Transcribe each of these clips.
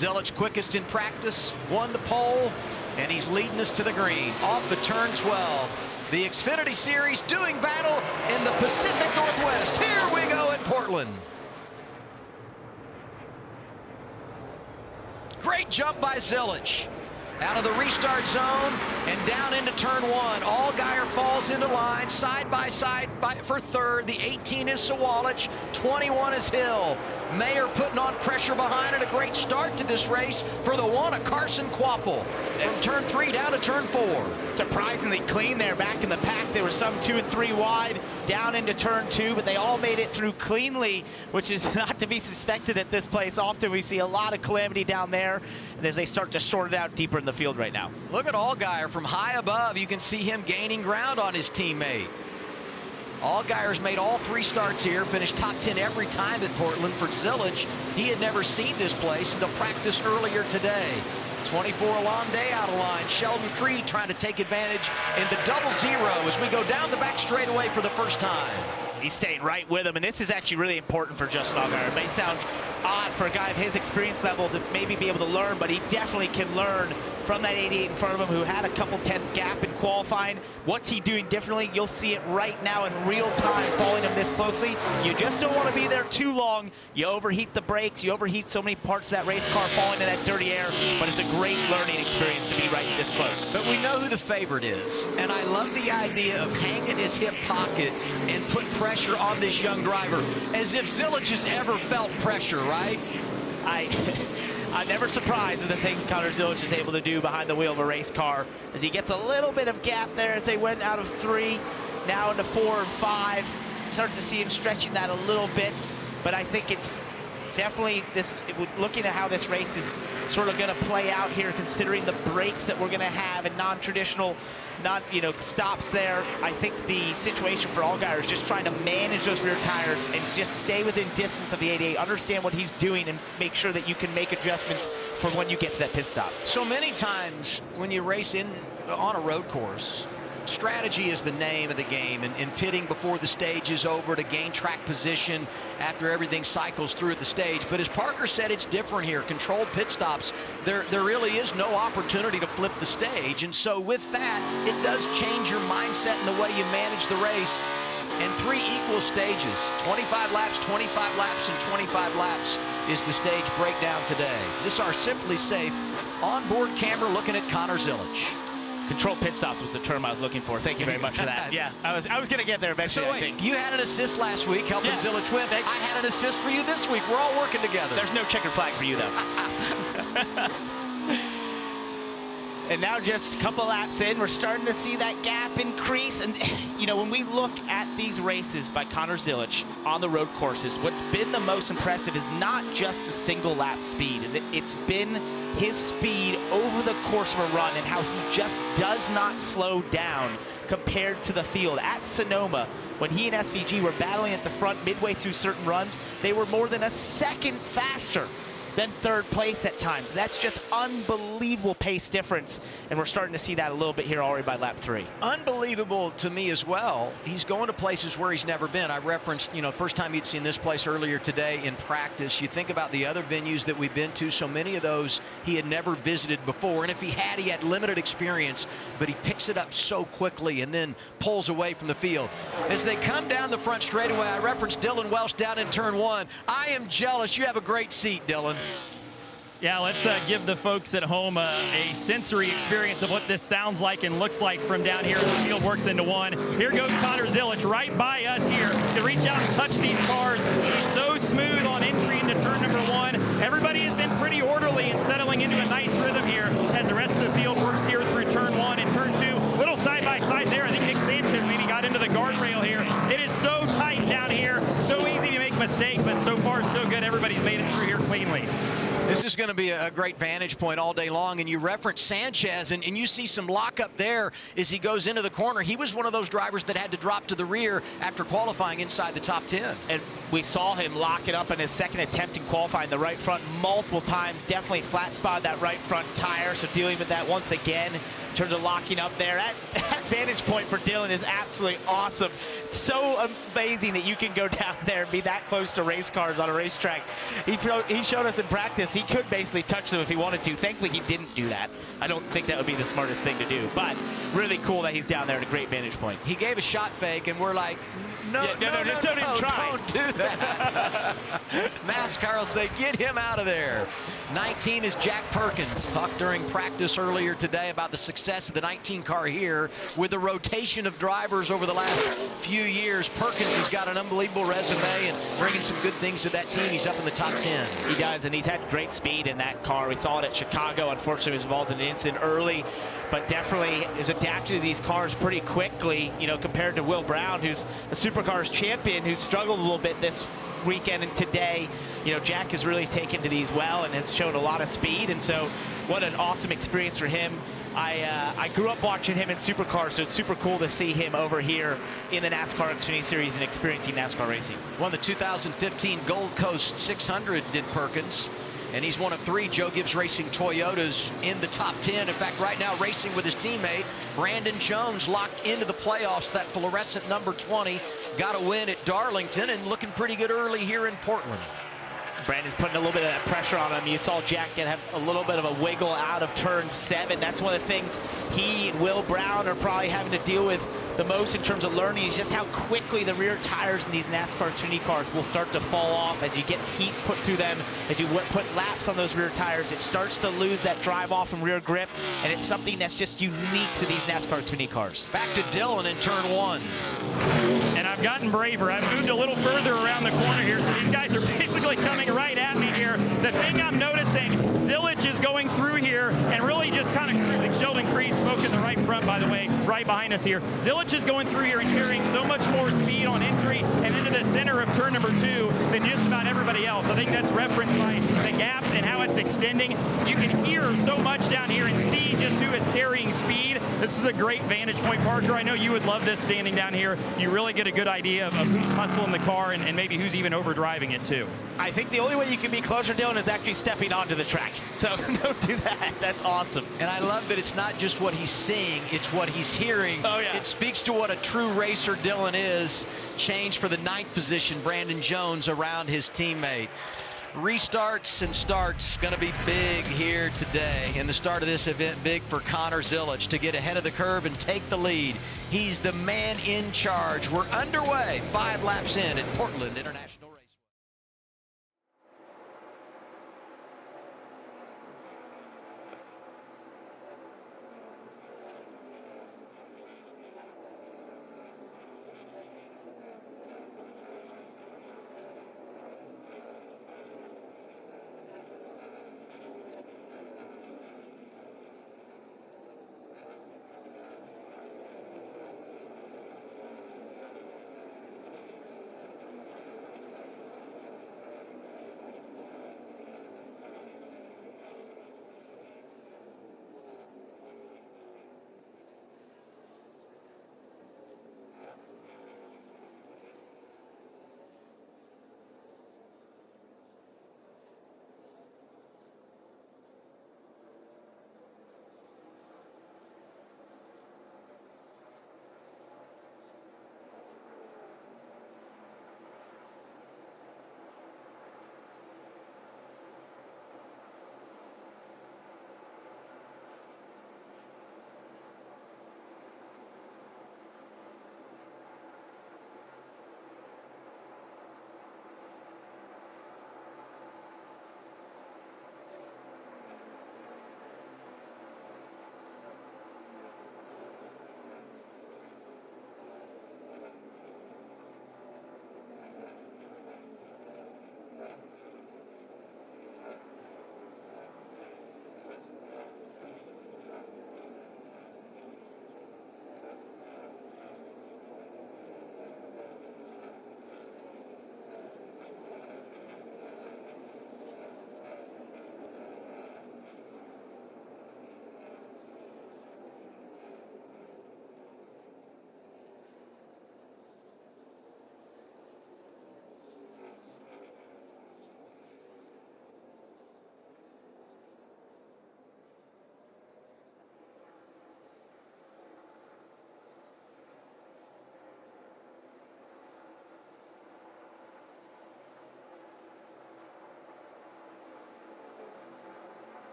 Zilic quickest in practice, won the pole, and he's leading us to the green off the turn 12. The Xfinity Series doing battle in the Pacific Northwest. Here we go in Portland. Great jump by Zilic. Out of the restart zone and down into turn 1. Allgaier falls into line, side by side for third. The 18 is Sawallich, 21 is Hill. Mayer putting on pressure behind it. A great start to this race for the one of Carson Kvapil. From turn 3 down to turn 4. Surprisingly clean there back in the pack. There were some 2 and 3 wide down into turn 2, but they all made it through cleanly, which is not to be suspected at this place. Often we see a lot of calamity down there as they start to sort it out deeper in the field right now. Look at Allgaier from high above. You can see him gaining ground on his teammate. Allgaier's made all 3 starts here, finished top 10 every time at Portland. For Zilic, he had never seen this place until practice earlier today. 24 Alonde out of line. Sheldon Creed trying to take advantage in the double zero as we go down the back straightaway for the first time. He's staying right with him, and this is actually really important for Justin Allgaier. It may sound odd for a guy of his experience level to maybe be able to learn, but he definitely can learn from that 88 in front of him who had a couple 10th gap in qualifying. What's he doing differently? You'll see it right now in real time following him this closely. You just don't want to be there too long. You overheat the brakes. You overheat so many parts of that race car falling in that dirty air, but it's a great learning experience to be right this close. But we know who the favorite is, and I love the idea of hanging his hip pocket and put pressure on this young driver, as if Zilic has ever felt pressure, right? I'm never surprised at the things Connor Zilic is able to do behind the wheel of a race car, as he gets a little bit of gap there as they went out of 3, now into 4 and 5. Start to see him stretching that a little bit, but I think it's definitely looking at how this race is sort of going to play out here, considering the breaks that we're going to have and non-traditional stops there. I think the situation for Allgaier is just trying to manage those rear tires and just stay within distance of the 88, understand what he's doing, and make sure that you can make adjustments for when you get to that pit stop. So many times when you race on a road course, strategy is the name of the game, and pitting before the stage is over to gain track position after everything cycles through at the stage. But as Parker said, it's different here. Controlled pit stops, there really is no opportunity to flip the stage. And so with that, it does change your mindset and the way you manage the race. And 3 equal stages, 25 laps, 25 laps, and 25 laps is the stage breakdown today. This is our Simply Safe onboard camera looking at Connor Zilic. Controlled pit stops was the term I was looking for. Thank you very much for that. Yeah, I was going to get there eventually, so wait, I think. You had an assist last week helping Zilic win. I had an assist for you this week. We're all working together. There's no checkered flag for you, though. And now just a couple laps in, we're starting to see that gap increase. And, when we look at these races by Connor Zilic on the road courses, what's been the most impressive is not just the single lap speed. It's been his speed over the course of a run and how he just does not slow down compared to the field. At Sonoma, when he and SVG were battling at the front midway through certain runs, they were more than a second faster than third place at times. That's just unbelievable pace difference, and we're starting to see that a little bit here already by lap 3. Unbelievable to me as well. He's going to places where he's never been. I referenced, first time he'd seen this place earlier today in practice. You think about the other venues that we've been to, so many of those he had never visited before, and if he had limited experience, but he picks it up so quickly and then pulls away from the field. As they come down the front straightaway, I referenced Dylan Welsh down in turn 1. I am jealous. You have a great seat, Dylan. Yeah, let's give the folks at home a sensory experience of what this sounds like and looks like from down here as the field works into 1. Here goes Connor Zilic right by us here to reach out and touch these cars. He's so smooth on entry into turn number 1. Everybody has been pretty orderly and settling into a nice rhythm here as the rest of the field works here through turn 1 and turn 2. Little side-by-side there. I think Nick Sanchez maybe got into the guardrail here. It is so tight down here, so easy to make mistakes, but so far so good. Everybody's made it through here cleanly. This is going to be a great vantage point all day long, and you reference Sanchez, and you see some lockup there as he goes into the corner. He was one of those drivers that had to drop to the rear after qualifying inside the top 10. And We saw him lock it up in his second attempt in qualifying the right front multiple times. Definitely flat spotted that right front tire, so dealing with that once again in terms of locking up there. That vantage point for Dylan is absolutely awesome. It's so amazing that you can go down there and be that close to race cars on a racetrack. He showed us in practice he could basically touch them if he wanted to. Thankfully, he didn't do that. I don't think that would be the smartest thing to do, but really cool that he's down there at a great vantage point. He gave a shot fake, and we're like, no, just don't even try. Don't do that. NASCAR will say, get him out of there. 19 is Jack Perkins. Talked during practice earlier today about the success of the 19 car here with the rotation of drivers over the last few years. Perkins has got an unbelievable resume and bringing some good things to that team. He's up in the top 10. He does, and he's had great speed in that car. We saw it at Chicago. Unfortunately, he was involved in an incident early, but definitely is adapted to these cars pretty quickly, you know, compared to Will Brown, who's a Supercars champion, who's struggled a little bit this weekend and today. You know, Jack has really taken to these well and has shown a lot of speed, and so what an awesome experience for him. I grew up watching him in Supercars, so it's super cool to see him over here in the NASCAR Xfinity Series and experiencing NASCAR racing. Won the 2015 Gold Coast 600, did Perkins. And he's one of 3 Joe Gibbs Racing Toyotas in the top 10. In fact, right now racing with his teammate, Brandon Jones, locked into the playoffs. That fluorescent number 20 got a win at Darlington and looking pretty good early here in Portland. Brandon's putting a little bit of that pressure on him. You saw Jack have a little bit of a wiggle out of turn 7. That's one of the things he and Will Brown are probably having to deal with the most in terms of learning, is just how quickly the rear tires in these NASCAR Xfinity cars will start to fall off as you get heat put through them. As you put laps on those rear tires, it starts to lose that drive off and rear grip, and it's something that's just unique to these NASCAR Xfinity cars. Back to Dylan in turn 1. And I've gotten braver. I've moved a little further around the corner here, so these guys are basically coming right at me here. The thing I'm noticing, Zillage is going through here and really just kind of cruising. Sheldon Creed smoking the right front, by the way, right behind us here. Zillage is going through here and carrying so much more speed on entry and into the center of turn number 2 than just about everybody else. I think that's referenced by the gap and how it's extending. You can hear so much down here and see just who is carrying speed. This is a great vantage point, Parker. I know you would love this standing down here. You really get a good idea of who's hustling the car and maybe who's even overdriving it too. I think the only way you can be closer, Dylan, is actually stepping onto the track. So don't do that. That's awesome. And I love that it's not just what he's seeing, it's what he's hearing. Oh, yeah. It speaks to what a true racer Dylan is. Change for the 9th position, Brandon Jones around his teammate. Restarts and starts going to be big here today. And the start of this event big for Connor Zillage to get ahead of the curve and take the lead. He's the man in charge. We're underway, 5 laps in at Portland International Raceway.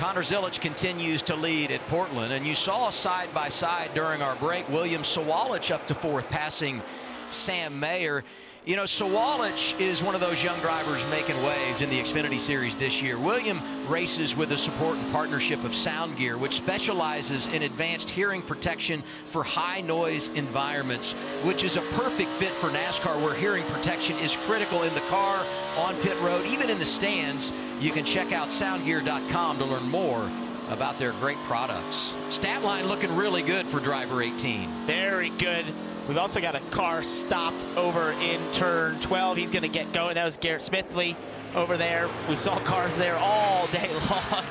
Connor Zilich continues to lead at Portland, and you saw side by side during our break William Sawalich up to 4th, passing Sam Mayer. You know, Sawalich is one of those young drivers making waves in the Xfinity Series this year. William races with the support and partnership of Sound Gear, which specializes in advanced hearing protection for high noise environments, which is a perfect fit for NASCAR, where hearing protection is critical in the car, on pit road, even in the stands. You can check out soundgear.com to learn more about their great products. Stat line looking really good for driver 18. Very good. We've also got a car stopped over in turn 12. He's going to get going. That was Garrett Smithley over there. We saw cars there all day long.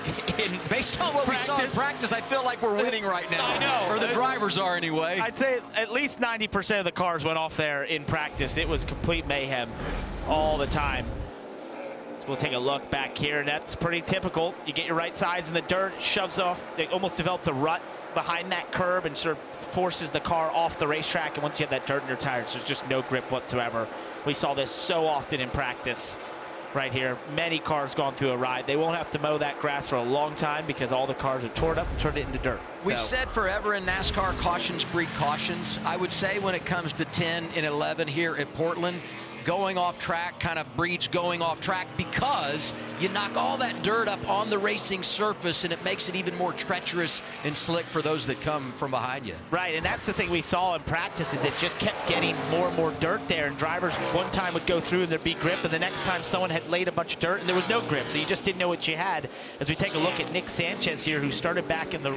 Based on what we saw in practice, I feel like we're winning right now. I know. Or the drivers are anyway. I'd say at least 90% of the cars went off there in practice. It was complete mayhem all the time. So we'll take a look back here. That's pretty typical. You get your right sides in the dirt, shoves off. It almost develops a rut behind that curb and sort of forces the car off the racetrack. And once you have that dirt in your tires, there's just no grip whatsoever. We saw this so often in practice right here. Many cars gone through a ride. They won't have to mow that grass for a long time because all the cars are torn up and turned it into dirt. We've said forever in NASCAR, cautions breed cautions. I would say when it comes to 10 and 11 here at Portland, going off track kind of breeds going off track, because you knock all that dirt up on the racing surface and it makes it even more treacherous and slick for those that come from behind you. Right, and that's the thing we saw in practice, is it just kept getting more and more dirt there, and drivers one time would go through and there'd be grip, and the next time someone had laid a bunch of dirt and there was no grip, so you just didn't know what you had. As we take a look at Nick Sanchez here, who started back in the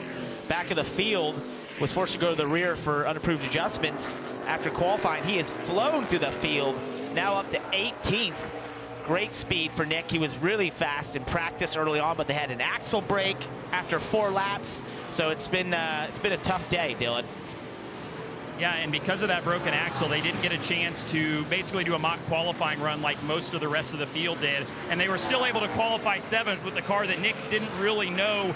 back of the field, was forced to go to the rear for unapproved adjustments after qualifying. He has flown through the field, now up to 18th. Great speed for Nick. He was really fast in practice early on, but they had an axle break after 4 laps, so it's been a tough day, Dylan. Yeah, and because of that broken axle, they didn't get a chance to basically do a mock qualifying run like most of the rest of the field did. And they were still able to qualify 7th with the car that Nick didn't really know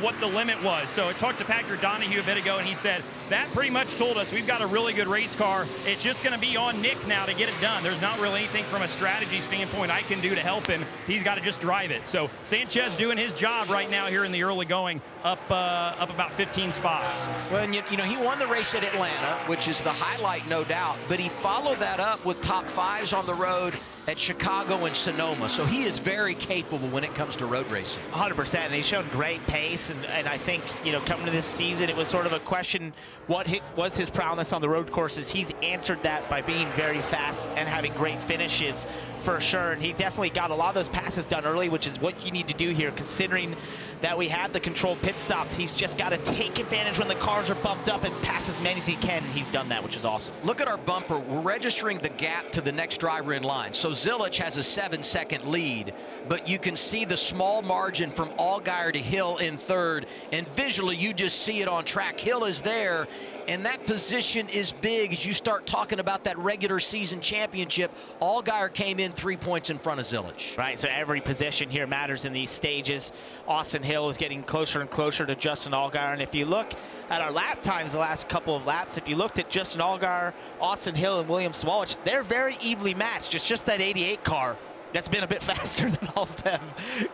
what the limit was. So I talked to Patrick Donahue a bit ago, and he said, that pretty much told us we've got a really good race car. It's just going to be on Nick now to get it done. There's not really anything from a strategy standpoint I can do to help him. He's got to just drive it. So Sanchez doing his job right now here in the early going, up about 15 spots. Well, and you know, he won the race at Atlanta, which is the highlight, no doubt, but he followed that up with top 5s on the road at Chicago and Sonoma. So he is very capable when it comes to road racing. 100%, and he's shown great pace, and I think, you know, coming to this season, it was sort of a question, what was his prowess on the road courses? He's answered that by being very fast and having great finishes for sure, and he definitely got a lot of those passes done early, which is what you need to do here, considering that we have the controlled pit stops. He's just got to take advantage when the cars are bumped up and pass as many as he can, and he's done that, which is awesome. Look at our bumper. We're registering the gap to the next driver in line. So Zilich has a 7-second lead, but you can see the small margin from Allgaier to Hill in 3rd, and visually you just see it on track. Hill is there, and that position is big as you start talking about that regular season championship. Allgaier came in 3 points in front of Zilich. Right, so every position here matters in these stages. Austin Hill is getting closer and closer to Justin Allgaier, and if you look at our lap times the last couple of laps, if you looked at Justin Allgaier, Austin Hill, and William Sawalich, they're very evenly matched. It's just that 88 car that's been a bit faster than all of them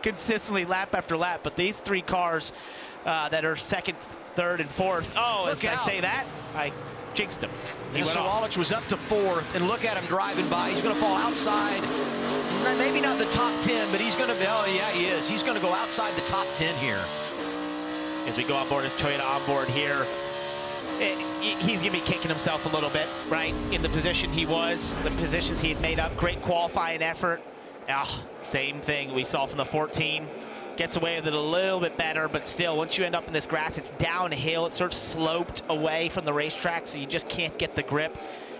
consistently lap after lap, but these 3 cars that are 2nd, 3rd, and 4th. Oh, as I say that, I jinxed him. And Sawalich was up to 4th, and look at him driving by. He's going to fall outside, maybe not the top 10, but he's going to, oh yeah, he is. He's going to go outside the top 10 here. As we go on board his Toyota onboard here, he's going to be kicking himself a little bit, right? In the position he was, the positions he had made up, great qualifying effort. Same thing we saw from the 14. Gets away with it a little bit better, but still, once you end up in this grass, it's downhill. It's sort of sloped away from the racetrack, so you just can't get the grip,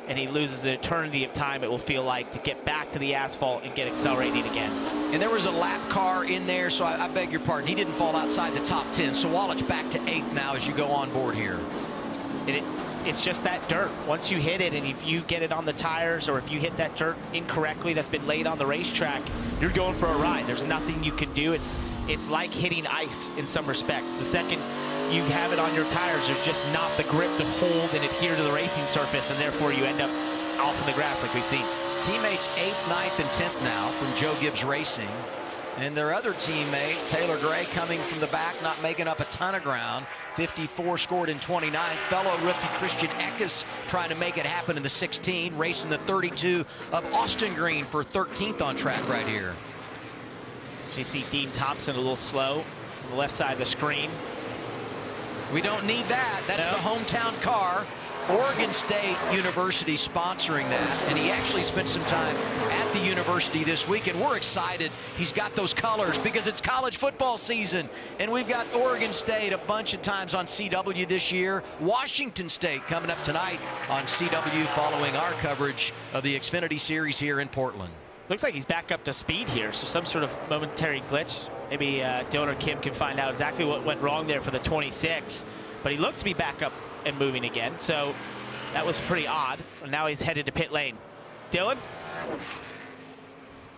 and he loses an eternity of time, it will feel like, to get back to the asphalt and get accelerating again. And there was a lap car in there, so I beg your pardon. He didn't fall outside the top 10. So Sawalich back to 8th now as you go on board here. It's just that dirt. Once you hit it, and if you get it on the tires, or if you hit that dirt incorrectly that's been laid on the racetrack, you're going for a ride. There's nothing you can do. It's like hitting ice in some respects. The second you have it on your tires, there's just not the grip to hold and adhere to the racing surface, and therefore you end up off in the grass like we've seen. Teammates 8th, 9th, and 10th now from Joe Gibbs Racing. And their other teammate, Taylor Gray, coming from the back, not making up a ton of ground. 54 scored in 29th. Fellow rookie Christian Eckes trying to make it happen in the 16, racing the 32 of Austin Green for 13th on track right here. You see Dean Thompson a little slow on the left side of the screen. We don't need that. That's No. the hometown car. Oregon State University sponsoring that, and he actually spent some time at the university this week, and we're excited he's got those colors because it's college football season, and we've got Oregon State a bunch of times on CW this year. Washington State coming up tonight on CW following our coverage of the Xfinity Series here in Portland. Looks like he's back up to speed here, so some sort of momentary glitch. Maybe Dylan or Kim can find out exactly what went wrong there for the 26, but he looks to be back up and moving again, so that was pretty odd. And now he's headed to pit lane. Dylan?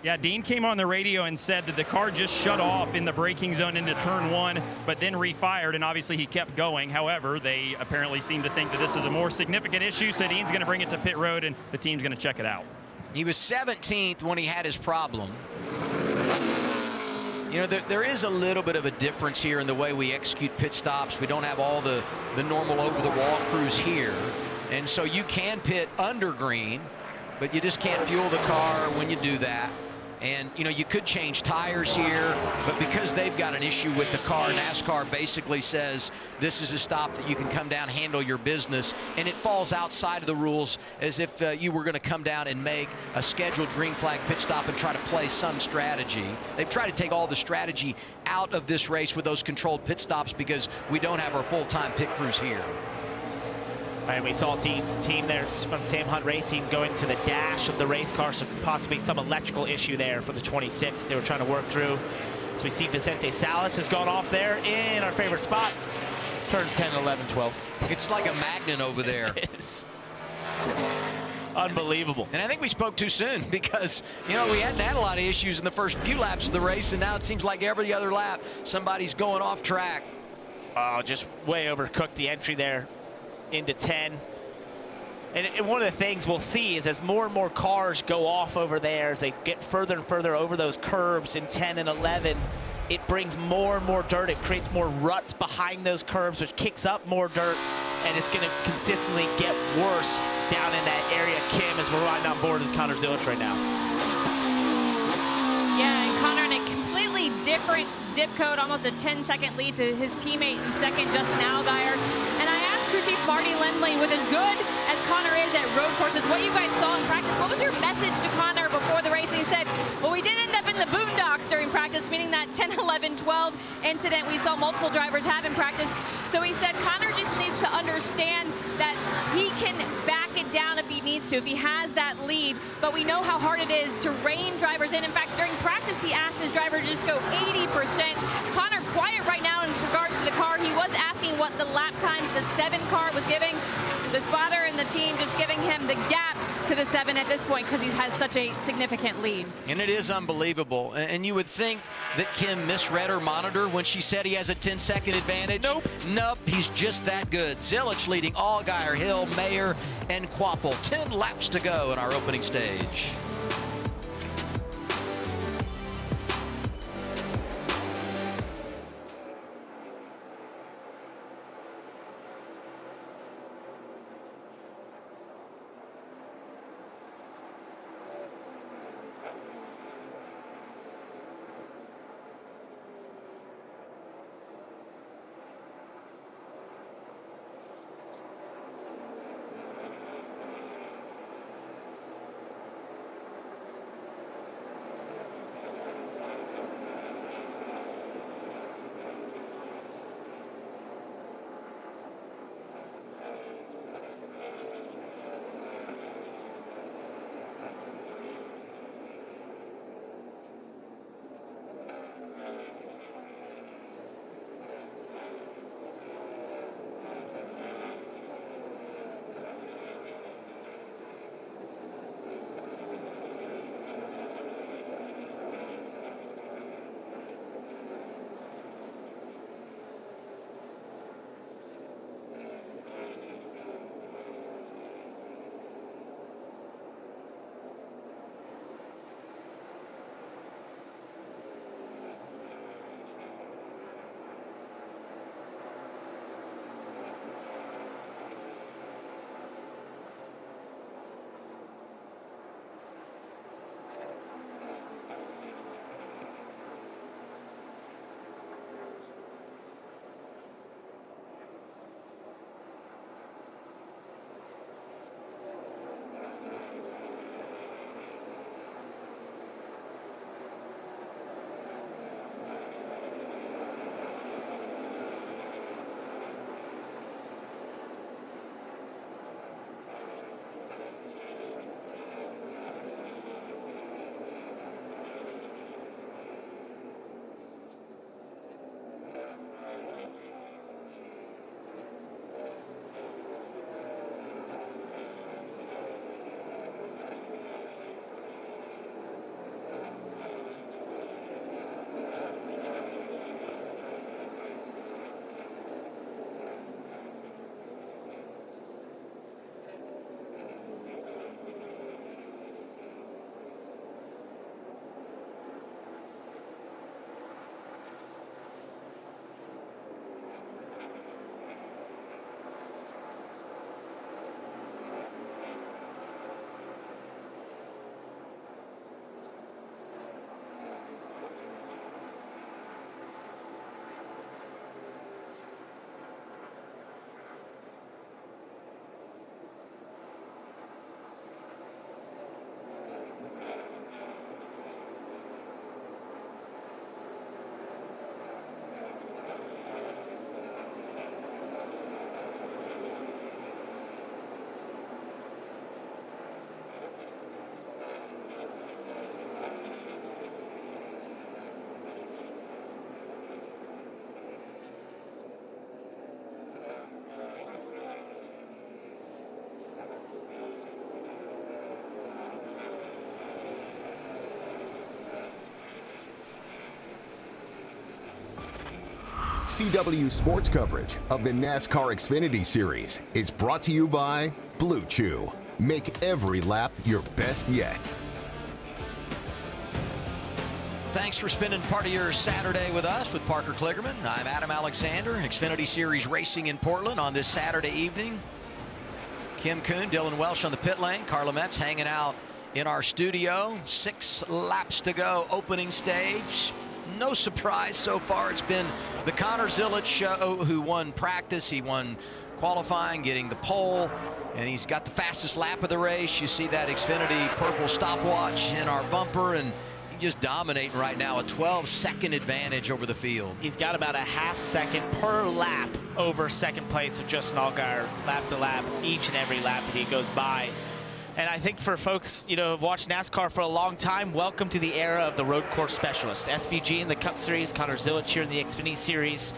Yeah, Dean came on the radio and said that the car just shut off in the braking zone into turn 1, but then refired, and obviously he kept going. However, they apparently seem to think that this is a more significant issue, so Dean's going to bring it to pit road, and the team's going to check it out. He was 17th when he had his problem. You know, there is a little bit of a difference here in the way we execute pit stops. We don't have all the normal over-the-wall crews here. And so you can pit under green, but you just can't fuel the car when you do that. And, you know, you could change tires here, but because they've got an issue with the car, NASCAR basically says this is a stop that you can come down, handle your business, and it falls outside of the rules as if you were going to come down and make a scheduled green flag pit stop and try to play some strategy. They've tried to take all the strategy out of this race with those controlled pit stops because we don't have our full-time pit crews here. And we saw Dean's team there from Sam Hunt Racing going to the dash of the race car, so possibly some electrical issue there for the 26 they were trying to work through. So we see Vicente Salas has gone off there in our favorite spot. Turns 10, 11, 12. It's like a magnet over there. It is. Unbelievable. And I think we spoke too soon because, you know, we hadn't had a lot of issues in the first few laps of the race, and now it seems like every other lap somebody's going off track. Oh, just way overcooked the entry there into 10. And one of the things we'll see is as more and more cars go off over there, as they get further and further over those curbs in 10 and 11, it brings more and more dirt. It creates more ruts behind those curbs, which kicks up more dirt, and it's going to consistently get worse down in that area. Kim, as we're riding on board with Connor Zilic right now. Yeah, and Connor in a completely different zip code, almost a 10-second lead to his teammate in second, Justin Allgaier. And I asked crew chief Marty Lindley, with as good as Connor is at road courses, what you guys saw in practice, what was your message to Connor before the race? And he said, well, we did end up in the boondocks during practice, meaning that 10, 11, 12 incident we saw multiple drivers have in practice. So he said Connor just needs to understand that he can back it down if he needs to, if he has that lead. But we know how hard it is to rein drivers in. In fact, during practice, he asked his driver to just go 80%. Connor quiet right now in regards to the car. He was asking what the lap times the 7 car was giving. The spotter and the team just giving him the gap to the 7 at this point because he has such a significant lead. And it is unbelievable. And you would think that Kim misread her monitor when she said he has a 10-second advantage. Nope, he's just that good. Zilic leading Allgaier, Hill, Mayer, and Quapple. 10 laps to go in our opening stage. CW Sports coverage of the NASCAR Xfinity Series is brought to you by Blue Chew. Make every lap your best yet. Thanks for spending part of your Saturday with us with Parker Kligerman. I'm Adam Alexander. Xfinity Series racing in Portland on this Saturday evening. Kim Kuhn, Dylan Welsh on the pit lane. Carla Metz hanging out in our studio. 6 laps to go, opening stage. No surprise so far. It's been the Connor Zilic show, who won practice. He won qualifying, getting the pole, and he's got the fastest lap of the race. You see that Xfinity purple stopwatch in our bumper, and he's just dominating right now. A 12-second advantage over the field. He's got about a half second per lap over second place of Justin Allgaier, lap to lap, each and every lap that he goes by. And I think for folks, you know, who've watched NASCAR for a long time, welcome to the era of the road course specialist. SVG in the Cup Series, Connor Zilic here in the Xfinity Series.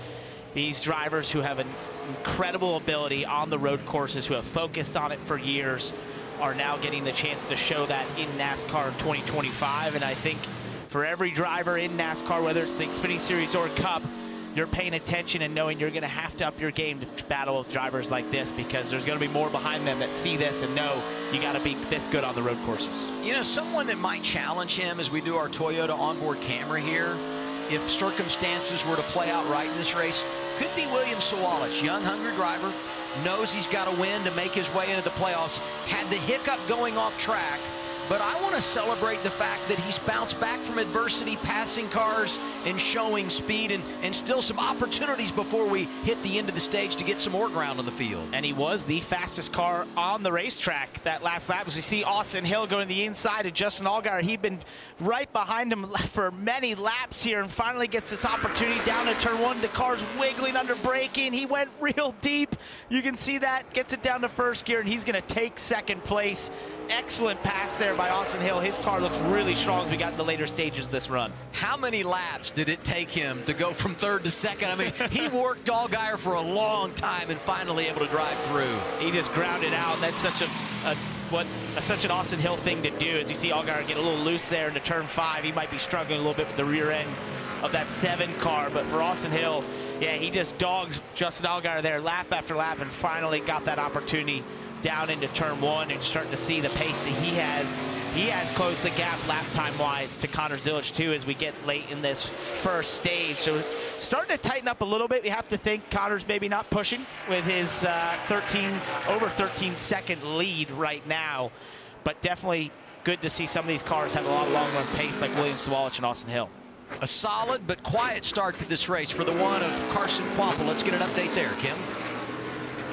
These drivers who have an incredible ability on the road courses, who have focused on it for years, are now getting the chance to show that in NASCAR in 2025. And I think for every driver in NASCAR, whether it's the Xfinity Series or Cup, you're paying attention and knowing you're going to have to up your game to battle with drivers like this, because there's going to be more behind them that see this and know you got to be this good on the road courses. You know, someone that might challenge him as we do our Toyota onboard camera here, if circumstances were to play out right in this race, could be William Sawalich. Young, hungry driver, knows he's got to win to make his way into the playoffs. Had the hiccup going off track, but I want to celebrate the fact that he's bounced back from adversity, passing cars and showing speed, and still some opportunities before we hit the end of the stage to get some more ground on the field. And he was the fastest car on the racetrack that last lap. As we see Austin Hill going to the inside of Justin Allgaier. He'd been right behind him for many laps here and finally gets this opportunity down to turn 1. The car's wiggling under braking. He went real deep. You can see that. Gets it down to first gear, and he's going to take second place. Excellent pass there by Austin Hill. His car looks really strong as we got in the later stages of this run. How many laps did it take him to go from 3rd to 2nd? I mean, he worked Allgaier for a long time and finally able to drive through. He just grounded out. That's such such an Austin Hill thing to do. As you see Allgaier get a little loose there into turn 5, he might be struggling a little bit with the rear end of that 7 car. But for Austin Hill, yeah, he just dogs Justin Allgaier there lap after lap and finally got that opportunity down into turn 1 and starting to see the pace that he has. He has closed the gap lap time wise to Connor Zilic too as we get late in this first stage. So starting to tighten up a little bit. We have to think Connor's maybe not pushing with his over 13 second lead right now, but definitely good to see some of these cars have a lot of long run pace like William Sawalich and Austin Hill. A solid but quiet start to this race for the one of Carson Kvapil. Let's get an update there, Kim.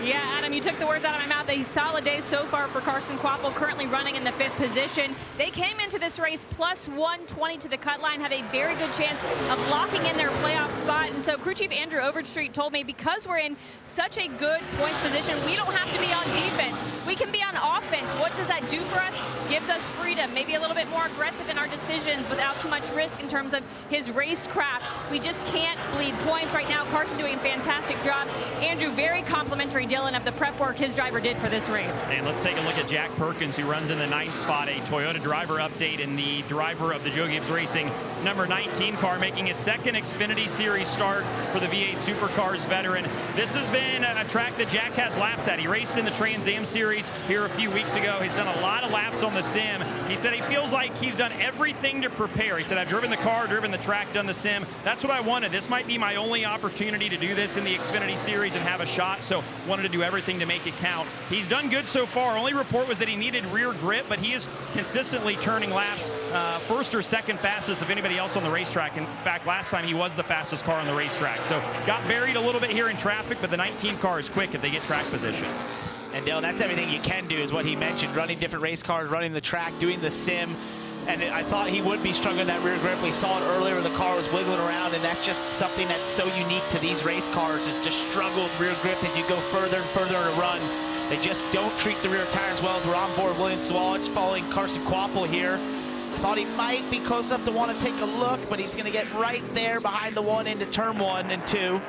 Yeah, Adam, you took the words out of my mouth. A solid day so far for Carson Kvapil, currently running in the 5th position. They came into this race plus 120 to the cut line, have a very good chance of locking in their playoff spot. And so crew chief Andrew Overstreet told me, because we're in such a good points position, we don't have to be on defense. We can be on offense. What does that do for us? Gives us freedom, maybe a little bit more aggressive in our decisions without too much risk in terms of his racecraft. We just can't bleed points right now. Carson doing a fantastic job. Andrew, very complimentary, Dylan, of the prep work his driver did for this race. And let's take a look at Jack Perkins, who runs in the 9th spot. A Toyota driver update, and the driver of the Joe Gibbs Racing number 19 car, making his 2nd Xfinity Series start for the V8 Supercars veteran. This has been a track that Jack has laps at. He raced in the Trans Am Series here a few weeks ago. He's done a lot of laps on the sim. He said he feels like he's done everything to prepare. He said, I've driven the car, driven the track, done the sim. That's what I wanted. This might be my only opportunity to do this in the Xfinity Series and have a shot, so wanted to do everything to make it count. He's done good so far. Only report was that he needed rear grip, but he is consistently turning laps 1st or 2nd fastest of anybody else on the racetrack. In fact, last time he was the fastest car on the racetrack. So got buried a little bit here in traffic, but the 19 car is quick if they get track position. And Dylan, that's everything you can do, is what he mentioned, running different race cars, running the track, doing the sim. And I thought he would be struggling that rear grip. We saw it earlier, the car was wiggling around, and that's just something that's so unique to these race cars, is just struggle with rear grip as you go further and further in a run. They just don't treat the rear tires well. As we're on board William Sawalich following Carson Kvapil here. Thought he might be close enough to want to take a look, but he's going to get right there behind the 1 into turn 1 and 2.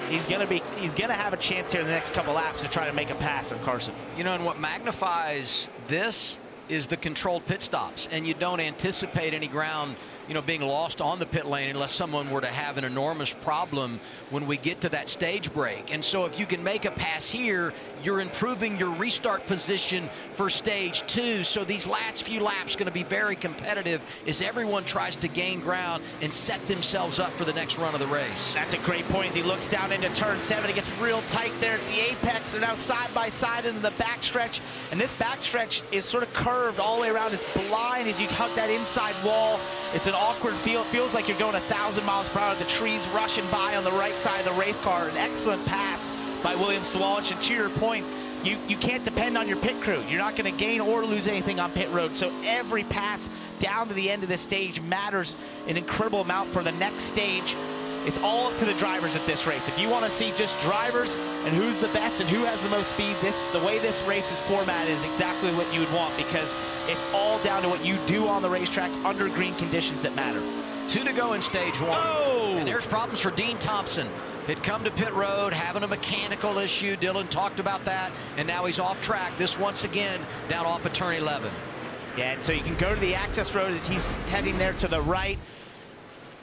He's going to have a chance here in the next couple laps to try to make a pass on Carson. You know, and what magnifies this is the controlled pit stops, and you don't anticipate any ground, being lost on the pit lane unless someone were to have an enormous problem when we get to that stage break. And so if you can make a pass here, you're improving your restart position for stage 2. So these last few laps going to be very competitive as everyone tries to gain ground and set themselves up for the next run of the race. That's a great point as he looks down into turn 7. It gets real tight there at the apex. They're now side by side into the backstretch, and this backstretch is sort of curved all the way around. It's blind as you hug that inside wall. It's an awkward feel. It feels like you're going 1,000 miles per hour. The trees rushing by on the right side of the race car. An excellent pass by William Sawalich. And to your point, you can't depend on your pit crew. You're not going to gain or lose anything on pit road. So every pass down to the end of the stage matters an incredible amount for the next stage. It's all up to the drivers at this race. If you want to see just drivers and who's the best and who has the most speed, the way this race is formatted is exactly what you would want, because it's all down to what you do on the racetrack under green conditions that matter. 2 to go in stage 1. Oh! And there's problems for Dean Thompson. Had come to pit road, having a mechanical issue. Dylan talked about that, and now he's off track. This once again down off of turn 11. Yeah, and so you can go to the access road as he's heading there to the right.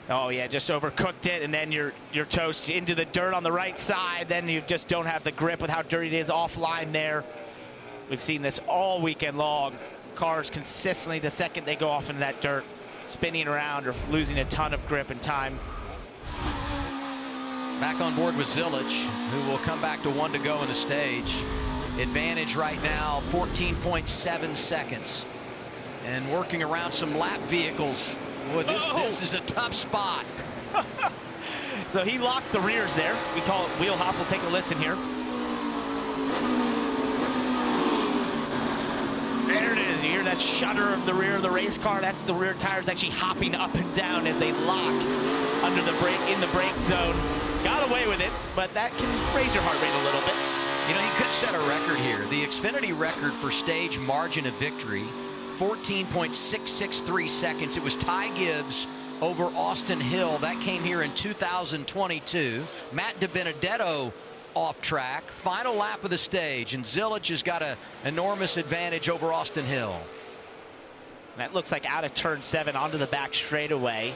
Oh yeah, just overcooked it, and then you're toast into the dirt on the right side. Then you just don't have the grip with how dirty it is offline there. We've seen this all weekend long. Cars consistently, the second they go off into that dirt, spinning around or losing a ton of grip and time. Back on board with Zilich, who will come back to 1 to go in the stage. Advantage right now, 14.7 seconds. And working around some lap vehicles. Boy, this is a tough spot. So he locked the rears there. We call it wheel hop. We'll take a listen here. There it is. You hear that shudder of the rear of the race car. That's the rear tires actually hopping up and down as they lock under the brake, in the brake zone. Got away with it, but that can raise your heart rate a little bit. You could set a record here. The Xfinity record for stage margin of victory, 14.663 seconds. It was Ty Gibbs over Austin Hill. That came here in 2022. Matt DiBenedetto off track. Final lap of the stage, and Zilich has got an enormous advantage over Austin Hill. That looks like out of turn 7 onto the back straightaway.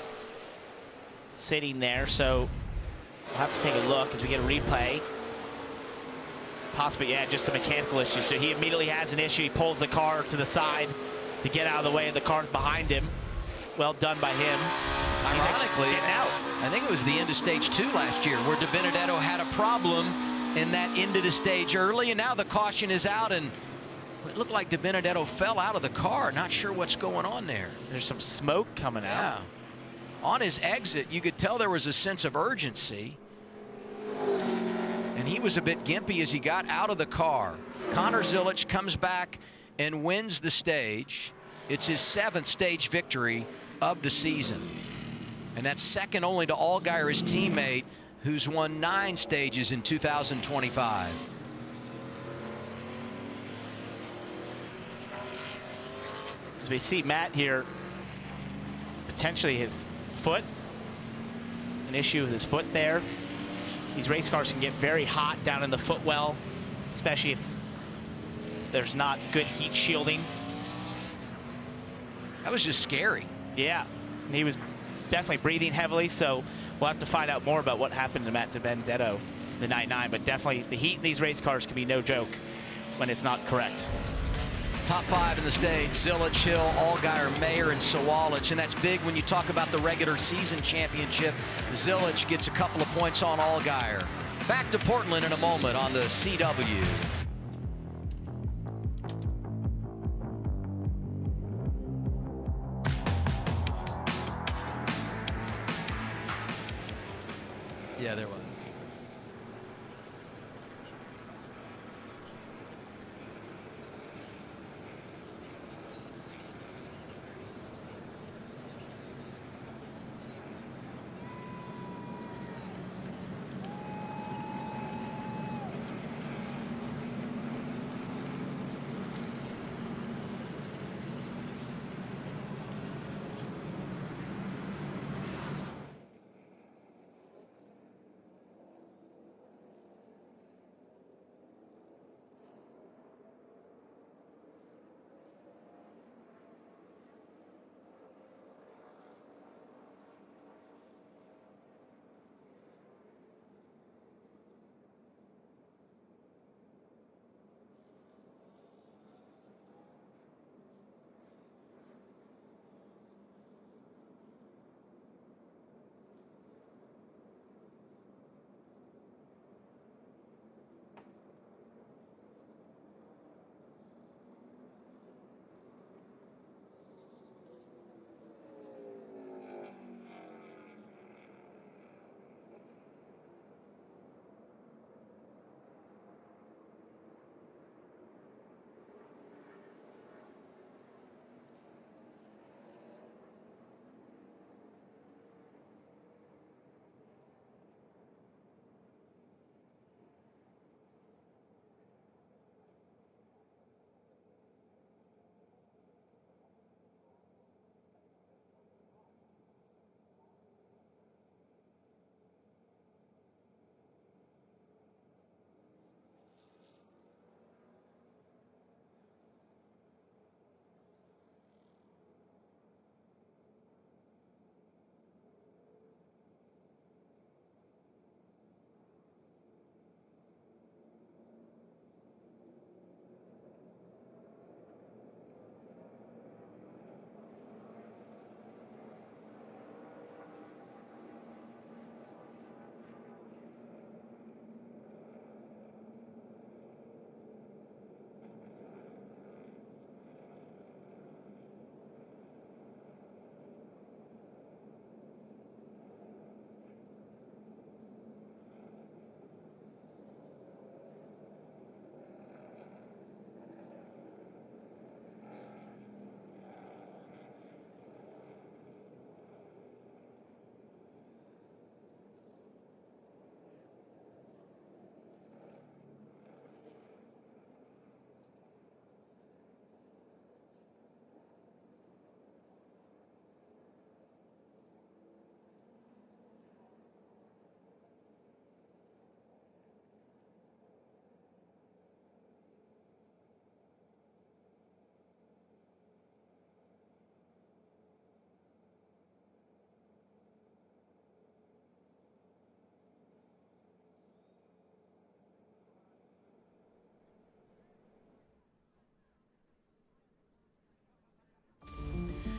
Sitting there, so we'll have to take a look as we get a replay. Possibly, yeah, just a mechanical issue. So he immediately has an issue. He pulls the car to the side to get out of the way, and the car's behind him. Well done by him. Ironically, getting out. I think it was the end of stage 2 last year where DiBenedetto had a problem in that end of the stage early, and now the caution is out, and it looked like DiBenedetto fell out of the car. Not sure what's going on there. There's some smoke coming out. On his exit, you could tell there was a sense of urgency, and he was a bit gimpy as he got out of the car. Connor Zilich comes back and wins the stage. It's his 7th stage victory of the season, and that's second only to Allgaier, his teammate, who's won 9 stages in 2025. As we see Matt here, potentially his foot, an issue with his foot there. These race cars can get very hot down in the footwell, especially if there's not good heat shielding. That was just scary. Yeah, and he was definitely breathing heavily, so we'll have to find out more about what happened to Matt DiBenedetto the night 9, but definitely the heat in these race cars can be no joke when it's not correct. Top 5 in the stage: Zilich, Hill, Allgaier, Mayer, and Sawalich. And that's big when you talk about the regular season championship. Zilich gets a couple of points on Allgaier. Back to Portland in a moment on the CW. Yeah, there was.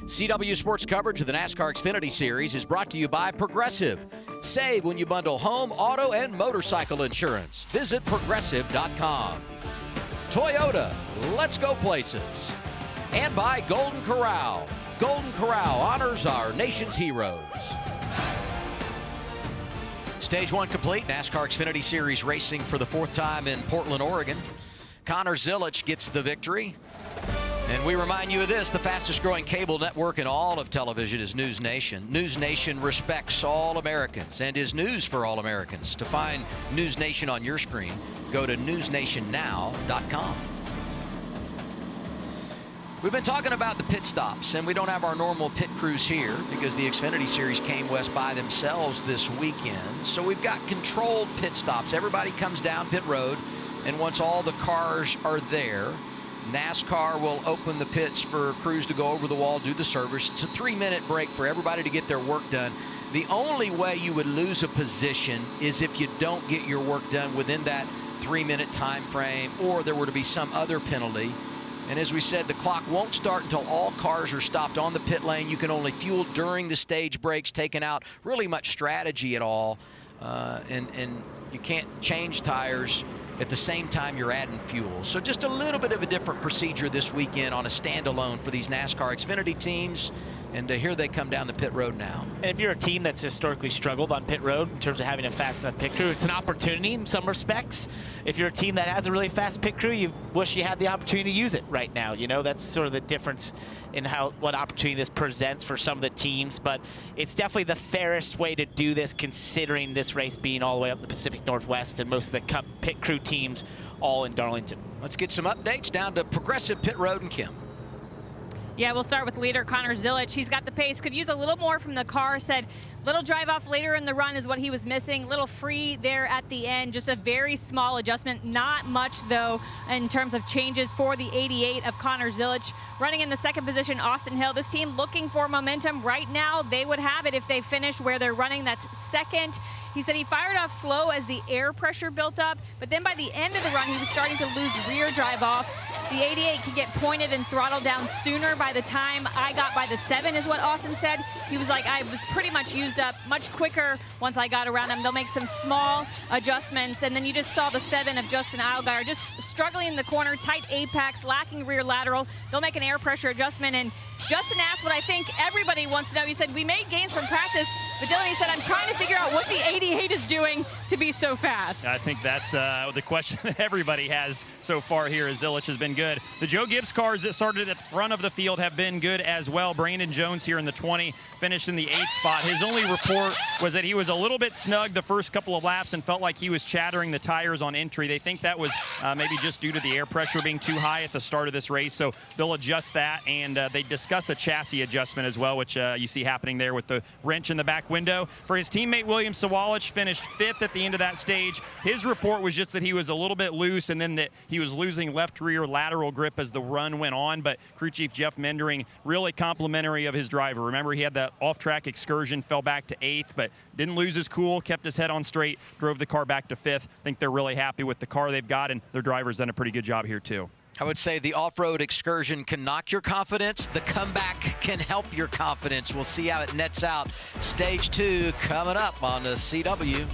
CW Sports coverage of the NASCAR Xfinity Series is brought to you by Progressive. Save when you bundle home, auto, and motorcycle insurance. Visit Progressive.com. Toyota, let's go places. And by Golden Corral. Golden Corral honors our nation's heroes. Stage 1 complete. NASCAR Xfinity Series racing for the 4th time in Portland, Oregon. Connor Zilisch gets the victory. And we remind you of this, the fastest growing cable network in all of television is News Nation. News Nation respects all Americans and is news for all Americans. To find News Nation on your screen, go to newsnationnow.com. We've been talking about the pit stops, and we don't have our normal pit crews here because the Xfinity Series came west by themselves this weekend. So we've got controlled pit stops. Everybody comes down pit road, and once all the cars are there, NASCAR will open the pits for crews to go over the wall, do the service. It's a 3-minute break for everybody to get their work done. The only way you would lose a position is if you don't get your work done within that 3-minute time frame, or there were to be some other penalty. And as we said, the clock won't start until all cars are stopped on the pit lane. You can only fuel during the stage breaks, taking out really much strategy at all. And you can't change tires at the same time you're adding fuel. So just a little bit of a different procedure this weekend on a standalone for these NASCAR Xfinity teams. And here they come down the pit road now. And if you're a team that's historically struggled on pit road in terms of having a fast enough pit crew, it's an opportunity in some respects. If you're a team that has a really fast pit crew, you wish you had the opportunity to use it right now. You know, that's sort of the difference in what opportunity this presents for some of the teams. But it's definitely the fairest way to do this, considering this race being all the way up the Pacific Northwest and most of the Cup pit crew teams all in Darlington. Let's get some updates down to Progressive Pit Road and Kim. Yeah, we'll start with leader Connor Zilisch. He's got the pace, could use a little more from the car. Said little drive off later in the run is what he was missing. Little free there at the end, just a very small adjustment. Not much though in terms of changes for the 88 of Connor Zilisch. Running in the 2nd position, Austin Hill. This team looking for momentum right now. They would have it if they finish where they're running. That's 2nd. He said he fired off slow as the air pressure built up, but then by the end of the run, he was starting to lose rear drive off. The 88 could get pointed and throttled down sooner. By the time I got by the 7 is what Austin said. He was like, I was pretty much used up much quicker once I got around him. They'll make some small adjustments, and then you just saw the 7 of Justin Allgaier just struggling in the corner, tight apex, lacking rear lateral. They'll make an air pressure adjustment, and Justin asked what I think everybody wants to know. He said, we made gains from practice, but Dylan, he said, I'm trying to figure out what the 88 is doing to be so fast. I think that's the question that everybody has so far here, as Zilisch has been good. The Joe Gibbs cars that started at the front of the field have been good as well. Brandon Jones here in the 20, finished in the 8th spot. His only report was that he was a little bit snug the first couple of laps and felt like he was chattering the tires on entry. They think that was maybe just due to the air pressure being too high at the start of this race, so they'll adjust that. And they discuss a chassis adjustment as well, which you see happening there with the wrench in the back window. For his teammate William Sawalich, finished 5th at the end of that stage. His report was just that he was a little bit loose and then that he was losing left rear lateral grip as the run went on. But crew chief Jeff Mendering really complimentary of his driver. Remember, he had that off-track excursion, fell back to 8th, but didn't lose his cool, kept his head on straight, drove the car back to 5th. I think they're really happy with the car they've got, and their driver's done a pretty good job here too. I would say the off-road excursion can knock your confidence. The comeback can help your confidence. We'll see how it nets out. Stage 2 coming up on the CW.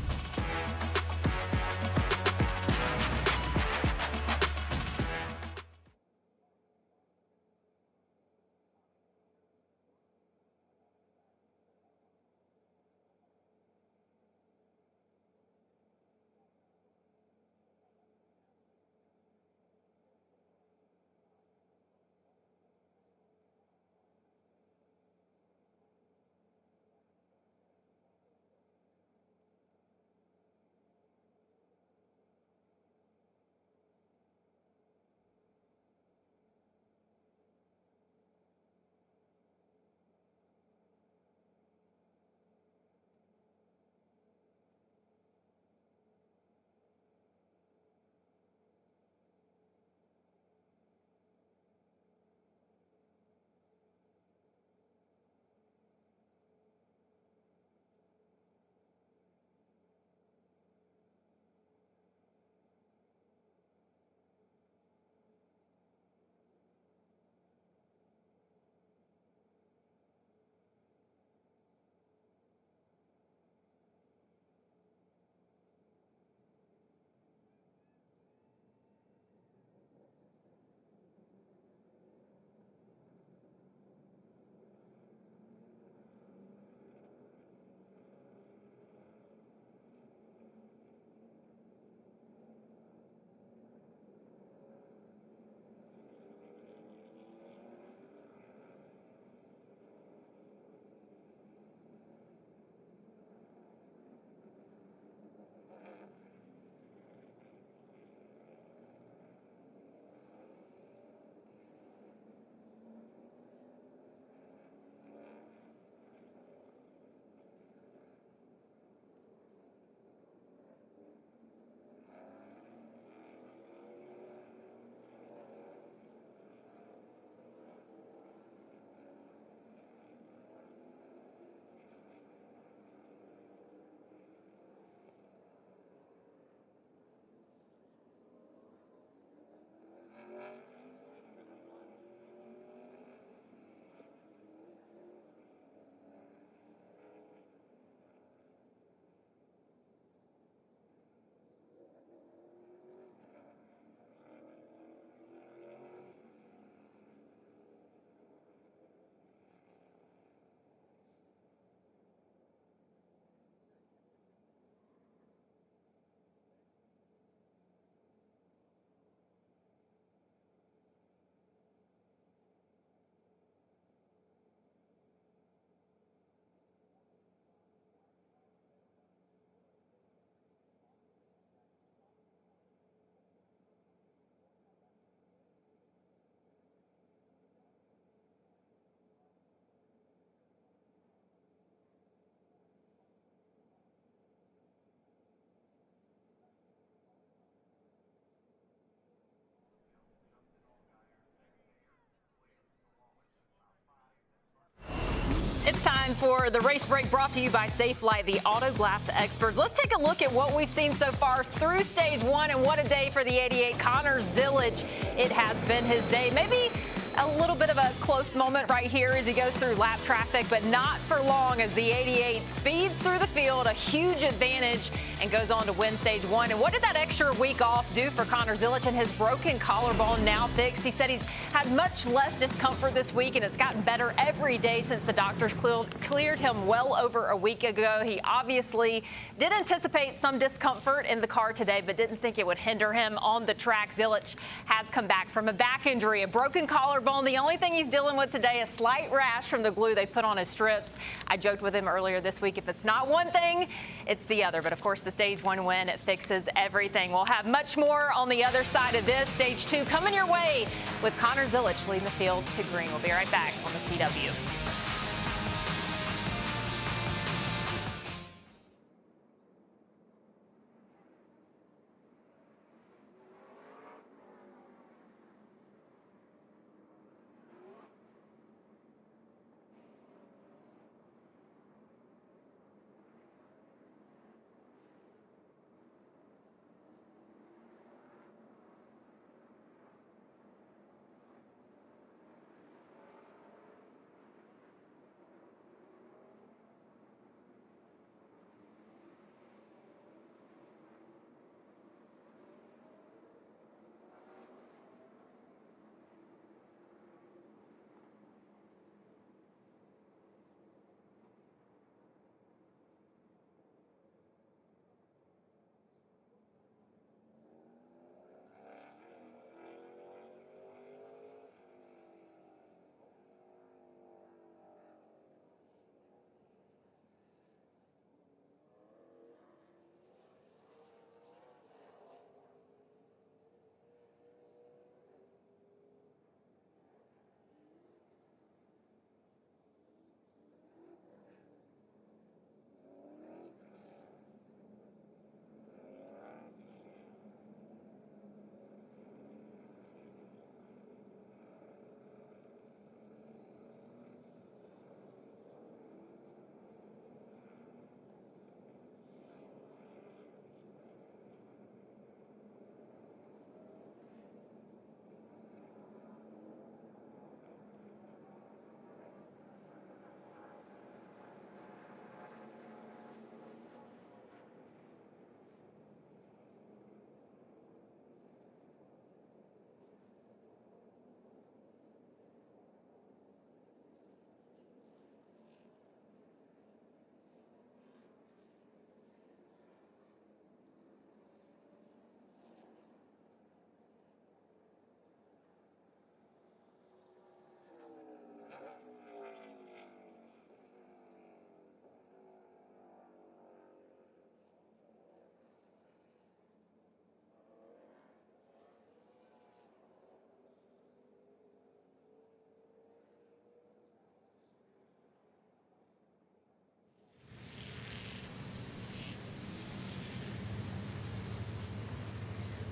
time for the race break brought to you by Safe Light, the auto glass experts. Let's take a look at what we've seen so far through stage 1, and what a day for the 88 Connor Zilic. It has been his day. Maybe a little bit of a close moment right here as he goes through lap traffic, but not for long as the 88 speeds through the field, a huge advantage, and goes on to win stage 1. And what did that extra week off do for Connor Zilic and his broken collarbone now fixed? He said he's had much less discomfort this week, and it's gotten better every day since the doctors cleared him well over a week ago. He obviously did anticipate some discomfort in the car today, but didn't think it would hinder him on the track. Zilic has come back from a back injury, a broken collarbone. The only thing he's dealing with today, a slight rash from the glue they put on his strips. I joked with him earlier this week, if it's not one thing, it's the other. But of course, the stage 1 win, it fixes everything. We'll have much more on the other side of this. Stage 2 coming your way with Connor Zilic leading the field to green. We'll be right back on the CW.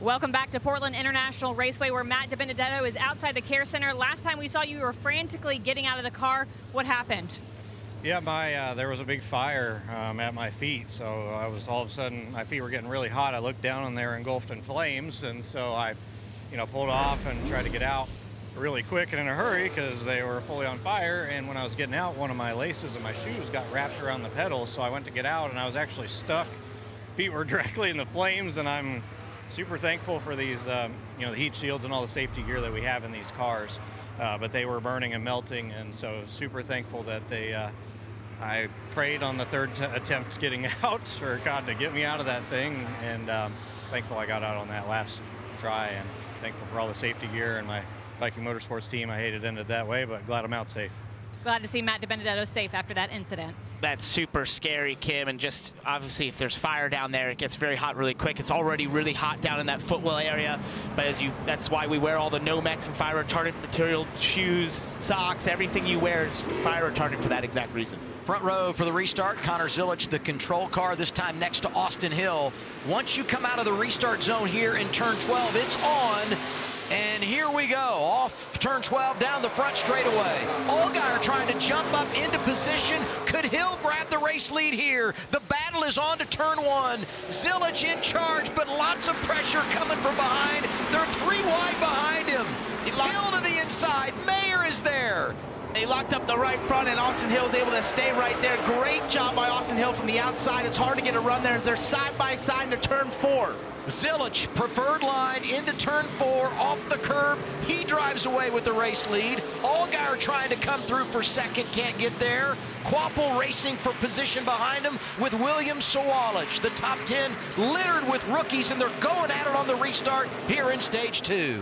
Welcome back to Portland International Raceway, where Matt DiBenedetto is outside the care center. Last time we saw you were frantically getting out of the car. What happened? Yeah, there was a big fire at my feet, so I was all of a sudden, my feet were getting really hot. I looked down and they were engulfed in flames, and so I, pulled off and tried to get out really quick and in a hurry because they were fully on fire. And when I was getting out, one of my laces in my shoes got wrapped around the pedals, so I went to get out and I was actually stuck. Feet were directly in the flames, and I'm super thankful for these, the heat shields and all the safety gear that we have in these cars. But they were burning and melting, and so super thankful that I prayed on the third attempt getting out for God to get me out of that thing, and thankful I got out on that last try, and thankful for all the safety gear and my Viking Motorsports team. I hate it ended that way, but glad I'm out safe. Glad to see Matt DiBenedetto safe after that incident. That's super scary, Kim, and just obviously if there's fire down there, it gets very hot really quick. It's already really hot down in that footwell area, but that's why we wear all the Nomex and fire retardant material, shoes, socks, everything you wear is fire retardant for that exact reason. Front row for the restart, Connor Zilic, the control car, this time next to Austin Hill. Once you come out of the restart zone here in turn 12, it's on. And here we go, off turn 12, down the front straightaway. Allgaier trying to jump up into position. Could Hill grab the race lead here? The battle is on to turn 1. Zilich in charge, but lots of pressure coming from behind. They're 3 wide behind him. Hill to the inside. Mayer is there. He locked up the right front, and Austin Hill was able to stay right there. Great job by Austin Hill from the outside. It's hard to get a run there as they're side by side into turn 4. Zilich, preferred line into turn 4, off the curb. He drives away with the race lead. Allgaier trying to come through for second, can't get there. Kvapil racing for position behind him with William Sawalich. The top 10 littered with rookies, and they're going at it on the restart here in stage 2.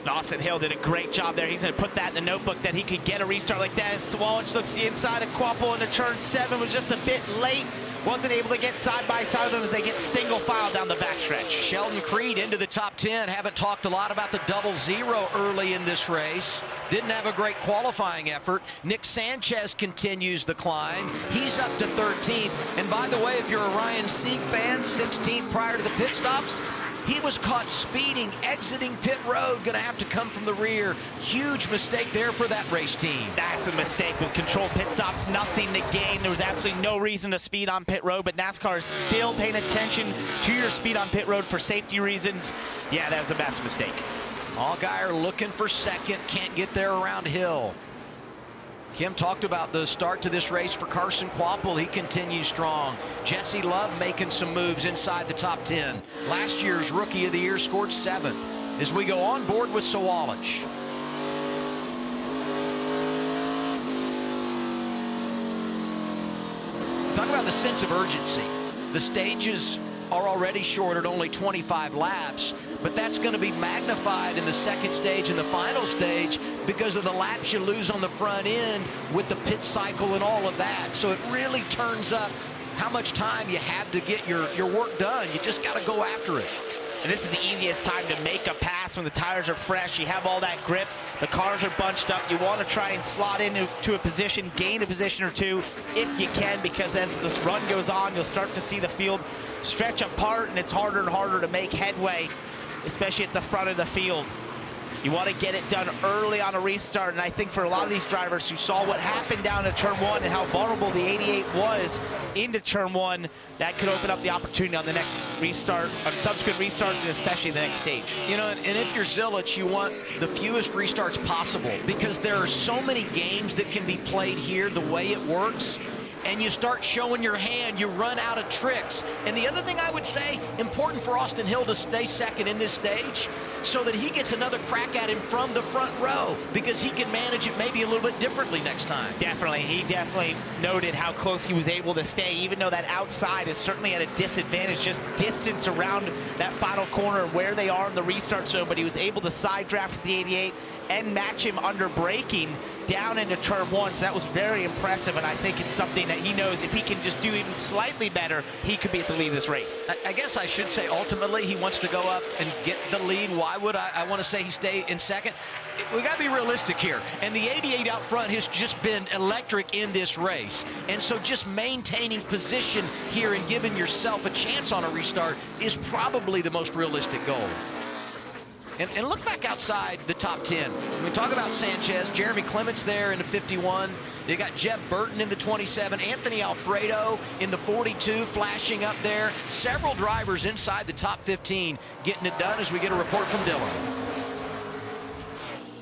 Austin Hill did a great job there. He's going to put that in the notebook that he could get a restart like that. As Sawalich looks the inside of Kvapil into turn 7, was just a bit late. Wasn't able to get side by side with them as they get single file down the backstretch. Sheldon Creed into the top 10. Haven't talked a lot about the 0-0 early in this race. Didn't have a great qualifying effort. Nick Sanchez continues the climb. He's up to 13th. And by the way, if you're a Ryan Sieg fan, 16th prior to the pit stops, he was caught speeding, exiting pit road, going to have to come from the rear. Huge mistake there for that race team. That's a mistake with controlled pit stops, nothing to gain. There was absolutely no reason to speed on pit road, but NASCAR is still paying attention to your speed on pit road for safety reasons. Yeah, that was a massive mistake. Allgaier looking for second, can't get there around Hill. Kim talked about the start to this race for Carson Kvapil. He continues strong. Jesse Love making some moves inside the top 10. Last year's Rookie of the Year scored 7th. As we go on board with Sawalich. Talk about the sense of urgency. The stages are already short at only 25 laps, but that's going to be magnified in the second stage and the final stage because of the laps you lose on the front end with the pit cycle and all of that. So it really turns up how much time you have to get your work done. You just got to go after it. And this is the easiest time to make a pass when the tires are fresh. You have all that grip. The cars are bunched up. You want to try and slot into a position, gain a position or two if you can, because as this run goes on, you'll start to see the field stretch apart, and it's harder and harder to make headway, especially at the front of the field. You want to get it done early on a restart, and I think for a lot of these drivers who saw what happened down to turn 1 and how vulnerable the 88 was into turn 1, that could open up the opportunity on the next restart, on subsequent restarts, and especially the next stage. You know, and if you're Zilich, you want the fewest restarts possible because there are so many games that can be played here the way it works. And you start showing your hand, you run out of tricks. And the other thing I would say, important for Austin Hill to stay second in this stage so that he gets another crack at him from the front row because he can manage it maybe a little bit differently next time. Definitely. He definitely noted how close he was able to stay, even though that outside is certainly at a disadvantage, just distance around that final corner where they are in the restart zone, but he was able to side draft the 88 and match him under braking down into turn 1, so that was very impressive, and I think it's something that he knows if he can just do even slightly better, he could be at the lead of this race. I guess I should say ultimately he wants to go up and get the lead. Why would I want to say he stay in second? We got to be realistic here, and the 88 out front has just been electric in this race, and so just maintaining position here and giving yourself a chance on a restart is probably the most realistic goal. And look back outside the top 10. When we talk about Sanchez, Jeremy Clements there in the 51. You got Jeb Burton in the 27. Anthony Alfredo in the 42 flashing up there. Several drivers inside the top 15 getting it done as we get a report from Dylan.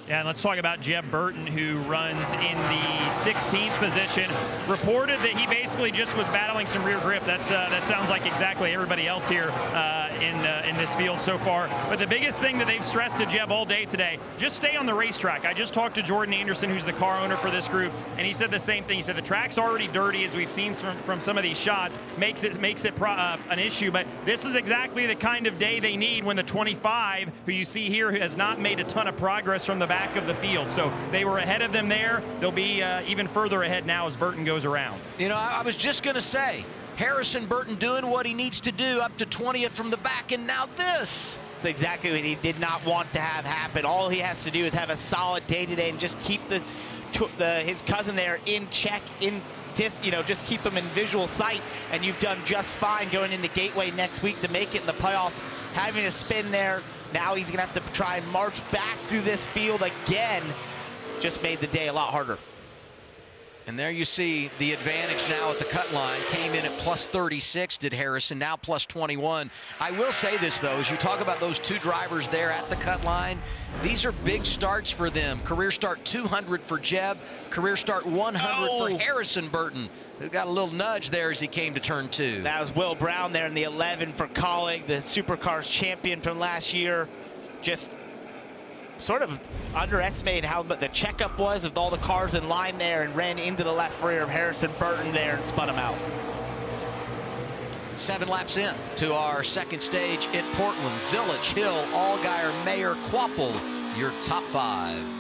Yeah, and let's talk about Jeb Burton, who runs in the 16th position. Reported that he basically just was battling some rear grip. That sounds like exactly everybody else here in this field so far. But the biggest thing that they've stressed to Jeb all day today, just stay on the racetrack. I just talked to Jordan Anderson, who's the car owner for this group, and he said the same thing. He said the track's already dirty, as we've seen from some of these shots, makes it an issue. But this is exactly the kind of day they need when the 25, who you see here, who has not made a ton of progress from the back of the field. So they were ahead of them there. They'll be even further ahead now as Burton goes around. You know, I was just going to say, Harrison Burton doing what he needs to do up to 20th from the back, and now this. That's exactly what he did not want to have happen. All he has to do is have a solid day today and just keep his cousin there in check, just keep him in visual sight, and you've done just fine going into Gateway next week to make it in the playoffs. Having a spin there Now he's gonna have to try and march back through this field again. Just made the day a lot harder. And there you see the advantage now at the cut line. Came in at plus 36, did Harrison, now plus 21. I will say this, though, as you talk about those two drivers there at the cut line, these are big starts for them. Career start 200 for Jeb, career start 100 for Harrison Burton, who got a little nudge there as he came to turn 2. That was Will Brown there in the 11 for Colleague, the Supercars champion from last year. Just sort of underestimated how the checkup was of all the cars in line there and ran into the left rear of Harrison Burton there and spun him out. 7 laps in to our second stage at Portland. Zilich, Hill, Allgaier, Mayer, Quapple, your top 5.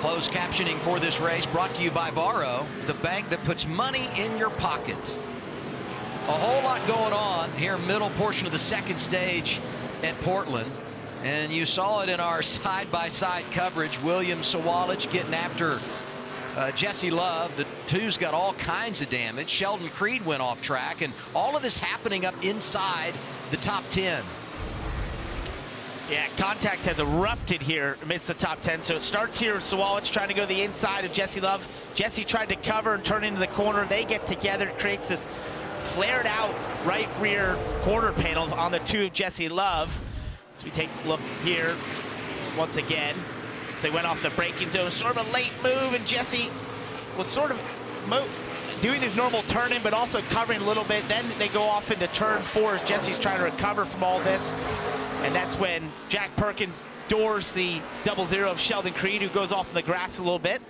Closed captioning for this race brought to you by Varo, the bank that puts money in your pocket. A whole lot going on here, middle portion of the second stage at Portland. And you saw it in our side-by-side coverage. William Sawalich getting after Jesse Love. The two's got all kinds of damage. Sheldon Creed went off track, and all of this happening up inside the top 10. Yeah, contact has erupted here amidst the top 10. So it starts here, Sawalich trying to go the inside of Jesse Love. Jesse tried to cover and turn into the corner. They get together, it creates this flared out right rear quarter panels on the two of Jesse Love. So we take a look here once again. So they went off the braking zone, sort of a late move, and Jesse was sort of doing his normal turning, but also covering a little bit. Then they go off into turn 4 as Jesse's trying to recover from all this. And that's when Jack Perkins doors the 00 of Sheldon Creed, who goes off in the grass a little bit.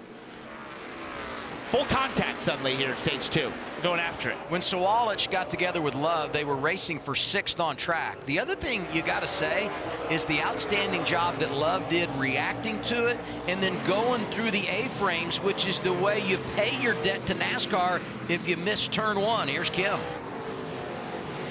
Full contact suddenly here at stage 2, going after it. When Sawalich got together with Love, they were racing for 6th on track. The other thing you got to say is the outstanding job that Love did reacting to it and then going through the A-frames, which is the way you pay your debt to NASCAR if you miss turn 1. Here's Kim.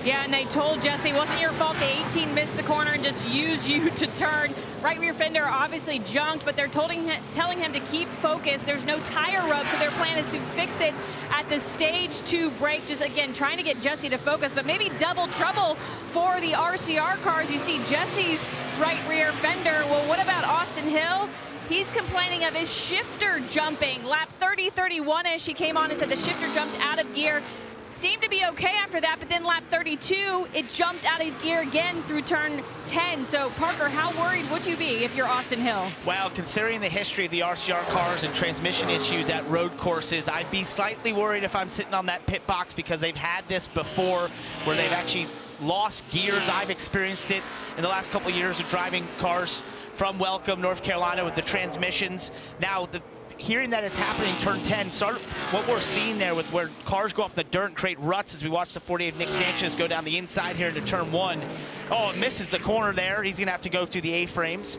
Yeah, and they told Jesse it wasn't your fault the 18 missed the corner and just used you to turn. Right rear fender obviously junked, but they're telling him to keep focused. There's no tire rub, so their plan is to fix it at the stage 2 break. Just again, trying to get Jesse to focus, but maybe double trouble for the RCR cars. You see Jesse's right rear fender. Well, what about Austin Hill? He's complaining of his shifter jumping. Lap 30-31-ish, he came on and said the shifter jumped out of gear. Seemed to be okay after that, but then lap 32, it jumped out of gear again through turn 10. So, Parker, how worried would you be if you're Austin Hill? Well, considering the history of the RCR cars and transmission issues at road courses, I'd be slightly worried if I'm sitting on that pit box, because they've had this before where they've actually lost gears. I've experienced it in the last couple of years of driving cars from Welcome, North Carolina, with the transmissions. Now, hearing that it's happening in turn 10, sort of what we're seeing there with where cars go off the dirt and create ruts as we watch the 48 Nick Sanchez go down the inside here into turn 1. Oh, it misses the corner there. He's going to have to go through the A-frames.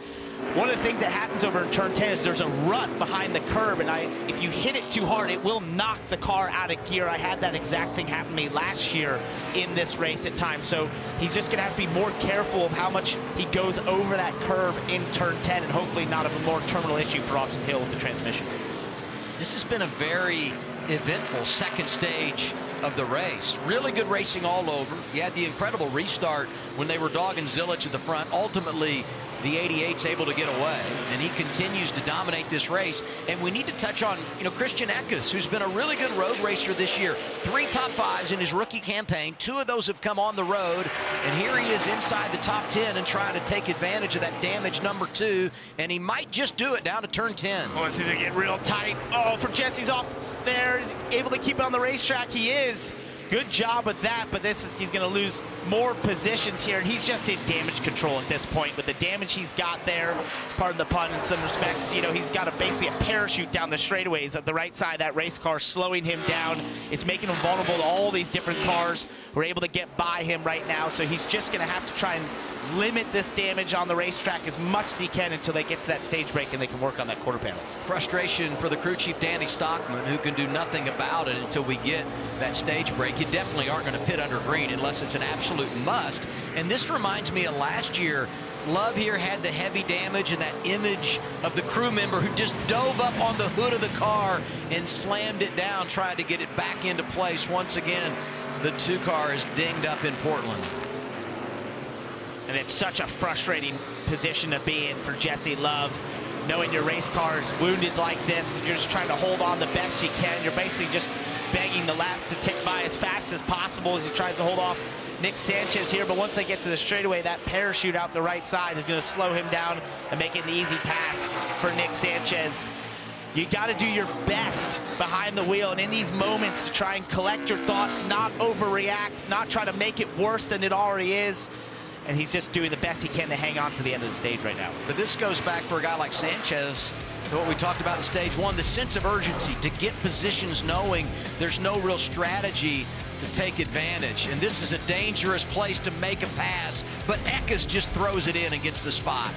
One of the things that happens over in turn 10 is there's a rut behind the curb, and if you hit it too hard, it will knock the car out of gear. I had that exact thing happen to me last year in this race at times. So he's just going to have to be more careful of how much he goes over that curb in turn 10, and hopefully not a more terminal issue for Austin Hill with the transmission. This has been a very eventful second stage of the race. Really good racing all over. You had the incredible restart when they were dogging Zilich at the front. Ultimately, the 88's able to get away, and he continues to dominate this race. And we need to touch on, Christian Eckes, who's been a really good road racer this year. 3 top 5s in his rookie campaign. 2 of those have come on the road, and here he is inside the top 10 and trying to take advantage of that damage number 2, and he might just do it down to turn 10. Oh, this is going to get real tight. Oh, for Jesse's off there. He's able to keep it on the racetrack. He is. Good job with that, but he's going to lose more positions here, and he's just in damage control at this point. With the damage he's got there, pardon the pun in some respects, he's got basically a parachute down the straightaways at the right side of that race car, slowing him down. It's making him vulnerable to all these different cars who are able to get by him right now, so he's just going to have to try and limit this damage on the racetrack as much as he can until they get to that stage break and they can work on that quarter panel. Frustration for the crew chief, Danny Stockman, who can do nothing about it until we get that stage break. You definitely aren't going to pit under green unless it's an absolute must. And this reminds me of last year. Love here had the heavy damage and that image of the crew member who just dove up on the hood of the car and slammed it down, trying to get it back into place. Once again, the 2 car is dinged up in Portland. And it's such a frustrating position to be in for Jesse Love, knowing your race car is wounded like this, and you're just trying to hold on the best you can. You're basically just begging the laps to tick by as fast as possible as he tries to hold off Nick Sanchez here. But once they get to the straightaway, that parachute out the right side is going to slow him down and make it an easy pass for Nick Sanchez. You got to do your best behind the wheel, and in these moments to try and collect your thoughts, not overreact, not try to make it worse than it already is. And he's just doing the best he can to hang on to the end of the stage right now. But this goes back for a guy like Sanchez to what we talked about in stage 1, the sense of urgency to get positions knowing there's no real strategy to take advantage. And this is a dangerous place to make a pass, but Eckes just throws it in and gets the spot.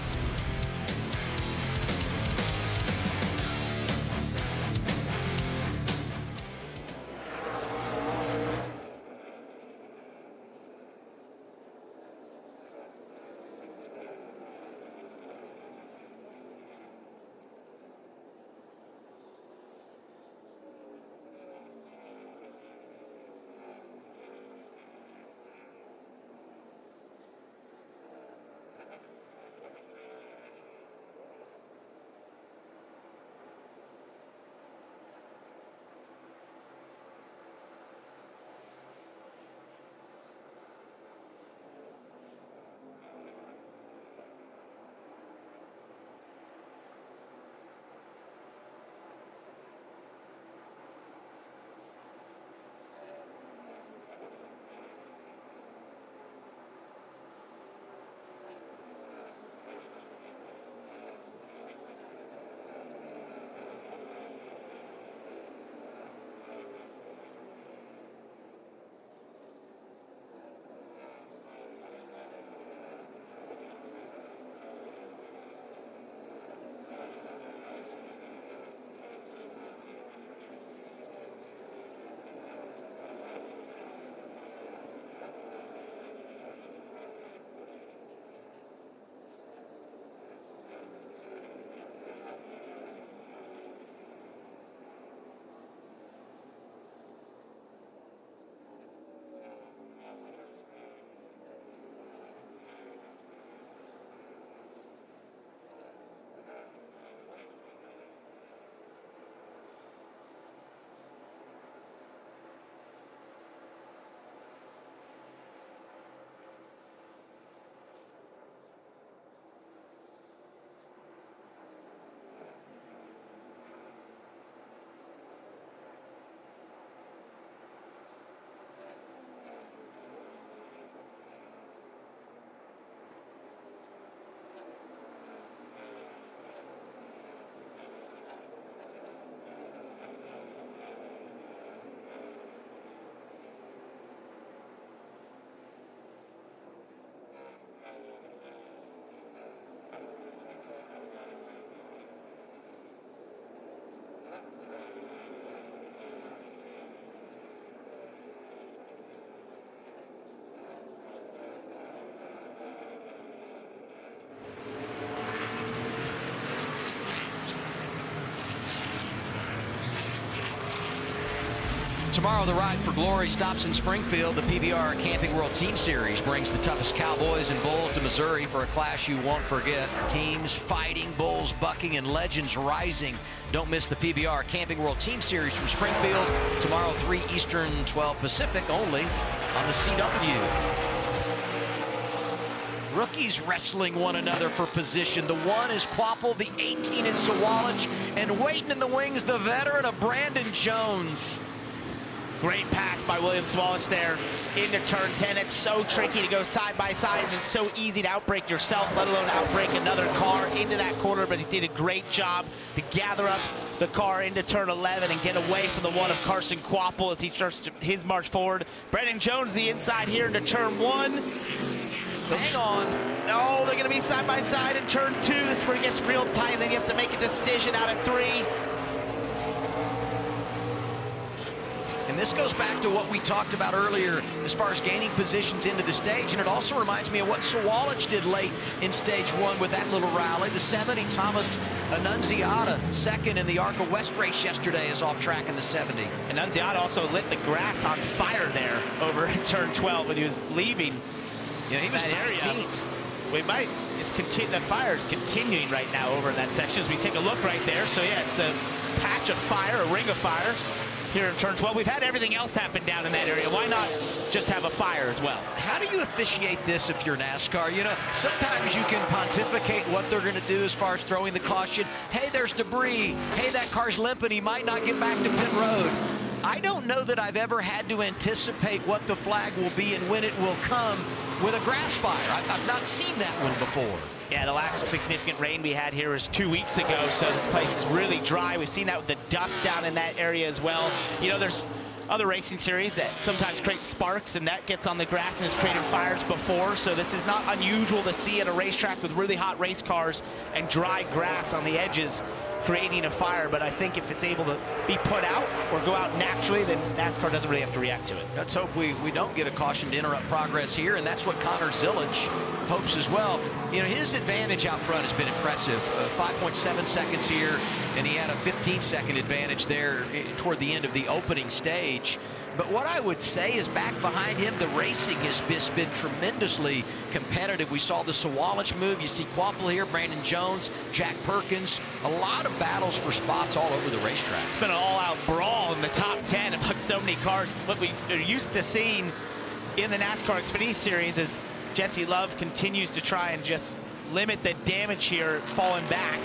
Tomorrow, the Ride for Glory stops in Springfield. The PBR Camping World Team Series brings the toughest Cowboys and Bulls to Missouri for a clash you won't forget. Teams fighting, bulls bucking, and legends rising. Don't miss the PBR Camping World Team Series from Springfield. Tomorrow, 3 Eastern, 12 Pacific, only on the CW. Rookies wrestling one another for position. The 1 is Quapple, the 18 is Sawalich, and waiting in the wings, the veteran of Brandon Jones. Great pass by William Sawalich there into turn 10. It's so tricky to go side by side, and it's so easy to outbrake yourself, let alone outbrake another car into that corner, but he did a great job to gather up the car into turn 11 and get away from the 1 of Carson Quapple as he starts his march forward. Brandon Jones, the inside here into turn 1. Hang on. Oh, they're going to be side by side in turn 2. This is where it gets real tight, and then you have to make a decision out of 3. And this goes back to what we talked about earlier as far as gaining positions into the stage. And it also reminds me of what Sawalich did late in stage 1 with that little rally. The 70, Thomas Annunziata, second in the ARCA West race yesterday, is off track in the 70. Annunziata also lit the grass on fire there over in turn 12 when he was leaving. Yeah, he was that 19th. Area. We might, the fire is continuing right now over in that section as we take a look right there. So yeah, it's a patch of fire, a ring of fire here in turn 12. We've had everything else happen down in that area. Why not just have a fire as well? How do you officiate this if you're NASCAR? You know, sometimes you can pontificate what they're going to do as far as throwing the caution. Hey, there's debris. Hey, that car's limping. He might not get back to pit road. I don't know that I've ever had to anticipate what the flag will be and when it will come with a grass fire. I've not seen that one before. Yeah, the last significant rain we had here was 2 weeks ago, so this place is really dry. We've seen that with the dust down in that area as well. You know, there's other racing series that sometimes create sparks, and that gets on the grass and has created fires before, so this is not unusual to see at a racetrack with really hot race cars and dry grass on the edges creating a fire. But I think if it's able to be put out or go out naturally, then NASCAR doesn't really have to react to it. Let's hope we don't get a caution to interrupt progress here, and that's what Connor Zilic hopes as well. You know, his advantage out front has been impressive. 5.7 seconds here, and he had a 15-second advantage there toward the end of the opening stage. But what I would say is back behind him, the racing has been tremendously competitive. We saw the Sawalich move. You see Quapple here, Brandon Jones, Jack Perkins. A lot of battles for spots all over the racetrack. It's been an all-out brawl in the top 10 among so many cars. What we are used to seeing in the NASCAR Xfinity Series is Jesse Love continues to try and just limit the damage here, falling back.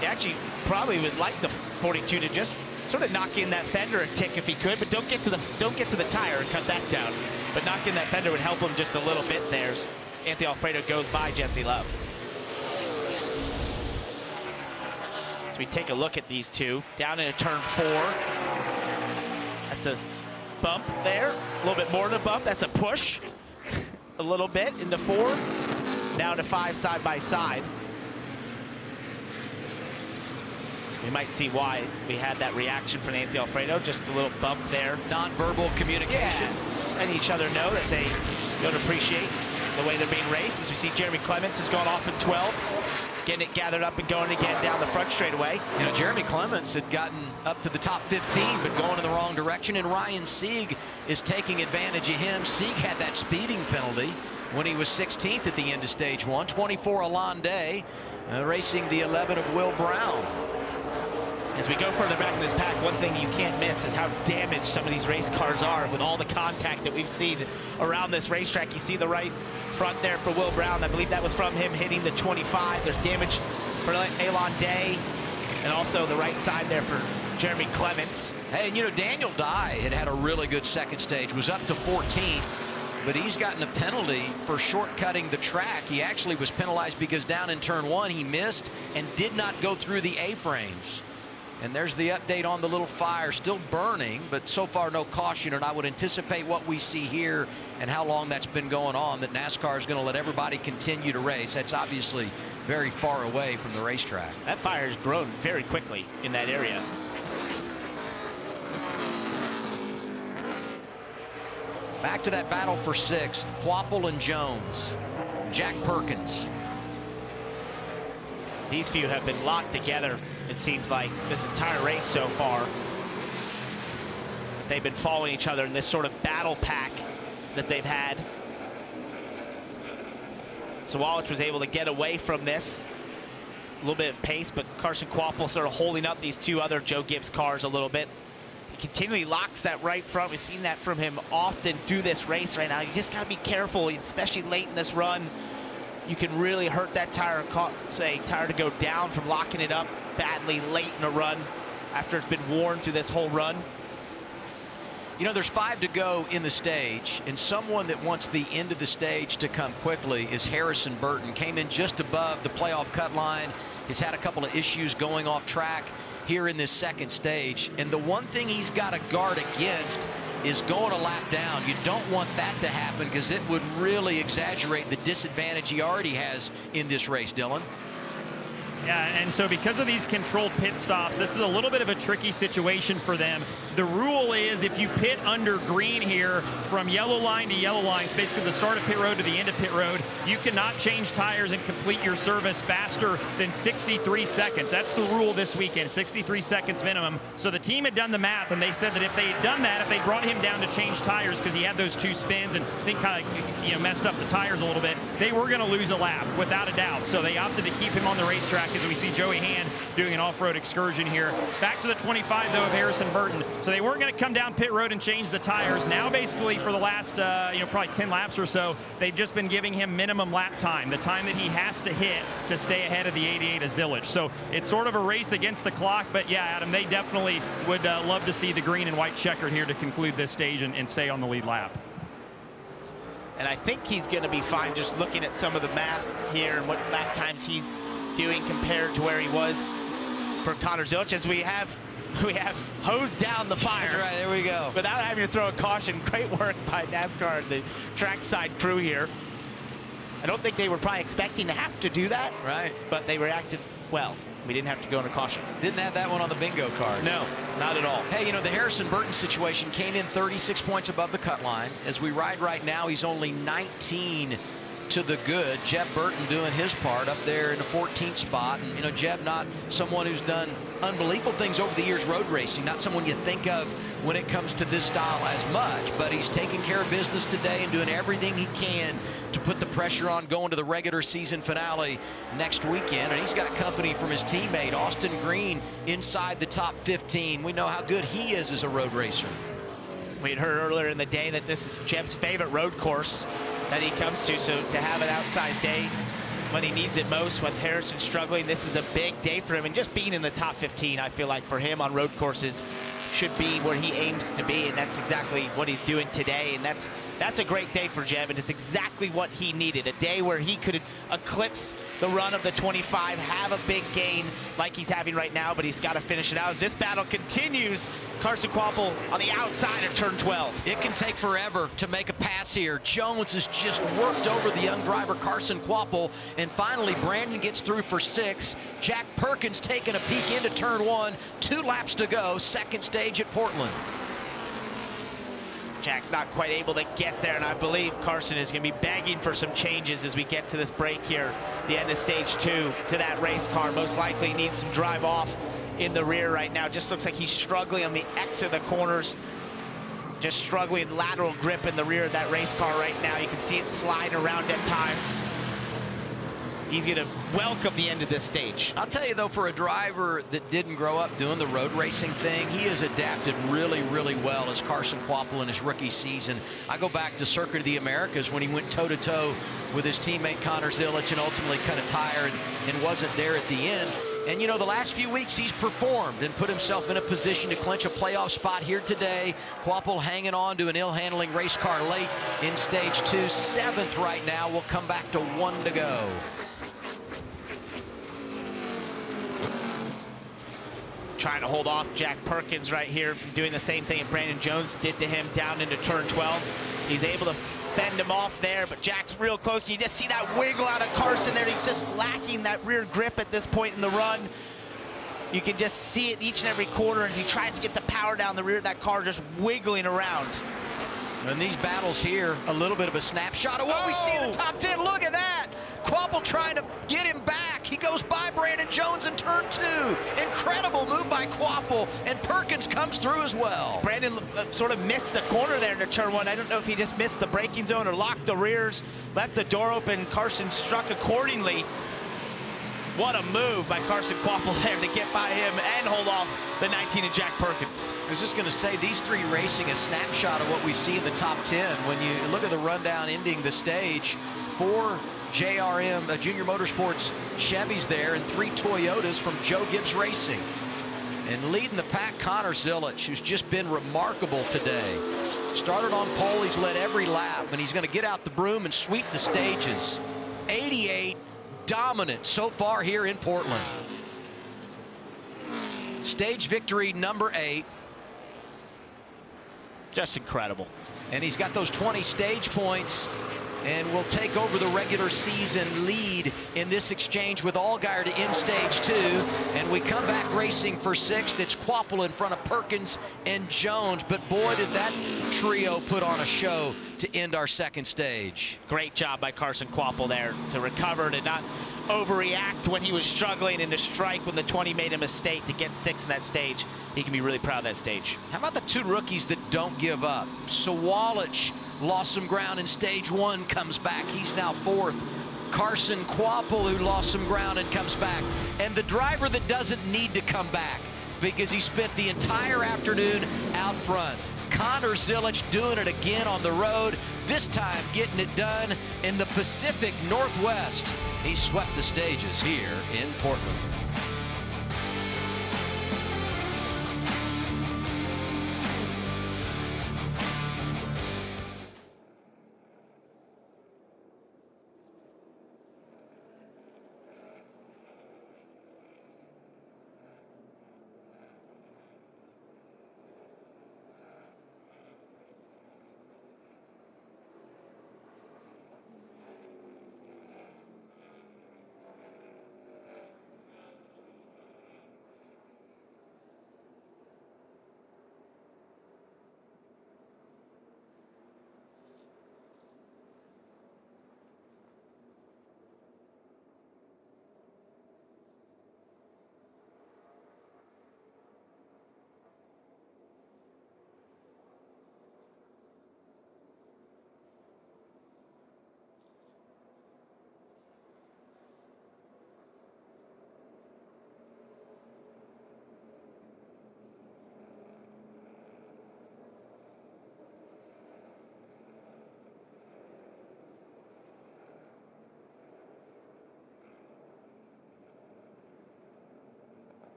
He actually probably would like the 42 to just sort of knock in that fender a tick if he could, but don't get to the tire and cut that down. But knocking that fender would help him just a little bit there as Anthony Alfredo goes by Jesse Love. So we take a look at these two down into turn 4. That's a bump there, a little bit more than a bump. That's a push a little bit into 4, down to 5 side by side. We might see why we had that reaction from Anthony Alfredo, just a little bump there. Non-verbal communication. Yeah. Letting each other know that they don't appreciate the way they're being raced. As we see Jeremy Clements has gone off in 12, getting it gathered up and going again down the front straightaway. You know, Jeremy Clements had gotten up to the top 15, but going in the wrong direction, and Ryan Sieg is taking advantage of him. Sieg had that speeding penalty when he was 16th at the end of stage 1. 24 Alon Day, racing the 11 of Will Brown. As we go further back in this pack, one thing you can't miss is how damaged some of these race cars are with all the contact that we've seen around this racetrack. You see the right front there for Will Brown. I believe that was from him hitting the 25. There's damage for Alon Day, and also the right side there for Jeremy Clements. Hey, and you know, Daniel Dye had a really good second stage, was up to 14th, but he's gotten a penalty for shortcutting the track. He actually was penalized because down in turn 1 he missed and did not go through the A-frames. And there's the update on the little fire, still burning, but so far no caution. And I would anticipate what we see here and how long that's been going on, that NASCAR is going to let everybody continue to race. That's obviously very far away from the racetrack. That fire has grown very quickly in that area. Back to that battle for 6th, Quapple and Jones, Jack Perkins. These few have been locked together, it seems like, this entire race so far. they've been following each other in this sort of battle pack that they've had. Sawalich was able to get away from this. A little bit of pace, but Carson Kvapil sort of holding up these two other Joe Gibbs cars a little bit. He continually locks that right front. We've seen that from him often do this race right now. You just got to be careful, especially late in this run. You can really hurt that tire to go down from locking it up badly late in a run after it's been worn through this whole run. You know, there's 5 to go in the stage, and someone that wants the end of the stage to come quickly is Harrison Burton. Came in just above the playoff cut line. He's had a couple of issues going off track here in this second stage. And the one thing he's got to guard against is going a lap down. You don't want that to happen because it would really exaggerate the disadvantage he already has in this race, Dylan. Yeah, and so because of these controlled pit stops, this is a little bit of a tricky situation for them. The rule is if you pit under green here from yellow line to yellow line, it's basically the start of pit road to the end of pit road, you cannot change tires and complete your service faster than 63 seconds. That's the rule this weekend, 63 seconds minimum. So the team had done the math, and they said that if they had done that, if they brought him down to change tires because he had those 2 spins and I think kind of messed up the tires a little bit, they were going to lose a lap without a doubt. So they opted to keep him on the racetrack as we see Joey Hand doing an off-road excursion here. Back to the 25, though, of Harrison Burton. So they weren't going to come down pit road and change the tires. Now, basically, for the last, probably 10 laps or so, they've just been giving him minimum lap time, the time that he has to hit to stay ahead of the 88 of Zilic. So it's sort of a race against the clock, but yeah, Adam, they definitely would love to see the green and white checkered here to conclude this stage and stay on the lead lap. And I think he's going to be fine just looking at some of the math here and what lap times he's doing compared to where he was for Connor Zilic, as we have hosed down the fire. Right, there we go. Without having to throw a caution. Great work by NASCAR, the trackside crew here. I don't think they were probably expecting to have to do that. Right. But they reacted well. We didn't have to go on a caution. Didn't have that one on the bingo card. No, not at all. Hey, you know, the Harrison Burton situation came in 36 points above the cut line. As we ride right now, he's only 19 to the good. Jeb Burton doing his part up there in the 14th spot. And, you know, Jeb not someone who's done unbelievable things over the years road racing, not someone you think of when it comes to this style as much, but he's taking care of business today and doing everything he can to put the pressure on going to the regular season finale next weekend. And he's got company from his teammate Austin Green inside the top 15. We know how good he is as a road racer. We had heard earlier in the day that this is Jeb's favorite road course that he comes to, so to have an outsized day when he needs it most, with Harrison struggling, this is a big day for him. And just being in the top 15, I feel like for him on road courses should be where he aims to be, and that's exactly what he's doing today. And that's a great day for Jeb, and it's exactly what he needed, a day where he could eclipse the run of the 25, have a big gain like he's having right now, but he's got to finish it out as this battle continues. Carson Kvapil on the outside of turn 12. It can take forever to make a pass here. Jones has just worked over the young driver Carson Kvapil, and finally Brandon gets through for 6. Jack Perkins taking a peek into turn 1. 2 laps to go, second stage at Portland. Jack's not quite able to get there, and I believe Carson is going to be begging for some changes as we get to this break here, the end of stage 2, to that race car. Most likely needs some drive off in the rear right now. Just looks like he's struggling on the X of the corners, just struggling with lateral grip in the rear of that race car right now. You can see it sliding around at times. He's going to welcome the end of this stage. I'll tell you, though, for a driver that didn't grow up doing the road racing thing, he has adapted really, really well as Carson Kvapil in his rookie season. I go back to Circuit of the Americas when he went toe-to-toe with his teammate Connor Zilic and ultimately cut a tire and wasn't there at the end. And, you know, the last few weeks he's performed and put himself in a position to clinch a playoff spot here today. Kvapil hanging on to an ill-handling race car late in stage 2. 7th right now. We'll come back to 1 to go. Trying to hold off Jack Perkins right here from doing the same thing that Brandon Jones did to him down into turn 12. He's able to fend him off there, but Jack's real close. You just see that wiggle out of Carson there. He's just lacking that rear grip at this point in the run. You can just see it each and every corner as he tries to get the power down the rear of that car, just wiggling around. In these battles here, a little bit of a snapshot of what we see in the top 10. Look at that. Kvapil trying to get him back. He goes by Brandon Jones in turn 2. Incredible move by Quapple, and Perkins comes through as well. Brandon sort of missed the corner there into turn 1. I don't know if he just missed the braking zone or locked the rears, left the door open. Carson struck accordingly. What a move by Carson Quapple there to get by him and hold off the 19 of Jack Perkins. I was just going to say, these three racing a snapshot of what we see in the top 10. When you look at the rundown ending the stage, 4 JRM, Junior Motorsports Chevys there, and 3 Toyotas from Joe Gibbs Racing. And leading the pack, Connor Zilich, who's just been remarkable today. Started on pole, he's led every lap, and he's going to get out the broom and sweep the stages. 88, dominant so far here in Portland. Stage victory number 8. Just incredible. And he's got those 20 stage points and will take over the regular season lead in this exchange with Allgaier to end stage 2. And we come back racing for 6th. It's Quapple in front of Perkins and Jones. But boy, did that trio put on a show to end our second stage. Great job by Carson Quapple there to recover, to not overreact when he was struggling, and to strike when the 20 made a mistake to get 6th in that stage. He can be really proud of that stage. How about the 2 rookies that don't give up? Sawalich lost some ground in stage 1, comes back. He's now 4th. Carson Quapple, who lost some ground and comes back. And the driver that doesn't need to come back because he spent the entire afternoon out front. Connor Zilich doing it again on the road, this time getting it done in the Pacific Northwest. He swept the stages here in Portland.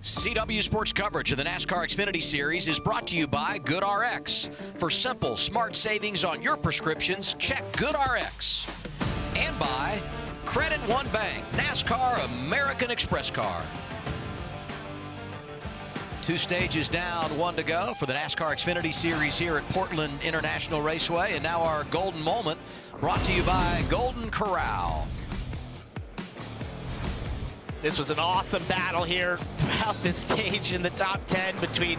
CW Sports coverage of the NASCAR Xfinity Series is brought to you by GoodRx. For simple, smart savings on your prescriptions, check GoodRx. And by Credit One Bank, NASCAR American Express Card. 2 stages down, 1 to go for the NASCAR Xfinity Series here at Portland International Raceway. And now our golden moment brought to you by Golden Corral. This was an awesome battle here throughout this stage in the top 10 between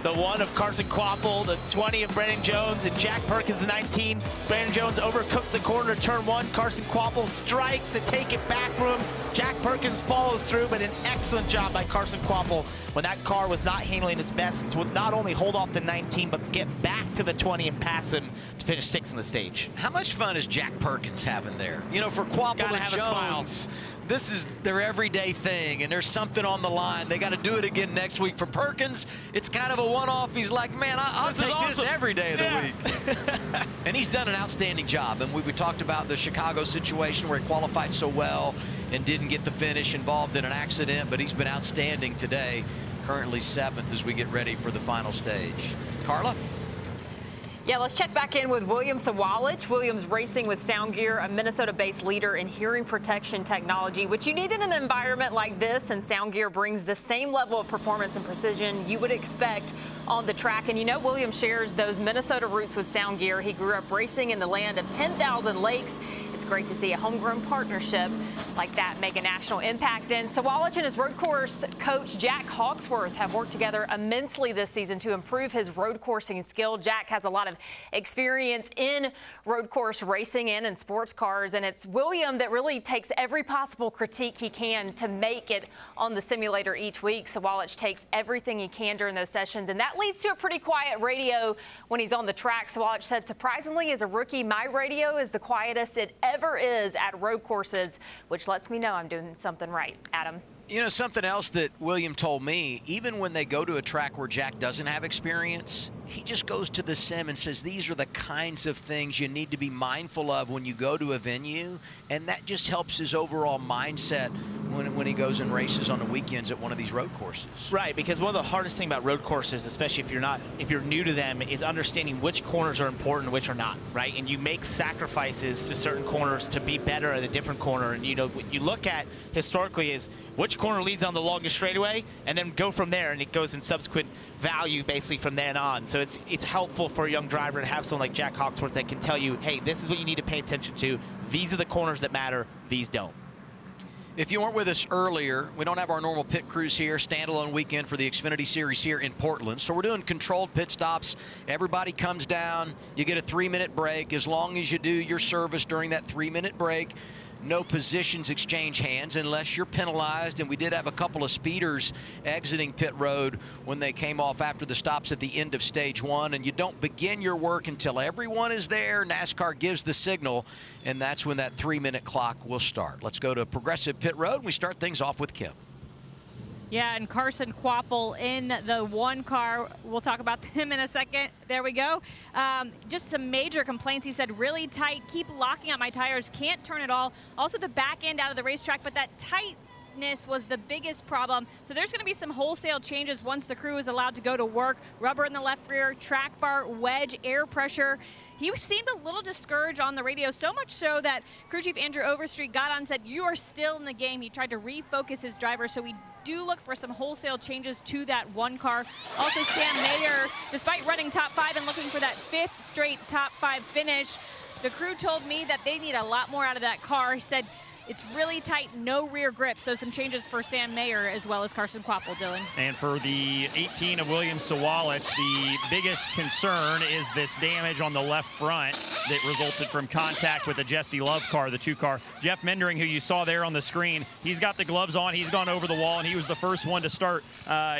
the 1 of Carson Kvapil, the 20 of Brandon Jones, and Jack Perkins, the 19. Brandon Jones overcooks the corner to turn 1. Carson Kvapil strikes to take it back from him. Jack Perkins follows through, but an excellent job by Carson Kvapil when that car was not handling its best to not only hold off the 19, but get back to the 20 and pass him to finish 6th in the stage. How much fun is Jack Perkins having there? You know, for Kvapil and Jones, this is their everyday thing, and there's something on the line. They got to do it again next week. For Perkins, it's kind of a one-off. He's like, man, I'll take this every day of the week. And he's done an outstanding job. And we talked about the Chicago situation where he qualified so well and didn't get the finish, involved in an accident, but he's been outstanding today. Currently 7th as we get ready for the final stage. Carla? Yeah, let's check back in with William Sawalich. Williams racing with Sound Gear, a Minnesota-based leader in hearing protection technology, which you need in an environment like this, and Sound Gear brings the same level of performance and precision you would expect on the track. And you know, Williams shares those Minnesota roots with Sound Gear. He grew up racing in the land of 10,000 lakes. It's great to see a homegrown partnership like that make a national impact. And Sawalich and his road course coach, Jack Hawksworth, have worked together immensely this season to improve his road coursing skill. Jack has a lot of experience in road course racing and in sports cars, and it's William that really takes every possible critique he can to make it on the simulator each week. Sawalich takes everything he can during those sessions, and that leads to a pretty quiet radio when he's on the track. Sawalich said, surprisingly, as a rookie, my radio is the quietest it ever is at road courses, which lets me know I'm doing something right. Adam? You know, something else that William told me, even when they go to a track where Jack doesn't have experience, he just goes to the sim and says, these are the kinds of things you need to be mindful of when you go to a venue, and that just helps his overall mindset when he goes and races on the weekends at one of these road courses. Right, because one of the hardest things about road courses, especially if you're new to them, is understanding which corners are important, which are not, right? And you make sacrifices to certain corners to be better at a different corner. And you know, what you look at historically is which corner leads on the longest straightaway, and then go from there, and it goes in subsequent value basically from then on. So it's helpful for a young driver to have someone like Jack Hawksworth that can tell you, hey, this is what you need to pay attention to. These are the corners that matter. These don't. If you weren't with us earlier, we don't have our normal pit crews here, standalone weekend for the Xfinity Series here in Portland. So we're doing controlled pit stops. Everybody comes down. You get a 3-minute break. As long as you do your service during that 3-minute break, no positions exchange hands unless you're penalized. And we did have a couple of speeders exiting pit road when they came off after the stops at the end of stage 1. And you don't begin your work until everyone is there. NASCAR gives the signal, and that's when that 3-minute clock will start. Let's go to Progressive Pit Road, and we start things off with Kim. Yeah, and Carson Kvapil in the 1 car. We'll talk about him in a second. There we go. Just some major complaints. He said, really tight, keep locking out my tires, can't turn at all. Also the back end out of the racetrack, but that tightness was the biggest problem. So there's going to be some wholesale changes once the crew is allowed to go to work. Rubber in the left rear, track bar, wedge, air pressure. He seemed a little discouraged on the radio, so much so that crew chief Andrew Overstreet got on and said, you are still in the game. He tried to refocus his driver, so we do look for some wholesale changes to that 1 car. Also, Sam Mayer, despite running top 5 and looking for that 5th straight top 5 finish, the crew told me that they need a lot more out of that car. He said, it's really tight, no rear grip. So some changes for Sam Mayer as well as Carson Kvapil, Dylan. And for the 18 of William Sawalich, the biggest concern is this damage on the left front that resulted from contact with the Jesse Love car, the 2 car. Jeff Mendering, who you saw there on the screen, he's got the gloves on, he's gone over the wall, and he was the first one to start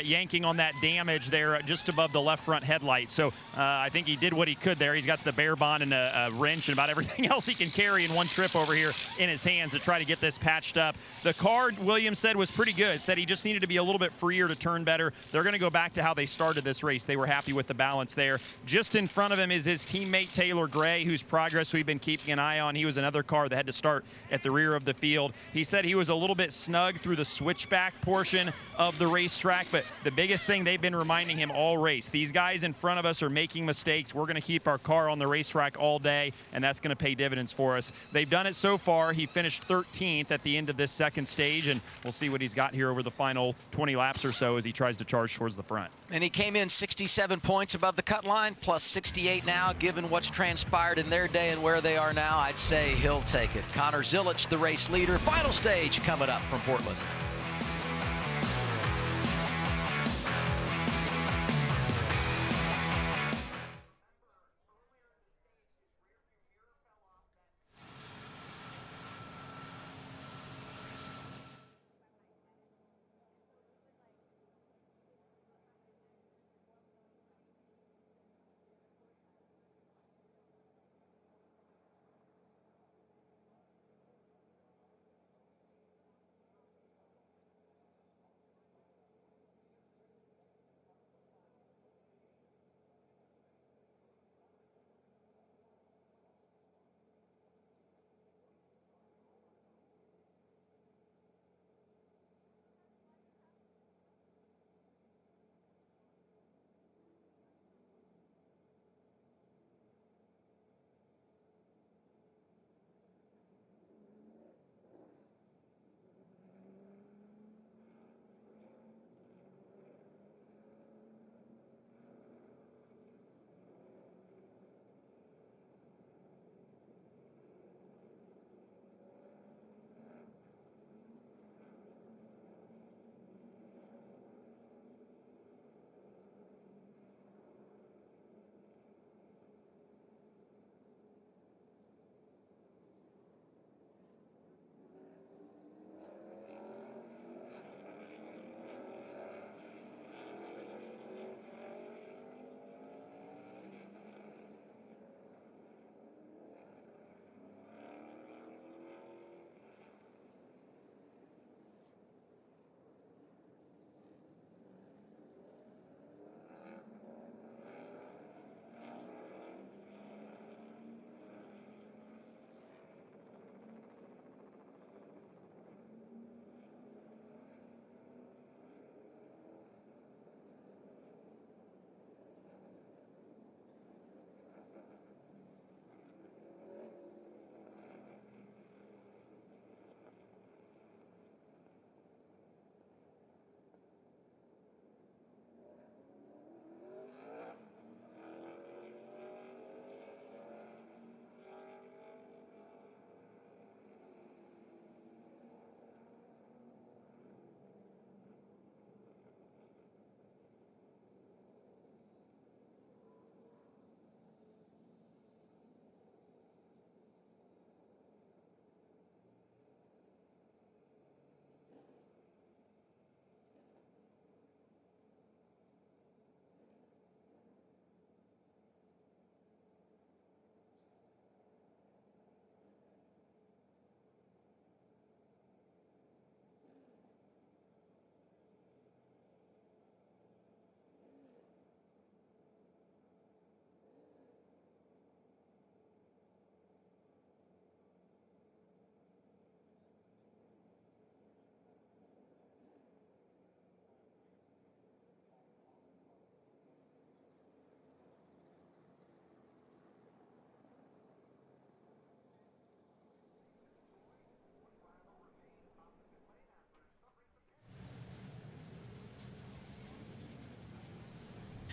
yanking on that damage there just above the left front headlight. So I think he did what he could there. He's got the bear bond and a wrench and about everything else he can carry in one trip over here in his hands to try try to get this patched up. The car, Williams said, was pretty good. Said he just needed to be a little bit freer to turn better. They're going to go back to how they started this race. They were happy with the balance there. Just in front of him is his teammate Taylor Gray, whose progress we've been keeping an eye on. He was another car that had to start at the rear of the field. He said he was a little bit snug through the switchback portion of the racetrack, but the biggest thing they've been reminding him all race, these guys in front of us are making mistakes. We're going to keep our car on the racetrack all day, and that's going to pay dividends for us. They've done it so far. He finished 13th at the end of this second stage, and we'll see what he's got here over the final 20 laps or so as he tries to charge towards the front. And he came in 67 points above the cut line, plus 68 now. Given what's transpired in their day and where they are now, I'd say he'll take it. Connor Zilic, the race leader. Final stage coming up from Portland.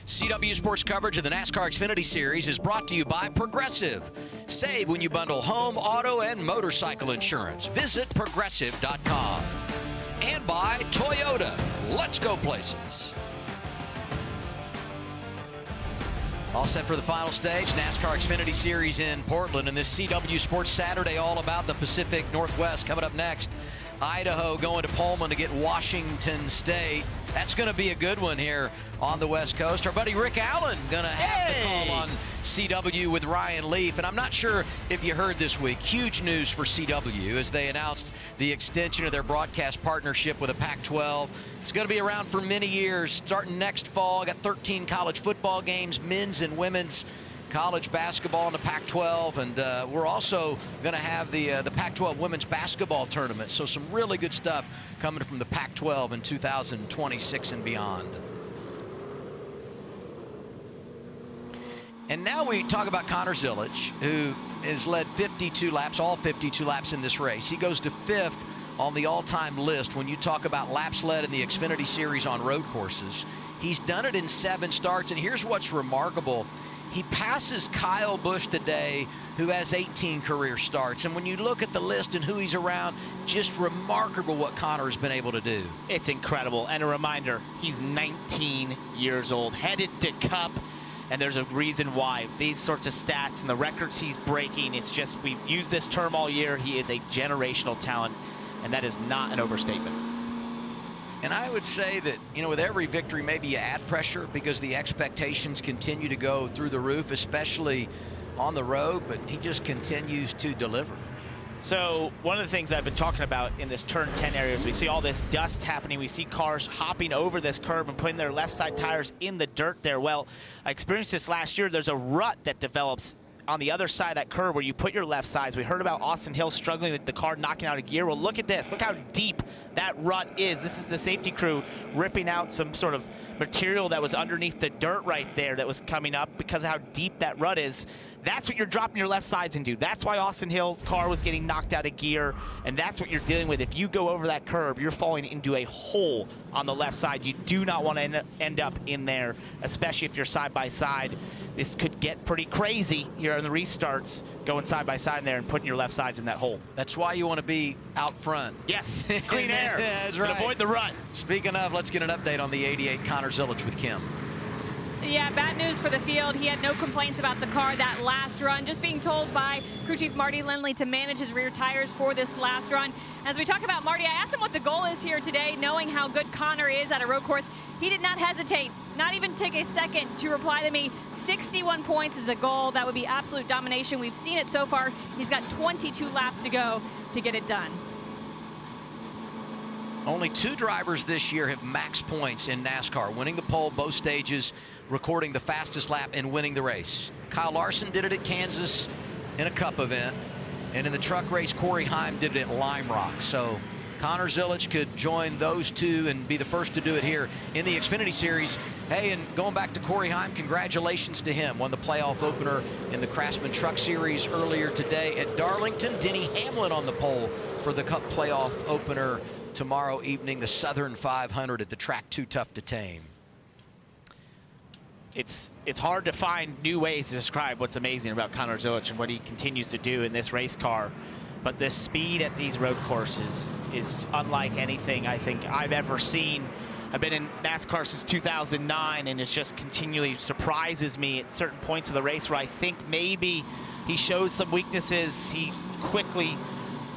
CW Sports coverage of the NASCAR Xfinity Series is brought to you by Progressive. Save when you bundle home, auto, and motorcycle insurance. Visit Progressive.com. And by Toyota. Let's go places. All set for the final stage, NASCAR Xfinity Series in Portland, and this CW Sports Saturday all about the Pacific Northwest. Coming up next, Idaho going to Pullman to get Washington State. That's going to be a good one here on the West Coast. Our buddy Rick Allen going to have the call on CW with Ryan Leaf, and I'm not sure if you heard this week, huge news for CW as they announced the extension of their broadcast partnership with the Pac-12. It's going to be around for many years, starting next fall. Got 13 college football games, men's and women's college basketball in the Pac-12, and we're also going to have the Pac-12 women's basketball tournament. So some really good stuff coming from the Pac-12 in 2026 and beyond. And now we talk about Connor Zilic, who has led 52 laps, all 52 laps in this race. He goes to 5th on the all-time list when you talk about laps led in the Xfinity Series on road courses. He's done it in 7 starts, and here's what's remarkable. He passes Kyle Busch today, who has 18 career starts. And when you look at the list and who he's around, just remarkable what Connor has been able to do. It's incredible. And a reminder, he's 19 years old, headed to Cup. And there's a reason why. These sorts of stats and the records he's breaking, it's just, we've used this term all year. He is a generational talent, and that is not an overstatement. And I would say that, you know, with every victory, maybe you add pressure because the expectations continue to go through the roof, especially on the road, but he just continues to deliver. So one of the things I've been talking about in this turn 10 area is we see all this dust happening. We see cars hopping over this curb and putting their left side tires in the dirt there. Well, I experienced this last year. There's a rut that develops on the other side of that curb where you put your left sides. We heard about Austin Hill struggling with the car knocking out a gear. Well, look at this. Look how deep that rut is. This is the safety crew ripping out some sort of material that was underneath the dirt right there that was coming up because of how deep that rut is. That's what you're dropping your left sides into. That's why Austin Hill's car was getting knocked out of gear, and that's what you're dealing with. If you go over that curb, you're falling into a hole on the left side. You do not want to end up in there, especially if you're side by side. This could get pretty crazy here in the restarts, going side by side in there and putting your left sides in that hole. That's why you want to be out front. Yes, clean air. That's right. right. Avoid the rut. Speaking of, let's get an update on the 88 Connor Zilic with Kim. Yeah, bad news for the field. He had no complaints about the car that last run, just being told by crew chief Marty Lindley to manage his rear tires for this last run. As we talk about Marty, I asked him what the goal is here today, knowing how good Connor is at a road course. He did not hesitate, not even take a second to reply to me. 61 points is the goal. That would be absolute domination. We've seen it so far. He's got 22 laps to go to get it done. Only 2 drivers this year have max points in NASCAR, winning the pole both stages, recording the fastest lap, and winning the race. Kyle Larson did it at Kansas in a Cup event, and in the truck race, Corey Heim did it at Lime Rock. So Connor Zilic could join those 2 and be the first to do it here in the Xfinity Series. Hey, and going back to Corey Heim, congratulations to him. Won the playoff opener in the Craftsman Truck Series earlier today at Darlington. Denny Hamlin on the pole for the Cup playoff opener tomorrow evening, the Southern 500 at the track Too Tough to Tame. It's hard to find new ways to describe what's amazing about Connor Zilic and what he continues to do in this race car. But the speed at these road courses is unlike anything I think I've ever seen. I've been in NASCAR since 2009, and it just continually surprises me at certain points of the race where I think maybe he shows some weaknesses. He quickly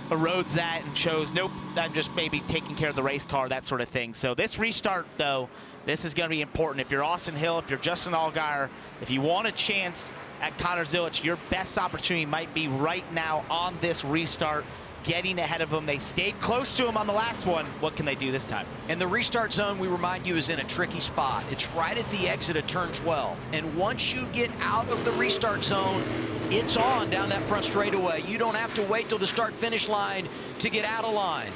erodes that and shows, nope, I'm just maybe taking care of the race car, that sort of thing. So this restart, though, this is going to be important. If you're Austin Hill, if you're Justin Allgaier, if you want a chance at Connor Zilic, your best opportunity might be right now on this restart, getting ahead of him. They stayed close to him on the last one. What can they do this time? And the restart zone, we remind you, is in a tricky spot. It's right at the exit of turn 12. And once you get out of the restart zone, it's on down that front straightaway. You don't have to wait till the start-finish line to get out of line.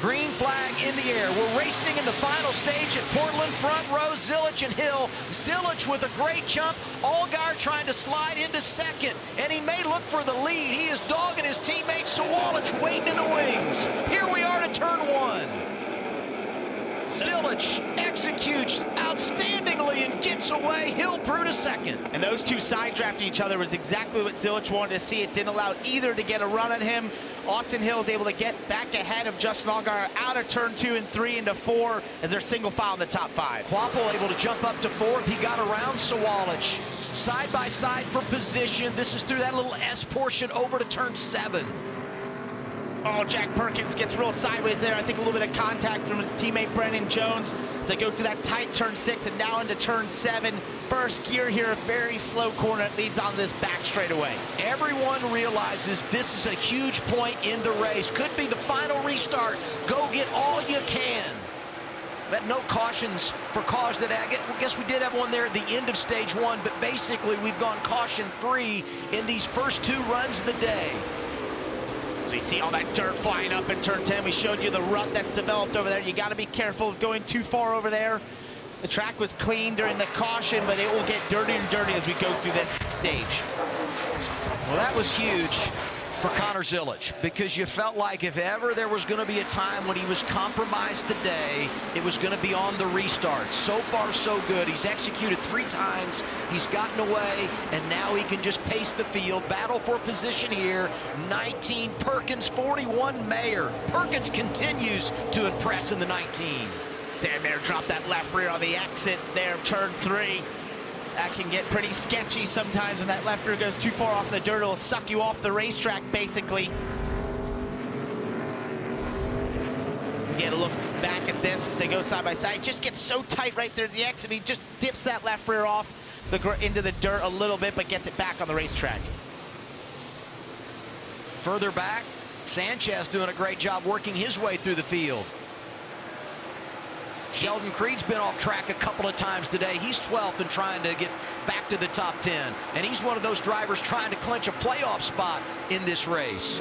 Green flag in the air. We're racing in the final stage at Portland. Front row, Zilic and Hill. Zilic with a great jump. Allgaier trying to slide into second. And he may look for the lead. He is dogging his teammate Sawallich, waiting in the wings. Here we are to turn 1. Zilic executes outstandingly and gets away. Hill through to second. And those 2 side drafting each other was exactly what Zilic wanted to see. It didn't allow either to get a run on him. Austin Hill is able to get back ahead of Justin Allgaier out of turn 2 and 3 into 4 as they're single file in the top 5. Quapple able to jump up to 4th. He got around Sawallich. Side by side for position. This is through that little S portion over to turn 7. Oh, Jack Perkins gets real sideways there. I think a little bit of contact from his teammate Brennan Jones as they go through that tight turn 6 and now into turn 7. first gear here, a very slow corner that leads on this back straightaway. Everyone realizes this is a huge point in the race. Could be the final restart. Go get all you can. But no cautions for cars today. I guess we did have one there at the end of stage one, but basically we've gone caution-free in these first 2 runs of the day. As we see all that dirt flying up in turn 10, we showed you the rut that's developed over there. You got to be careful of going too far over there. The track was clean during the caution, but it will get dirtier and dirty as we go through this stage. Well, that was huge for Connor Zilic, because you felt like if ever there was going to be a time when he was compromised today, it was going to be on the restart. So far, so good. He's executed 3 times. He's gotten away, and now he can just pace the field. Battle for position here. 19 Perkins, 41 Mayer. Perkins continues to impress in the 19. Sam Mayer dropped that left rear on the exit there, turn 3. That can get pretty sketchy sometimes when that left rear goes too far off in the dirt. It'll suck you off the racetrack, basically. Get a look back at this as they go side by side. It just gets so tight right there at the exit. He just dips that left rear off into the dirt a little bit, but gets it back on the racetrack. Further back, Sanchez doing a great job working his way through the field. Sheldon Creed's been off track a couple of times today. He's 12th and trying to get back to the top 10. And he's one of those drivers trying to clinch a playoff spot in this race.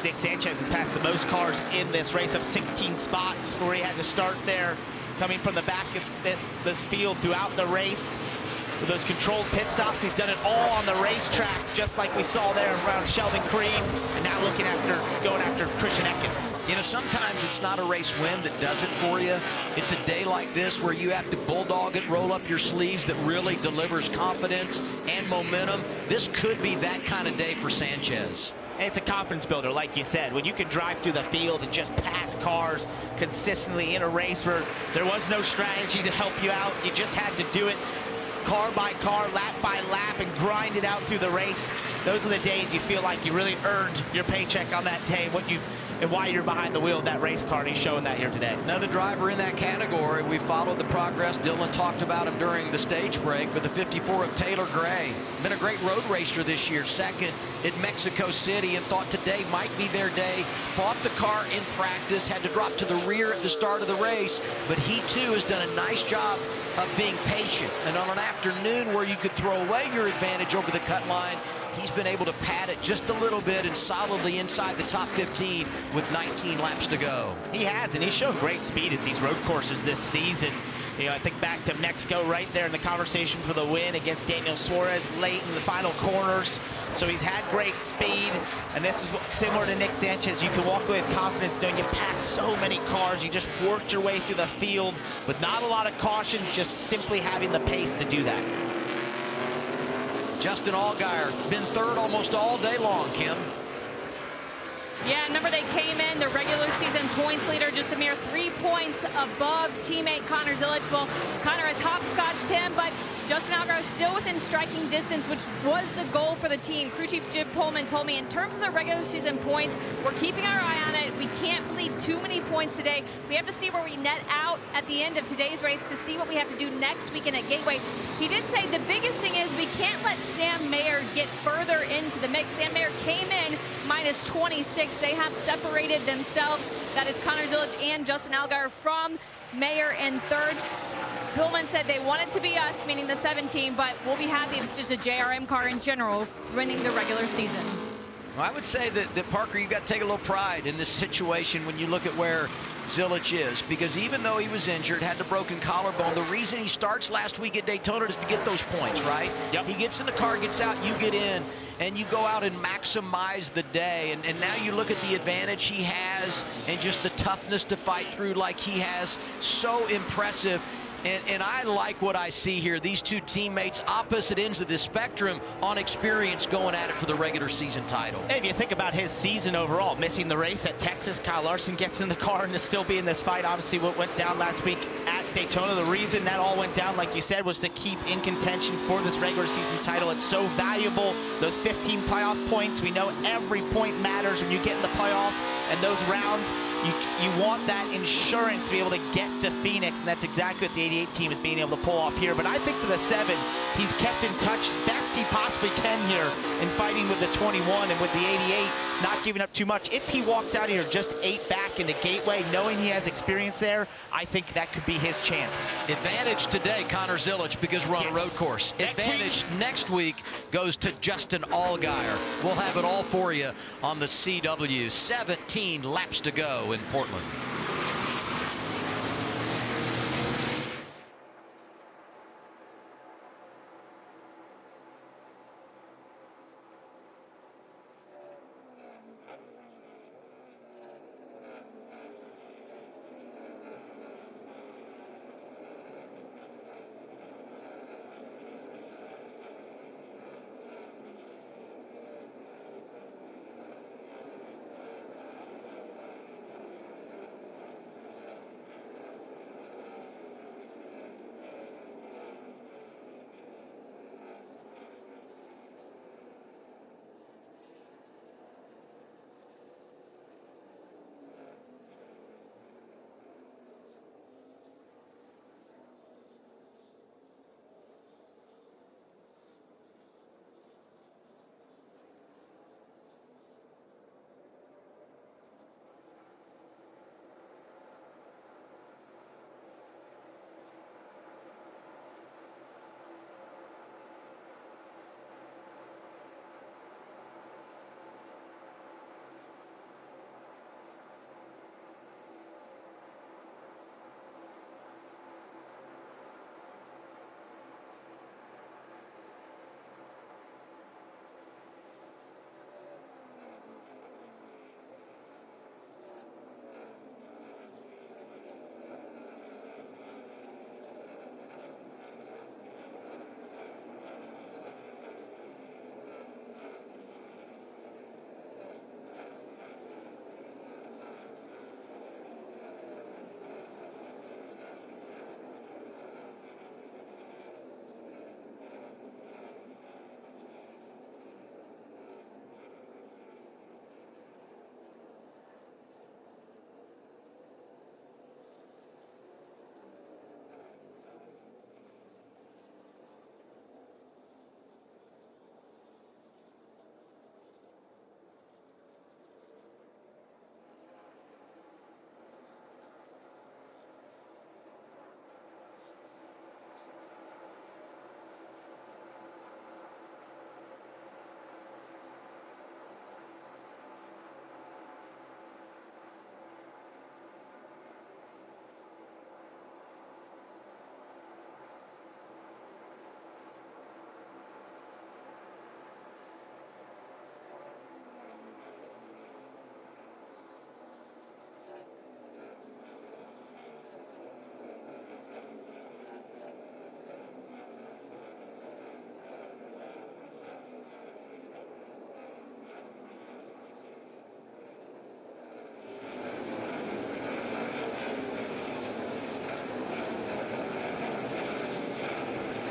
Nick Sanchez has passed the most cars in this race, up 16 spots where he had to start there, coming from the back of this field throughout the race. With those controlled pit stops, he's done it all on the racetrack, just like we saw there around Sheldon Creed, and now going after Christian Eckes. You know, sometimes it's not a race win that does it for you. It's a day like this where you have to bulldog it, roll up your sleeves, that really delivers confidence and momentum. This could be that kind of day for Sanchez. It's a confidence builder, like you said. When you can drive through the field and just pass cars consistently in a race where there was no strategy to help you out, you just had to do it car by car, lap by lap, and grind it out through the race. Those are the days you feel like you really earned your paycheck on that day, and why you're behind the wheel of that race car, and he's showing that here today. Another driver in that category. We followed the progress. Dylan talked about him during the stage break, but the 54 of Taylor Gray. Been a great road racer this year. Second at Mexico City, and thought today might be their day. Fought the car in practice, had to drop to the rear at the start of the race, but he too has done a nice job of being patient. And on an afternoon where you could throw away your advantage over the cut line, he's been able to pad it just a little bit and solidly inside the top 15 with 19 laps to go. He has, and he's shown great speed at these road courses this season. You know, I think back to Mexico right there in the conversation for the win against Daniel Suarez late in the final corners. So he's had great speed, and this is similar to Nick Sanchez. You can walk away with confidence knowing you passed so many cars. You just worked your way through the field with not a lot of cautions, just simply having the pace to do that. Justin Allgaier, been third almost all day long, Kim. Yeah, remember they came in the regular season points leader, just a mere 3 points above teammate Connor Zilic. Well, Connor has hopscotched him, but Justin Allgaier still within striking distance, which was the goal for the team. Crew Chief Jim Pullman told me in terms of the regular season points, we're keeping our eye on it. We can't lead too many points today. We have to see where we net out at the end of today's race to see what we have to do next weekend at Gateway. He did say the biggest thing is we can't let Sam Mayer get further into the mix. Sam Mayer came in minus 26. They have separated themselves. That is Connor Zilic and Justin Allgaier from Mayer in third. Pullman said they want it to be us, meaning the 17, but we'll be happy if it's just a JRM car in general winning the regular season. Well, I would say that Parker, you've got to take a little pride in this situation when you look at where Zilic is, because even though he was injured, had the broken collarbone, the reason he starts last week at Daytona is to get those points, right? Yep. He gets in the car, gets out, you get in, and you go out and maximize the day. And now you look at the advantage he has and just the toughness to fight through like he has. So impressive. And I like what I see here. These two teammates, opposite ends of the spectrum, on experience going at it for the regular season title. If you think about his season overall, missing the race at Texas, Kyle Larson gets in the car and to still be in this fight. Obviously, what went down last week at Daytona. The reason that all went down, like you said, was to keep in contention for this regular season title. It's so valuable, those 15 playoff points. We know every point matters when you get in the playoffs, and those rounds, you want that insurance to be able to get to Phoenix, and that's exactly what the 88 team is being able to pull off here. But I think for the 7, he's kept in touch best he possibly can here in fighting with the 21 and with the 88, not giving up too much. If he walks out here just 8 back into Gateway, knowing he has experience there, I think that could be his chance. Advantage today, Connor Zilic, because we're on a road course. Advantage next week goes to Justin Allgaier. We'll have it all for you on the CW. 17 laps to go in Portland.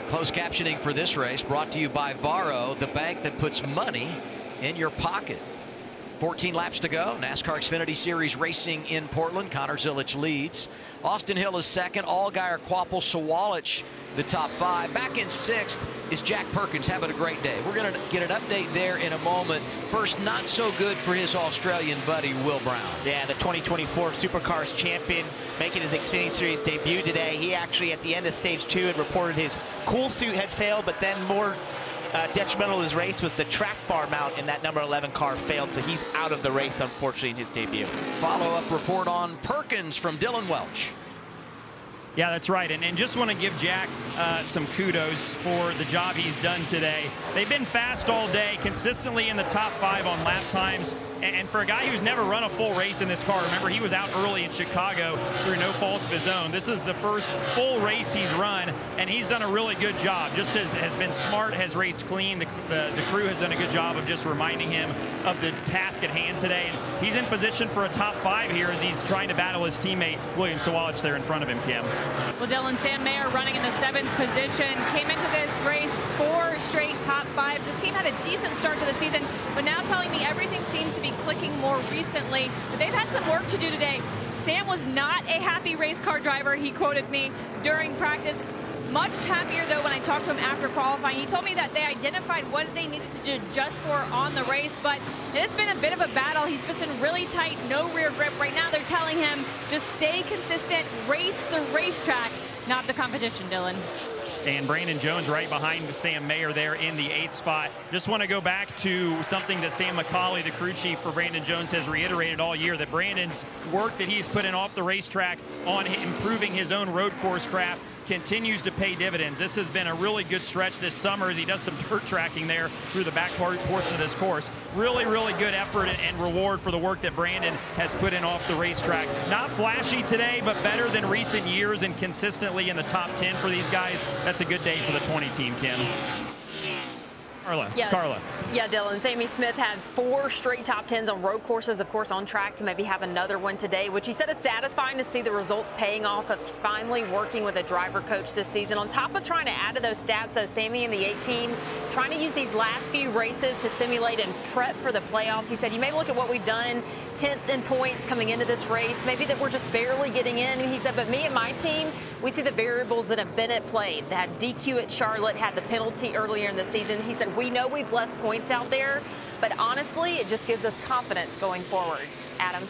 Closed captioning for this race brought to you by Varo, the bank that puts money in your pocket. 14 laps to go. NASCAR Xfinity Series racing in Portland. Connor Zilic leads. Austin Hill is second. Allgaier, Quapple, Sawalich the top 5. Back in 6th is Jack Perkins having a great day. We're going to get an update there in a moment. First, not so good for his Australian buddy, Will Brown. Yeah, the 2024 Supercars champion making his Xfinity Series debut today. He actually, at the end of stage 2, had reported his cool suit had failed, but then more detrimental to his race was the track bar mount in that number 11 car failed, so he's out of the race, unfortunately, in his debut. Follow-up report on Perkins from Dylan Welch. Yeah, that's right. And just want to give Jack some kudos for the job he's done today. They've been fast all day, consistently in the top 5 on lap times. And for a guy who's never run a full race in this car, remember he was out early in Chicago through no fault of his own. This is the first full race he's run, and he's done a really good job. Just as has been smart, has raced clean. The crew has done a good job of just reminding him of the task at hand today. And he's in position for a top 5 here as he's trying to battle his teammate William Sawalich there in front of him, Kim. Well, Dylan, Sam Mayer running in the 7th position, came into this race 4 straight top 5s. This team had a decent start to the season, but now telling me everything seems to be clicking more recently. But they've had some work to do today. Sam was not a happy race car driver, he quoted me during practice. Much happier, though, when I talked to him after qualifying. He told me that they identified what they needed to adjust for on the race, but it has been a bit of a battle. He's just been really tight, no rear grip. Right now, they're telling him just stay consistent, race the racetrack, not the competition, Dylan. And Brandon Jones right behind Sam Mayer there in the 8th spot. Just want to go back to something that Sam McCauley, the crew chief for Brandon Jones, has reiterated all year, that Brandon's work that he's put in off the racetrack on improving his own road course craft continues to pay dividends. This has been a really good stretch this summer as he does some dirt tracking there through the back portion of this course. Really, really good effort and reward for the work that Brandon has put in off the racetrack. Not flashy today, but better than recent years and consistently in the top 10 for these guys. That's a good day for the 20 team, Kim. Carla. Yeah, Dylan. Sammy Smith has 4 straight top 10s on road courses, of course, on track to maybe have another one today, which he said is satisfying to see the results paying off of finally working with a driver coach this season. On top of trying to add to those stats, though, Sammy and the 8 team trying to use these last few races to simulate and prep for the playoffs. He said, you may look at what we've done, 10th in points coming into this race, maybe that we're just barely getting in. He said, but me and my team, we see the variables that have been at play. They had DQ at Charlotte, had the penalty earlier in the season. He said, we know we've left points out there, but honestly, it just gives us confidence going forward. Adam?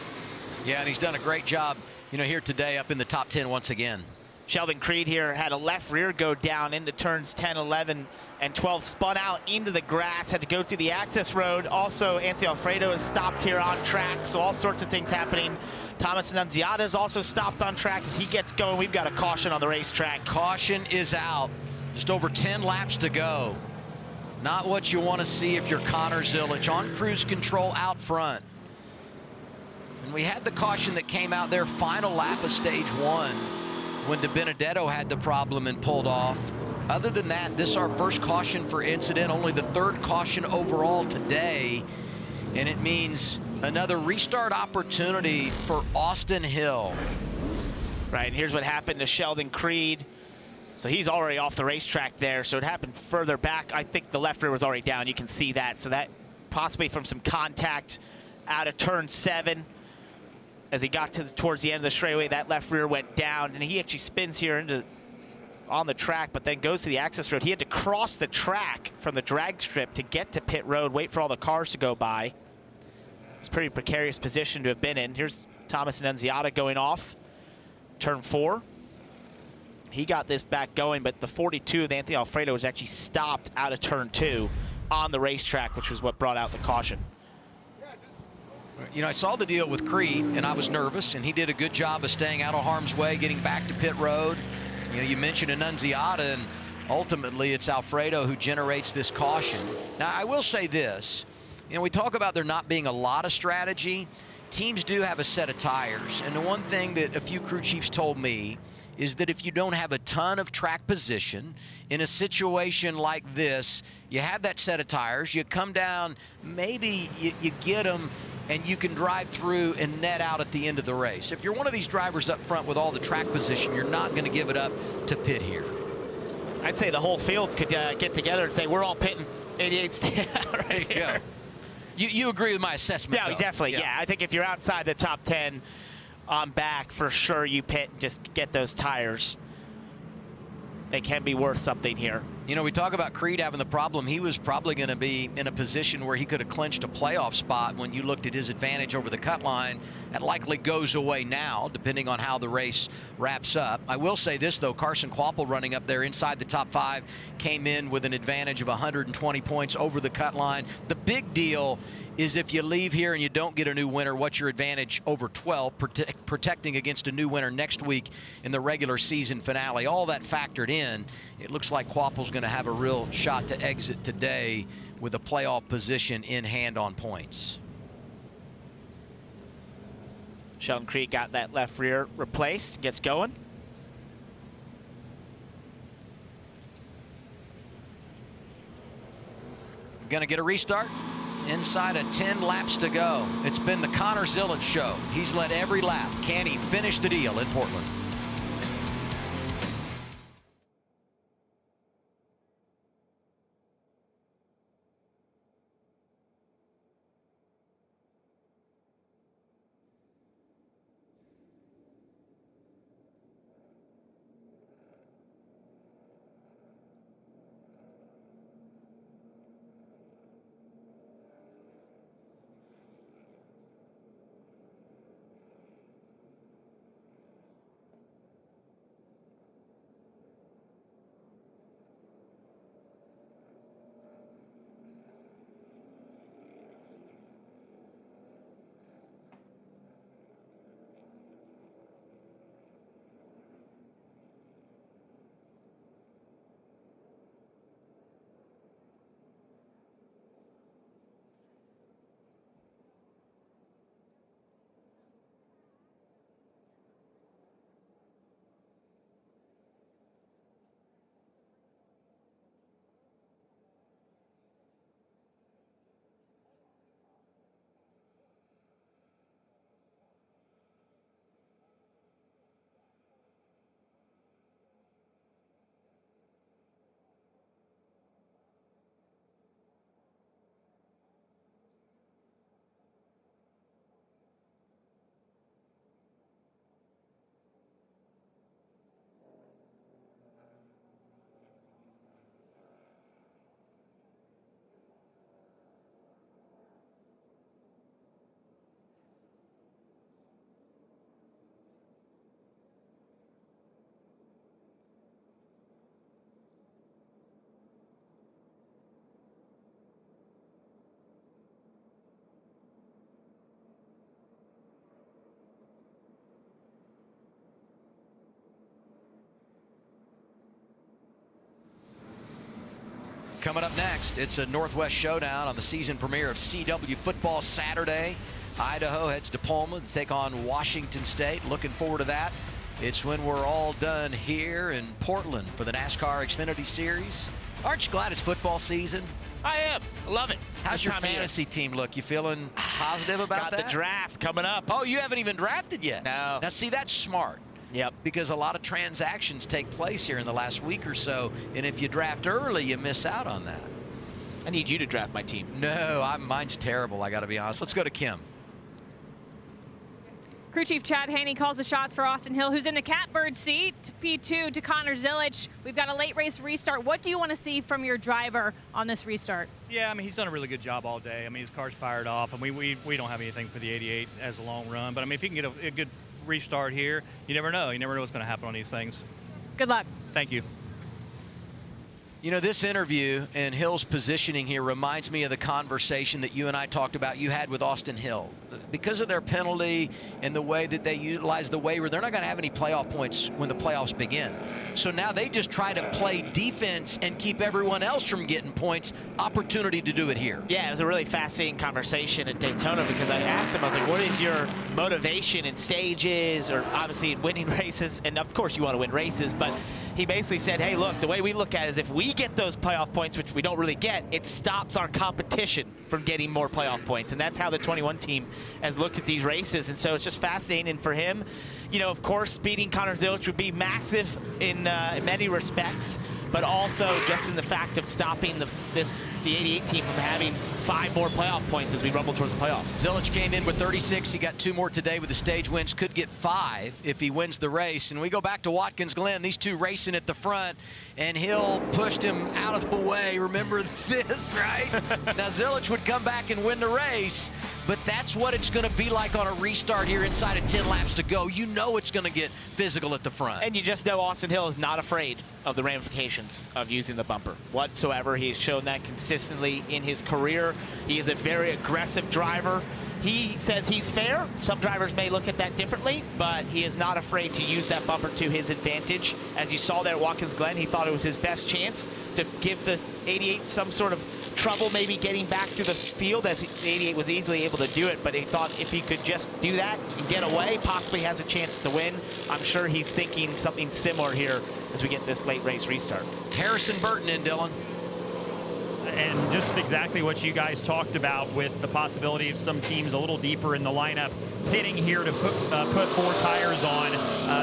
Yeah, and he's done a great job, here today up in the top 10 once again. Sheldon Creed here had a left rear go down into turns 10, 11, and 12, spun out into the grass, had to go through the access road. Also, Anthony Alfredo is stopped here on track, so all sorts of things happening. Thomas Annunziata is also stopped on track as he gets going. We've got a caution on the racetrack. Caution is out. Just over 10 laps to go. Not what you want to see if you're Connor Zilic on cruise control out front. And we had the caution that came out there final lap of stage 1 when DiBenedetto had the problem and pulled off. Other than that, this is our first caution for incident, only the 3rd caution overall today. And it means another restart opportunity for Austin Hill. Right, and here's what happened to Sheldon Creed. So he's already off the racetrack there, so it happened further back. I think the left rear was already down. You can see that. So that possibly from some contact out of turn 7. As he got towards the end of the straightaway, that left rear went down, and he actually spins here on the track, but then goes to the access road. He had to cross the track from the drag strip to get to pit road, wait for all the cars to go by. It's a pretty precarious position to have been in. Here's Thomas Annunziata going off turn 4. He got this back going, but the 42 of Anthony Alfredo was actually stopped out of turn 2 on the racetrack, which was what brought out the caution. I saw the deal with Creed, and I was nervous, and he did a good job of staying out of harm's way, getting back to pit road. You mentioned Annunziata, and ultimately it's Alfredo who generates this caution. Now, I will say this. We talk about there not being a lot of strategy. Teams do have a set of tires, and the one thing that a few crew chiefs told me is that if you don't have a ton of track position in a situation like this, you have that set of tires, you come down, maybe you get them, and you can drive through and net out at the end of the race. If you're one of these drivers up front with all the track position, you're not going to give it up to pit here. I'd say the whole field could get together and say, we're all pitting 88 right here. You agree with my assessment, Yeah, though. definitely, yeah. I think if you're outside the top 10 on back, for sure you pit and just get those tires. They can be worth something here. We talk about Creed having the problem. He was probably going to be in a position where he could have clinched a playoff spot when you looked at his advantage over the cut line. That likely goes away now, depending on how the race wraps up. I will say this, though. Carson Kvapil running up there inside the top 5 came in with an advantage of 120 points over the cut line. The big deal is if you leave here and you don't get a new winner, what's your advantage over 12, protecting against a new winner next week in the regular season finale. All that factored in, it looks like Kvapil's going to have a real shot to exit today with a playoff position in hand on points. Sheldon Creed got that left rear replaced, gets going. Going to get a restart. Inside of 10 laps to go. It's been the Connor Zilic show. He's led every lap. Can he finish the deal in Portland? Coming up next, it's a Northwest Showdown on the season premiere of CW Football Saturday. Idaho heads to Pullman to take on Washington State. Looking forward to that. It's when we're all done here in Portland for the NASCAR Xfinity Series. Aren't you glad it's football season? I am. I love it. How's your fantasy team look? You feeling positive about that? Got the draft coming up. Oh, you haven't even drafted yet? No. Now, see, that's smart. Yep. Because a lot of transactions take place here in the last week or so, and if you draft early, you miss out on that. I need you to draft my team. No, mine's terrible, I got to be honest. Let's go to Kim. Crew Chief Chad Haney calls the shots for Austin Hill, who's in the catbird seat. P2 to Connor Zilic. We've got a late race restart. What do you want to see from your driver on this restart? Yeah, I mean, he's done a really good job all day. I mean, his car's fired off. I mean, we don't have anything for the 88 as a long run. But, I mean, if he can get a good restart here, you never know. You never know what's going to happen on these things. Good luck. Thank you. You know, this interview and Hill's positioning here reminds me of the conversation that you and I talked about you had with Austin Hill. Because of their penalty and the way that they utilize the waiver, they're not going to have any playoff points when the playoffs begin. So now they just try to play defense and keep everyone else from getting points. Opportunity to do it here. Yeah, it was a really fascinating conversation at Daytona because I asked him, I was like, what is your motivation in stages or obviously in winning races? And of course you want to win races, but he basically said, hey, look, the way we look at it is if we get those playoff points, which we don't really get, it stops our competition from getting more playoff points. And that's how the 21 team has looked at these races. And so it's just fascinating for him. You know, of course, beating Connor Zilic would be massive in many respects, but also just in the fact of stopping the 88 team from having 5 more playoff points as we rumble towards the playoffs. Zilic came in with 36. He got 2 more today with the stage wins. Could get 5 if he wins the race. And we go back to Watkins Glen. These two racing at the front, and Hill pushed him out of the way. Remember this, right? Now Zilic would come back and win the race, but that's what it's going to be like on a restart here inside of 10 laps to go. You know it's going to get physical at the front. And you just know Austin Hill is not afraid of the ramifications of using the bumper whatsoever. He has shown that consistently in his career. He is a very aggressive driver. He says he's fair. Some drivers may look at that differently, but he is not afraid to use that bumper to his advantage. As you saw there at Watkins Glen, he thought it was his best chance to give the 88 some sort of trouble maybe getting back to the field, as the 88 was easily able to do it, but he thought if he could just do that and get away, possibly has a chance to win. I'm sure he's thinking something similar here as we get this late race restart. Harrison Burton in, Dylan. And just exactly what you guys talked about with the possibility of some teams a little deeper in the lineup pitting here to put 4 tires on.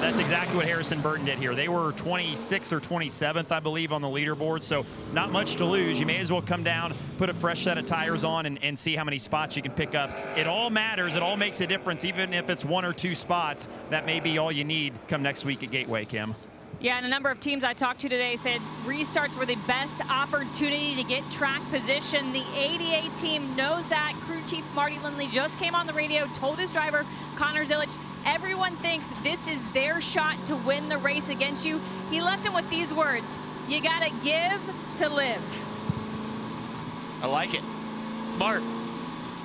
That's exactly what Harrison Burton did here. They were 26th or 27th, I believe, on the leaderboard, so not much to lose. You may as well come down, put a fresh set of tires on, and see how many spots you can pick up. It all matters. It all makes a difference, even if it's 1 or 2 spots. That may be all you need come next week at Gateway, Kim. Yeah, and a number of teams I talked to today said restarts were the best opportunity to get track position. The 88 team knows that. Crew Chief Marty Lindley just came on the radio, told his driver, Connor Zilic, everyone thinks this is their shot to win the race against you. He left him with these words, you gotta give to live. I like it. Smart.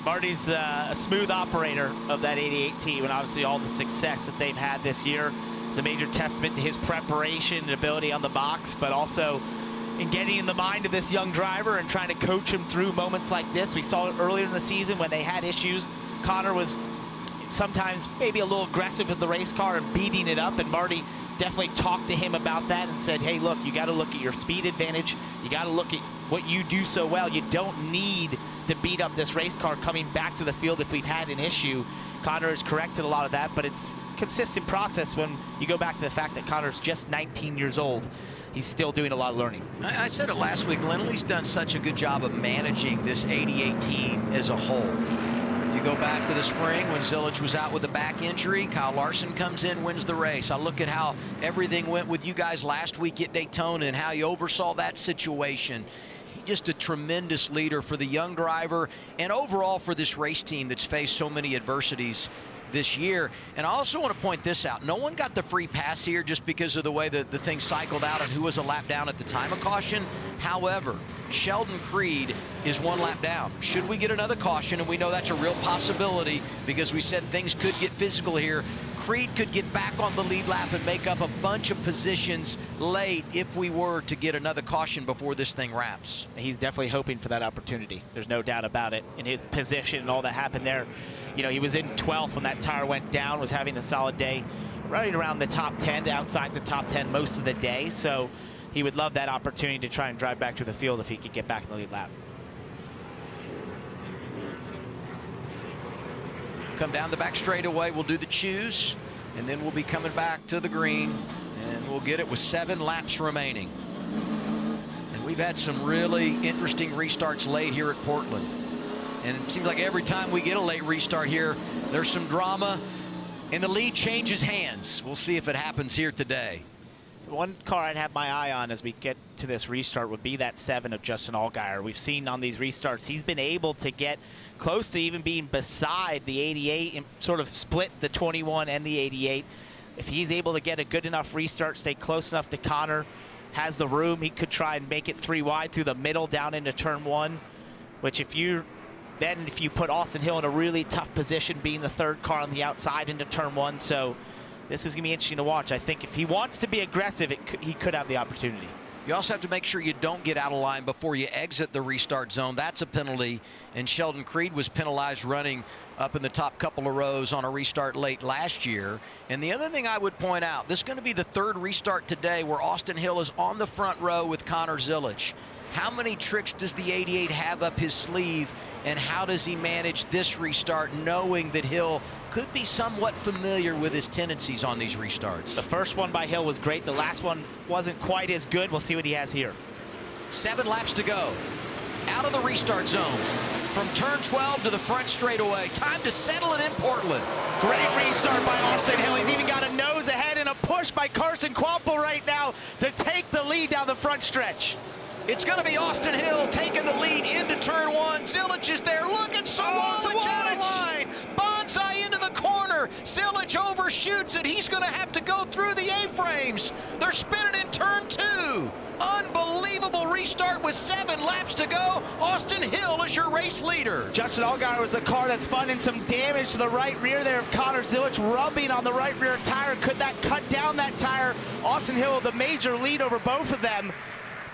Marty's a smooth operator of that 88 team, and obviously all the success that they've had this year. It's a major testament to his preparation and ability on the box, but also in getting in the mind of this young driver and trying to coach him through moments like this. We saw it earlier in the season when they had issues. Connor was sometimes maybe a little aggressive with the race car and beating it up, and Marty definitely talked to him about that and said, hey, look, you got to look at your speed advantage. You got to look at what you do so well. You don't need to beat up this race car coming back to the field if we've had an issue. Connor has corrected a lot of that, but it's a consistent process when you go back to the fact that Connor's just 19 years old. He's still doing a lot of learning. I said it last week, Lindley's done such a good job of managing this 88 team as a whole. You go back to the spring when Zilic was out with a back injury. Kyle Larson comes in, wins the race. I look at how everything went with you guys last week at Daytona and how you oversaw that situation. Just a tremendous leader for the young driver and overall for this race team that's faced so many adversities this year. And I also want to point this out. No one got the free pass here just because of the way that the thing cycled out and who was a lap down at the time of caution. However, Sheldon Creed is 1 lap down. Should we get another caution, and we know that's a real possibility because we said things could get physical here, Creed could get back on the lead lap and make up a bunch of positions late if we were to get another caution before this thing wraps. He's definitely hoping for that opportunity. There's no doubt about it. In his position and all that happened there, you know, he was in 12th when that tire went down, was having a solid day, running around the top 10 to outside the top 10 most of the day. So he would love that opportunity to try and drive back to the field if he could get back in the lead lap. Come down the back straightaway, we'll do the choose, and then we'll be coming back to the green, and we'll get it with 7 laps remaining. And we've had some really interesting restarts late here at Portland. And it seems like every time we get a late restart here, there's some drama, and the lead changes hands. We'll see if it happens here today. One car I'd have my eye on as we get to this restart would be that 7 of Justin Allgaier. We've seen on these restarts, he's been able to get close to even being beside the 88 and sort of split the 21 and the 88. If he's able to get a good enough restart, stay close enough to Connor, has the room, he could try and make it 3 wide through the middle down into turn 1, which if you put Austin Hill in a really tough position being the 3rd car on the outside into turn 1. So this is going to be interesting to watch. I think if he wants to be aggressive, he could have the opportunity. You also have to make sure you don't get out of line before you exit the restart zone. That's a penalty, and Sheldon Creed was penalized running up in the top couple of rows on a restart late last year. And the other thing I would point out, this is going to be the 3rd restart today where Austin Hill is on the front row with Connor Zilic. How many tricks does the 88 have up his sleeve, and how does he manage this restart knowing that Hill could be somewhat familiar with his tendencies on these restarts? The first one by Hill was great. The last one wasn't quite as good. We'll see what he has here. 7 laps to go. Out of the restart zone. From turn 12 to the front straightaway. Time to settle it in Portland. Great restart by Austin Hill. He's even got a nose ahead and a push by Carson Quample right now to take the lead down the front stretch. It's going to be Austin Hill taking the lead into turn 1. Zilic is there. Look at Sawalic out of line. Bonsai into the corner. Zilic overshoots it. He's going to have to go through the A-frames. They're spinning in turn 2. Unbelievable restart with 7 laps to go. Austin Hill is your race leader. Justin Allgaier was the car that spun in some damage to the right rear there of Connor Zilic, rubbing on the right rear tire. Could that cut down that tire? Austin Hill with the major lead over both of them.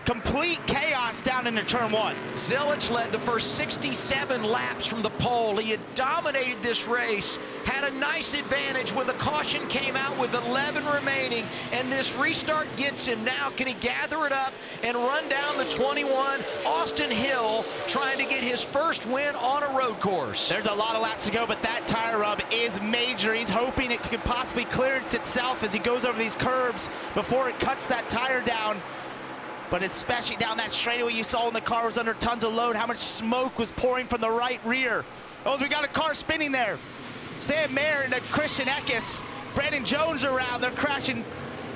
Complete chaos down into turn 1. Zilic led the first 67 laps from the pole. He had dominated this race, had a nice advantage when the caution came out with 11 remaining, and this restart gets him. Now can he gather it up and run down the 21? Austin Hill trying to get his first win on a road course. There's a lot of laps to go, but that tire rub is major. He's hoping it could possibly clearance itself as he goes over these curbs before it cuts that tire down. But especially down that straightaway, you saw when the car was under tons of load, how much smoke was pouring from the right rear. Oh, we got a car spinning there. Sam Mayer and Christian Eckes. Brandon Jones around. They're crashing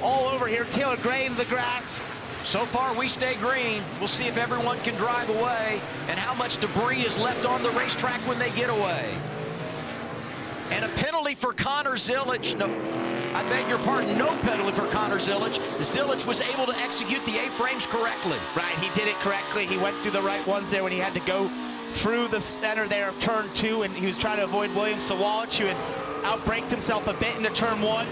all over here. Taylor Gray into the grass. So far, we stay green. We'll see if everyone can drive away and how much debris is left on the racetrack when they get away. And a penalty for Connor Zilic. No, I beg your pardon, no penalty for Connor Zilic. Zilic was able to execute the A-frames correctly. Right, he did it correctly. He went through the right ones there when he had to go through the center there of turn 2, and he was trying to avoid William Sawalic, who had outbraked himself a bit into turn 1.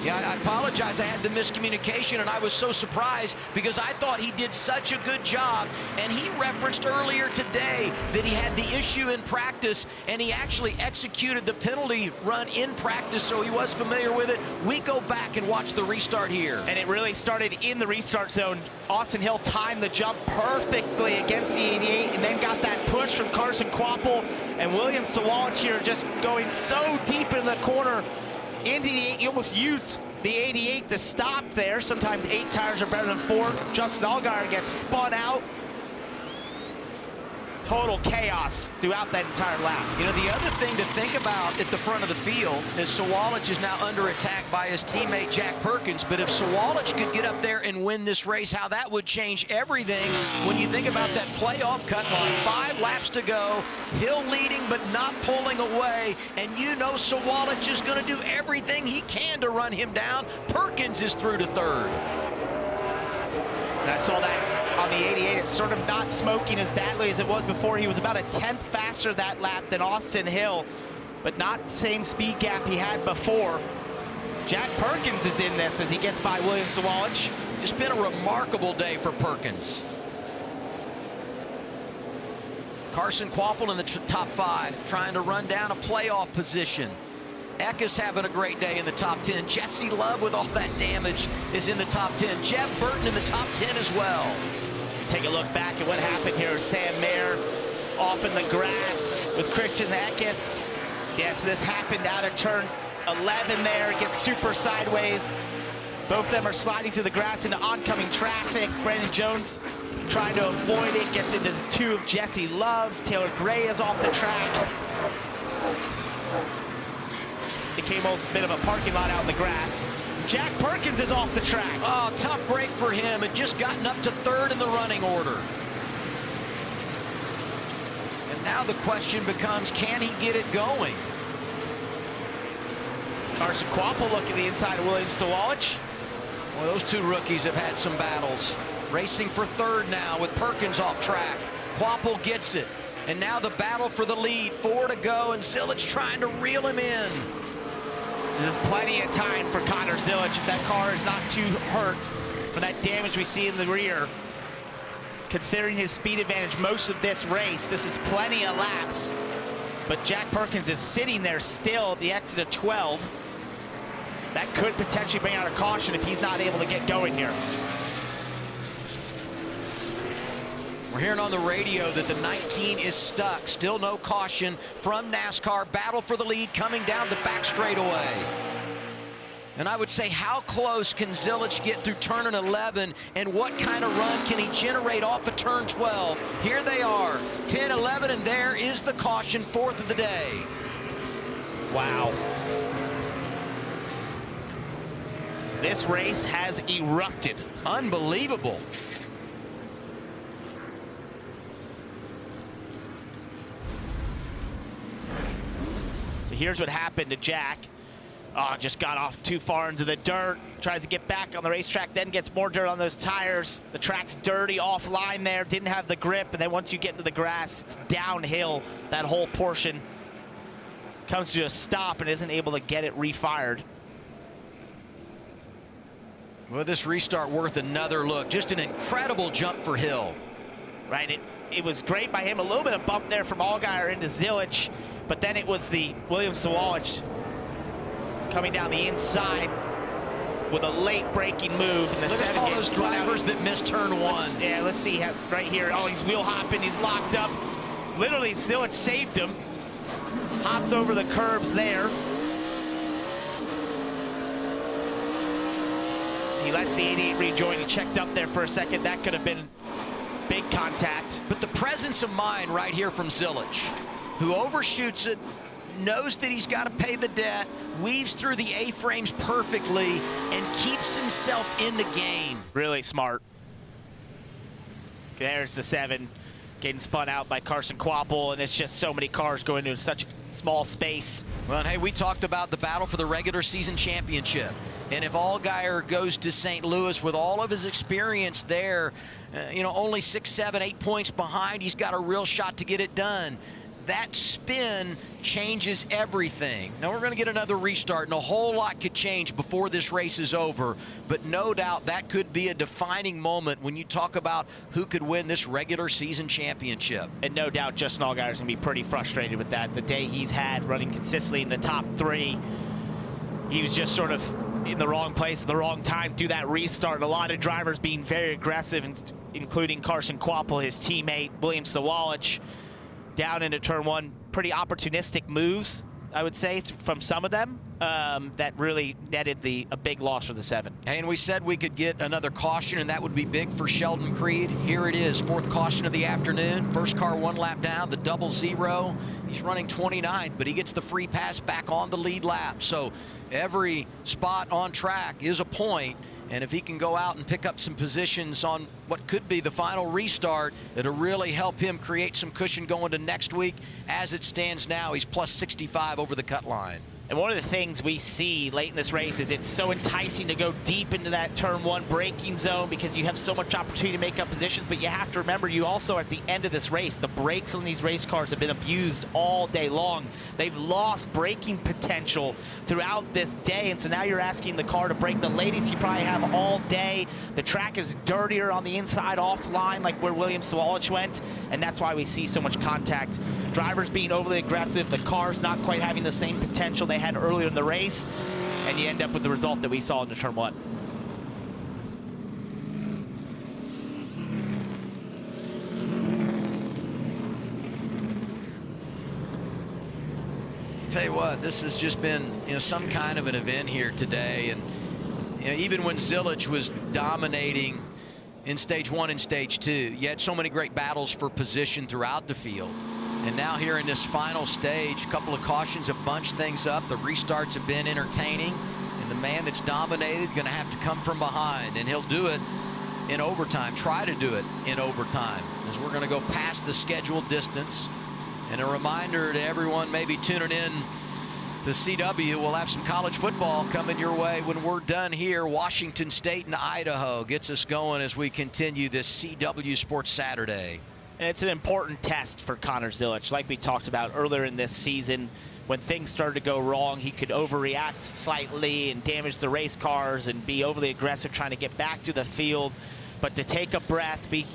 Yeah, I apologize. I had the miscommunication, and I was so surprised because I thought he did such a good job. And he referenced earlier today that he had the issue in practice, and he actually executed the penalty run in practice, so he was familiar with it. We go back and watch the restart here. And it really started in the restart zone. Austin Hill timed the jump perfectly against the 88 and then got that push from Carson Quample. And William Sawalic here just going so deep in the corner into the 8. He almost used the 88 to stop there. Sometimes 8 tires are better than 4. Justin Allgaier gets spun out. Total chaos throughout that entire lap. You know, the other thing to think about at the front of the field is Sawalic is now under attack by his teammate Jack Perkins. But if Sawalic could get up there and win this race, how that would change everything when you think about that playoff cut line. 5 laps to go, Hill leading but not pulling away, and you know Sawalic is going to do everything he can to run him down. Perkins is through to 3rd. And I saw that on the 88. It's sort of not smoking as badly as it was before. He was about a 10th faster that lap than Austin Hill, but not the same speed gap he had before. Jack Perkins is in this as he gets by William Sawalich. Just been a remarkable day for Perkins. Carson Kvapil in the top 5, trying to run down a playoff position. Eckes having a great day in the top 10. Jesse Love, with all that damage, is in the top 10. Jeff Burton in the top 10 as well. Take a look back at what happened here. Sam Mayer off in the grass with Christian Eckes. Yes, this happened out of turn 11 there. Gets super sideways. Both of them are sliding through the grass into oncoming traffic. Brandon Jones trying to avoid it. Gets into the 2 of Jesse Love. Taylor Gray is off the track. Became almost a bit of a parking lot out in the grass. Jack Perkins is off the track. Oh, tough break for him. Had just gotten up to 3rd in the running order. And now the question becomes, can he get it going? Carson Kvapil looking the inside of William Sawalich. Well, those 2 rookies have had some battles. Racing for 3rd now with Perkins off track. Kvapil gets it. And now the battle for the lead. 4 to go, and Zilich trying to reel him in. There's plenty of time for Connor Zilich if that car is not too hurt for that damage we see in the rear. Considering his speed advantage most of this race, this is plenty of laps. But Jack Perkins is sitting there still at the exit of 12. That could potentially bring out a caution if he's not able to get going here. We're hearing on the radio that the 19 is stuck. Still no caution from NASCAR. Battle for the lead coming down the back straightaway. And I would say, how close can Zilich get through turn 11, and what kind of run can he generate off of turn 12? Here they are, 10, 11, and there is the caution, 4th of the day. Wow. This race has erupted. Unbelievable. So here's what happened to Jack. Oh, just got off too far into the dirt. Tries to get back on the racetrack, then gets more dirt on those tires. The track's dirty offline there, didn't have the grip, and then once you get into the grass, it's downhill. That whole portion comes to a stop and isn't able to get it refired. Well, this restart worth another look. Just an incredible jump for Hill. Right, it was great by him. A little bit of bump there from Allgaier into Zilich, but then it was the William Sawalich coming down the inside with a late braking move. And the Look at all those drivers that missed turn 1. Yeah, let's see right here. Oh, he's wheel hopping. He's locked up. Literally, Zilich saved him. Hops over the curbs there. He lets the 88 rejoin. He checked up there for a second. That could have been big contact. But the presence of mind right here from Zilich, who overshoots it, knows that he's got to pay the debt, weaves through the A-frames perfectly, and keeps himself in the game. Really smart. There's the 7 getting spun out by Carson Kvapil, and it's just so many cars going into such a small space. Well, and hey, we talked about the battle for the regular season championship. And if Allgaier goes to St. Louis with all of his experience there, you know, only 6, 7, 8 points behind, he's got a real shot to get it done. That spin changes everything. Now we're going to get another restart, and a whole lot could change before this race is over. But no doubt that could be a defining moment when you talk about who could win this regular season championship. And no doubt Justin Allgaier is going to be pretty frustrated with that. The day he's had running consistently in the top 3, he was just sort of in the wrong place at the wrong time through that restart. A lot of drivers being very aggressive, including Carson Kvapil, his teammate, William Sawalich, down into turn 1. Pretty opportunistic moves, I would say, from some of them that really netted a big loss for the 7. And we said we could get another caution, and that would be big for Sheldon Creed. Here it is, 4th caution of the afternoon. First car 1 lap down, the 00. He's running 29th, but he gets the free pass back on the lead lap. So every spot on track is a point. And if he can go out and pick up some positions on what could be the final restart, it'll really help him create some cushion going to next week. As it stands now, he's plus 65 over the cut line. And one of the things we see late in this race is it's so enticing to go deep into that turn 1 braking zone because you have so much opportunity to make up positions, but you have to remember you also at the end of this race, the brakes on these race cars have been abused all day long. They've lost braking potential throughout this day, and so now you're asking the car to brake the latest you probably have all day. The track is dirtier on the inside offline like where William Sawalich went, and that's why we see so much contact. Drivers being overly aggressive, the cars not quite having the same potential they had earlier in the race, and you end up with the result that we saw in the turn 1. Tell you what, this has just been, some kind of an event here today, and even when Zilich was dominating in stage 1 and stage 2, you had so many great battles for position throughout the field. And now here in this final stage, a couple of cautions have bunched things up. The restarts have been entertaining, and the man that's dominated going to have to come from behind, and he'll do it in overtime, try to do it in overtime, as we're going to go past the scheduled distance. And a reminder to everyone maybe tuning in to CW, we'll have some college football coming your way when we're done here. Washington State and Idaho gets us going as we continue this CW Sports Saturday. And it's an important test for Connor Zilich. Like we talked about earlier in this season, when things started to go wrong, he could overreact slightly and damage the race cars and be overly aggressive trying to get back to the field. But to take a breath, be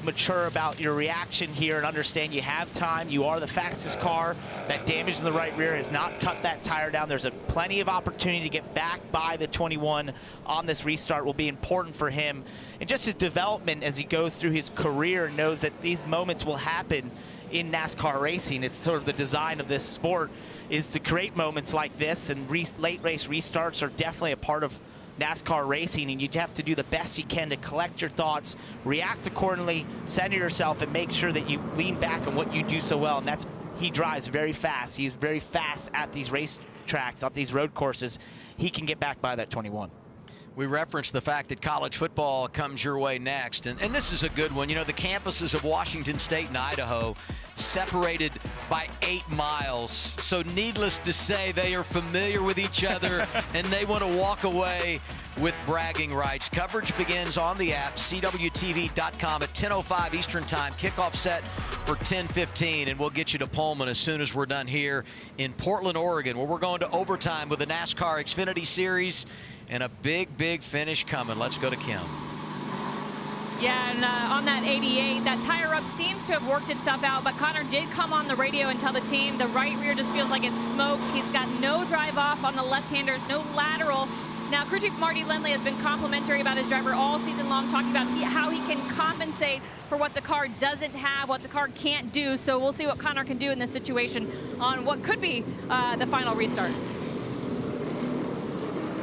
mature about your reaction here and understand you have time. You are the fastest car. That damage in the right rear has not cut that tire down. There's plenty of opportunity to get back by the 21 on this restart will be important for him. And just his development as he goes through his career knows that these moments will happen in NASCAR racing. It's sort of the design of this sport is to create moments like this, and late race restarts are definitely a part of NASCAR racing, and you have to do the best you can to collect your thoughts, react accordingly, center yourself, and make sure that you lean back on what you do so well. And that's, he drives very fast. He's very fast at these race tracks, at these road courses. He can get back by that 21. We referenced the fact that college football comes your way next, and this is a good one. The campuses of Washington State and Idaho separated by 8 miles, so needless to say they are familiar with each other and they want to walk away with bragging rights. Coverage begins on the app, cwtv.com at 10:05 Eastern Time. Kickoff set for 10:15, and we'll get you to Pullman as soon as we're done here in Portland, Oregon, where we're going to overtime with the NASCAR Xfinity Series and a big finish coming. Let's go to Kim. Yeah, and on that 88, that tire up seems to have worked itself out, but Connor did come on the radio and tell the team the right rear just feels like it's smoked. He's got no drive off on the left-handers, no lateral. Now, crew chief Marty Lindley has been complimentary about his driver all season long, talking about how he can compensate for what the car doesn't have, what the car can't do. So we'll see what Connor can do in this situation on what could be the final restart.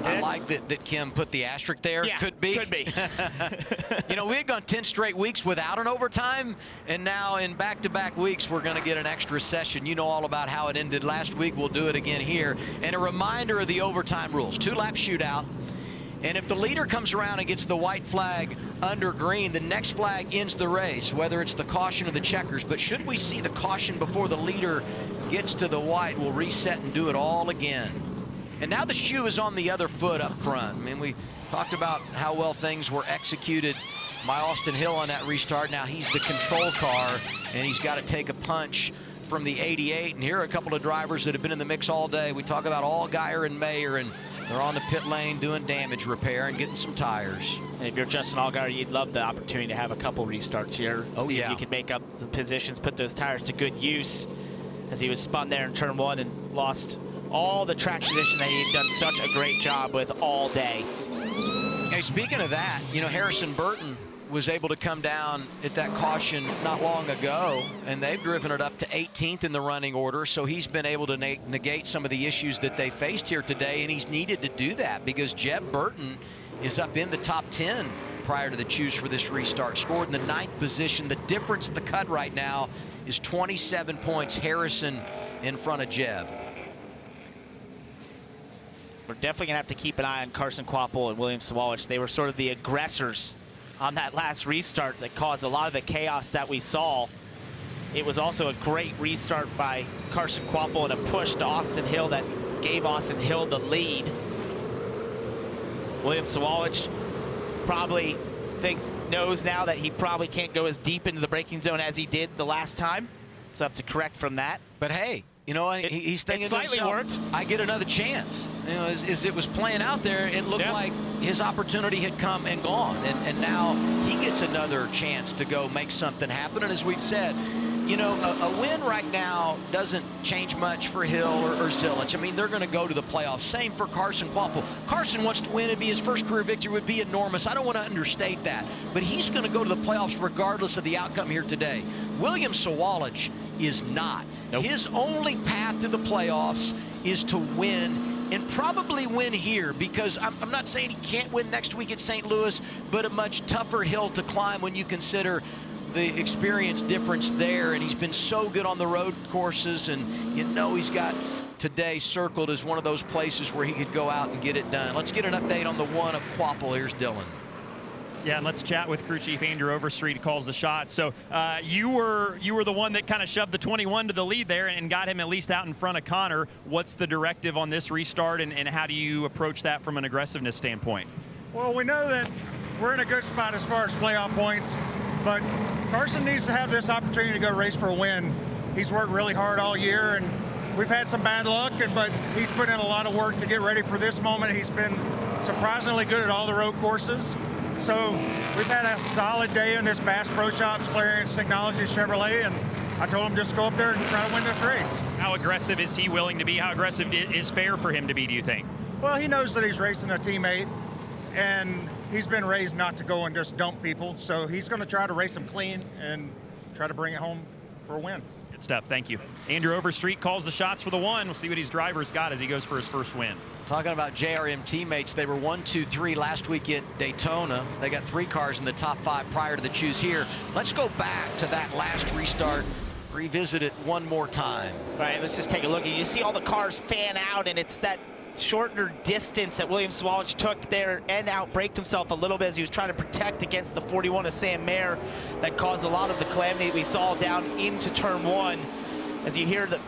I like that Kim put the asterisk there. Yeah, could be. Could be. We had gone 10 straight weeks without an overtime, and now in back-to-back weeks, we're going to get an extra session. You know all about how it ended last week. We'll do it again here. And a reminder of the overtime rules. 2-lap shootout. And if the leader comes around and gets the white flag under green, the next flag ends the race, whether it's the caution or the checkers. But should we see the caution before the leader gets to the white, we'll reset and do it all again. And now the shoe is on the other foot up front. I mean, we talked about how well things were executed by Austin Hill on that restart. Now he's the control car, and he's got to take a punch from the 88. And here are a couple of drivers that have been in the mix all day. We talk about Allgaier and Mayer, and they're on the pit lane doing damage repair and getting some tires. And if you're Justin Allgaier, you'd love the opportunity to have a couple restarts here. Oh, see yeah. if you can make up some positions, put those tires to good use, as he was spun there in turn 1 and lost all the track position that he had done such a great job with all day. Hey, speaking of that, Harrison Burton was able to come down at that caution not long ago, and they've driven it up to 18th in the running order, so he's been able to negate some of the issues that they faced here today, and he's needed to do that because Jeb Burton is up in the top 10 prior to the choose for this restart. Scored in the 9th position. The difference at the cut right now is 27 points. Harrison in front of Jeb. We're definitely going to have to keep an eye on Carson Kvapil and William Sawalich. They were sort of the aggressors on that last restart that caused a lot of the chaos that we saw. It was also a great restart by Carson Kvapil and a push to Austin Hill that gave Austin Hill the lead. William Sawalich probably knows now that he probably can't go as deep into the braking zone as he did the last time, so have to correct from that. But hey, you know, he's thinking it slightly to himself, worked. I get another chance. You know, as it was playing out there, it looked like his opportunity had come and gone, and now he gets another chance to go make something happen. And as we've said, you know, a win right now doesn't change much for Hill or Zilich. I mean, they're going to go to the playoffs. Same for Carson Kvapil. Carson wants to win. It'd be his first career victory. Would be enormous. I don't want to understate that. But he's going to go to the playoffs regardless of the outcome here today. William Sawalich is not. Nope. His only path to the playoffs is to win, and probably win here, because I'm not saying he can't win next week at St. Louis, but a much tougher hill to climb when you consider the experience difference there. And he's been so good on the road courses, and you know he's got today circled as one of those places where he could go out and get it done. Let's get an update on the one of Kvapil. Here's Dylan. Yeah, and let's chat with crew chief Andrew Overstreet, who calls the shot. So you were the one that kind of shoved the 21 to the lead there and got him at least out in front of Connor. What's the directive on this restart, and how do you approach that from an aggressiveness standpoint? Well, we know that we're in a good spot as far as playoff points, but Carson needs to have this opportunity to go race for a win. He's worked really hard all year, and we've had some bad luck, but he's put in a lot of work to get ready for this moment. He's been surprisingly good at all the road courses. So we've had a solid day in this Bass Pro Shops, Clarence Technology, Chevrolet, and I told him just go up there and try to win this race. How aggressive is he willing to be? How aggressive is fair for him to be, do you think? Well, he knows that he's racing a teammate, and he's been raised not to go and just dump people, so he's going to try to race them clean and try to bring it home for a win. Good stuff. Thank you. Andrew Overstreet calls the shots for the one. We'll see what his driver's got as he goes for his first win. Talking about JRM teammates, they were 1, 2, 3 last week at Daytona. They got 3 cars in the top 5 prior to the choose here. Let's go back to that last restart, revisit it one more time. All right, let's just take a look. You see all the cars fan out, and it's that shorter distance that William Sawalich took there and outbraked himself a little bit as he was trying to protect against the 41 of Sam Mayer that caused a lot of the calamity we saw down into turn 1. As you hear the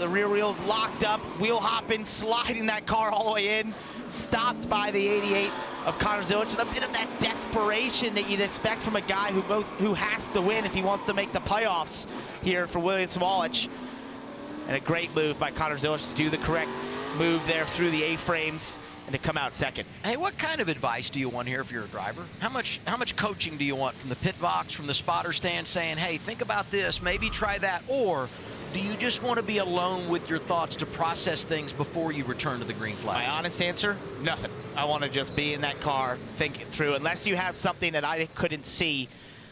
rear wheels locked up, wheel hopping, sliding that car all the way in, stopped by the 88 of Connor Zilich, and a bit of that desperation that you'd expect from a guy who has to win if he wants to make the playoffs here for William Sawalich. And a great move by Connor Zilich to do the correct move there through the A-frames and to come out second. Hey, what kind of advice do you want here if you're a driver? How much coaching do you want from the pit box, from the spotter stand, saying, hey, think about this, maybe try that? Or do you just want to be alone with your thoughts to process things before you return to the green flag? My honest answer, nothing. I want to just be in that car, think it through, unless you have something that I couldn't see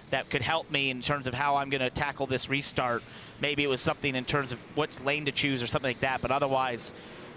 that could help me in terms of how I'm going to tackle this restart. Maybe it was something in terms of what lane to choose or something like that, but otherwise,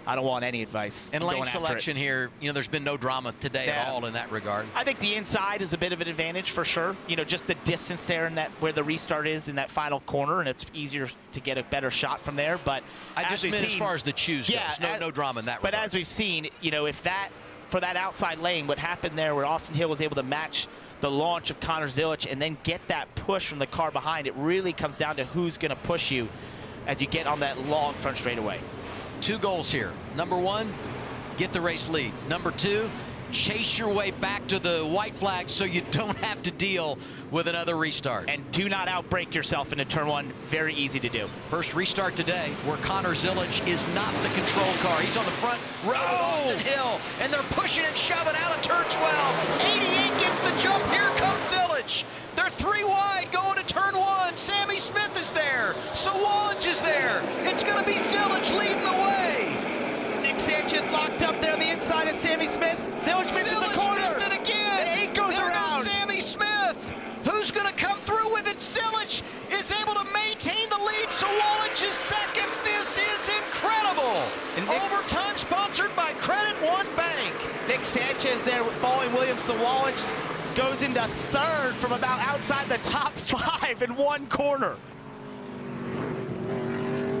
I don't want any advice. And lane selection here, you know, there's been no drama today at all in that regard. I think the inside is a bit of an advantage for sure. You know, just the distance there and that where the restart is in that final corner, and it's easier to get a better shot from there. But I just meant as far as the choose goes, no drama in that regard. But as we've seen, you know, if that for that outside lane, what happened there where Austin Hill was able to match the launch of Connor Zilich and then get that push from the car behind, it really comes down to who's going to push you as you get on that long front straightaway. 2 goals here. Number 1, get the race lead. Number 2, chase your way back to the white flag so you don't have to deal with another restart. And do not outbrake yourself into turn 1. Very easy to do. First restart today where Connor Zilich is not the control car. He's on the front row with Austin Hill, and they're pushing and shoving out of turn 12. 88 gets the jump. Here comes Zilich. They're 3 wide going to turn 1. Sammy Smith is there. Sawalich is there. It's going to be Zilich leading the way. Nick Sanchez locked up there on the inside of Sammy Smith. Zilich misses the corner. Missed it again. And 8 goes there around. Goes Sammy Smith. Who's going to come through with it? Zilich is able to maintain the lead. Sawalich is second. This is incredible. And overtime sponsored by Credit One Bank. Nick Sanchez there following William Sawalich goes into 3rd from about outside the top 5 in 1 corner.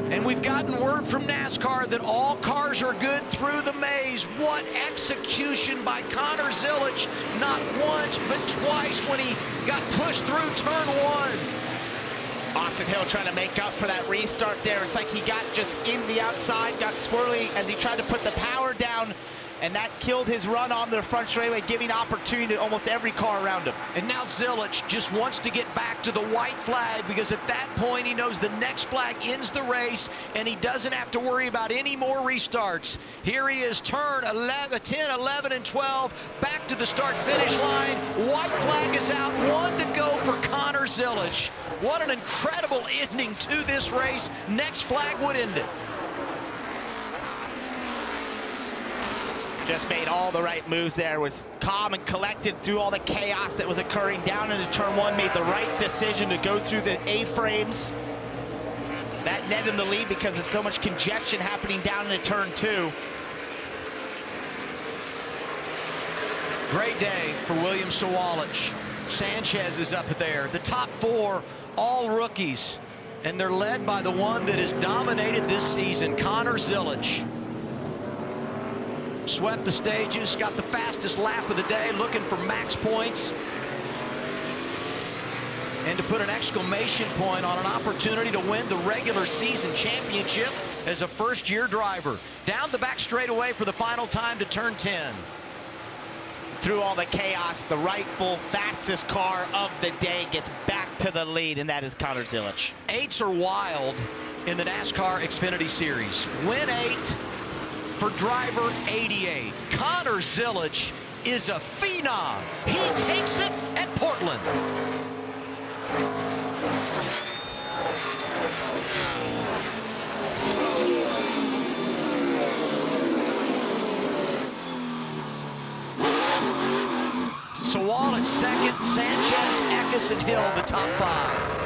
And we've gotten word from NASCAR that all cars are good through the maze. What execution by Connor Zilich, not once but twice when he got pushed through turn 1. Austin Hill trying to make up for that restart there. It's like he got just in the outside, got squirrely as he tried to put the power down, and that killed his run on the front straightaway, giving opportunity to almost every car around him. And now Zilic just wants to get back to the white flag, because at that point he knows the next flag ends the race and he doesn't have to worry about any more restarts. Here he is, turn 11, 10, 11, and 12, back to the start-finish line. White flag is out, 1 to go for Connor Zilic. What an incredible ending to this race. Next flag would end it. Just made all the right moves there, was calm and collected through all the chaos that was occurring down into turn 1, made the right decision to go through the A-frames. That netted him the lead because of so much congestion happening down into turn 2. Great day for William Sawalich. Sanchez is up there. The top 4, all rookies, and they're led by the one that has dominated this season, Connor Zilic. Swept the stages, got the fastest lap of the day, looking for max points. And to put an exclamation point on an opportunity to win the regular season championship as a first-year driver. Down the back straightaway for the final time to turn 10. Through all the chaos, the rightful fastest car of the day gets back to the lead, and that is Connor Zilic. 8s are wild in the NASCAR Xfinity Series. Win 8 for driver 88. Connor Zilic is a phenom. He takes it at Portland. Sawalich second, Sanchez, Eckes, and Hill the top 5.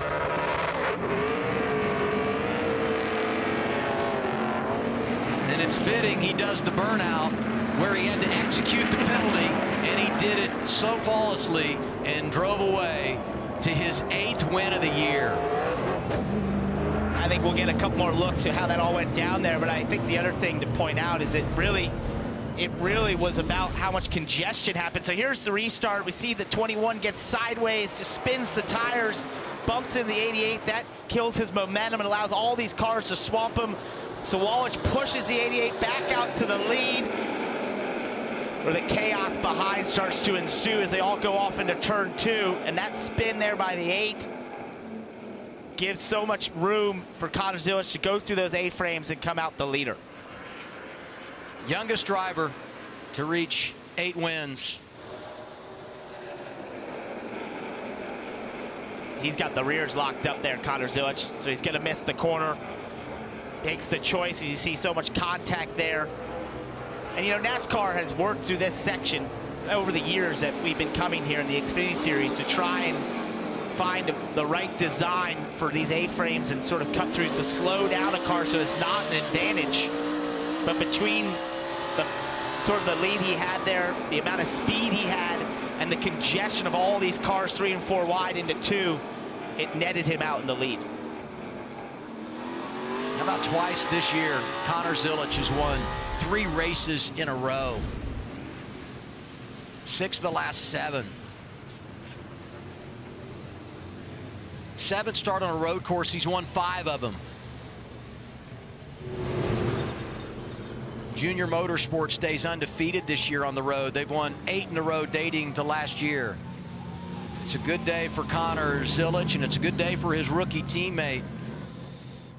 And it's fitting he does the burnout where he had to execute the penalty, and he did it so flawlessly and drove away to his 8th win of the year. I think we'll get a couple more looks at how that all went down there, but I think the other thing to point out is it really was about how much congestion happened. So here's the restart. We see the 21 gets sideways, just spins the tires, bumps in the 88. That kills his momentum and allows all these cars to swamp him. Sawalich pushes the 88 back out to the lead, where the chaos behind starts to ensue as they all go off into turn 2. And that spin there by the 8 gives so much room for Connor Zilic to go through those A-frames and come out the leader. Youngest driver to reach 8 wins. He's got the rears locked up there, Connor Zilic, so he's gonna miss the corner. Makes the choice, you see so much contact there. And you know, NASCAR has worked through this section over the years that we've been coming here in the Xfinity Series to try and find the right design for these A-frames and sort of cut throughs to slow down a car so it's not an advantage. But between the sort of the lead he had there, the amount of speed he had, and the congestion of all these cars 3 and 4 wide into 2, it netted him out in the lead. How about twice this year, Connor Zilic has won 3 races in a row. 6 of the last 7. 7 start on a road course, he's won 5 of them. Junior Motorsport stays undefeated this year on the road. They've won 8 in a row dating to last year. It's a good day for Connor Zilic, and it's a good day for his rookie teammate.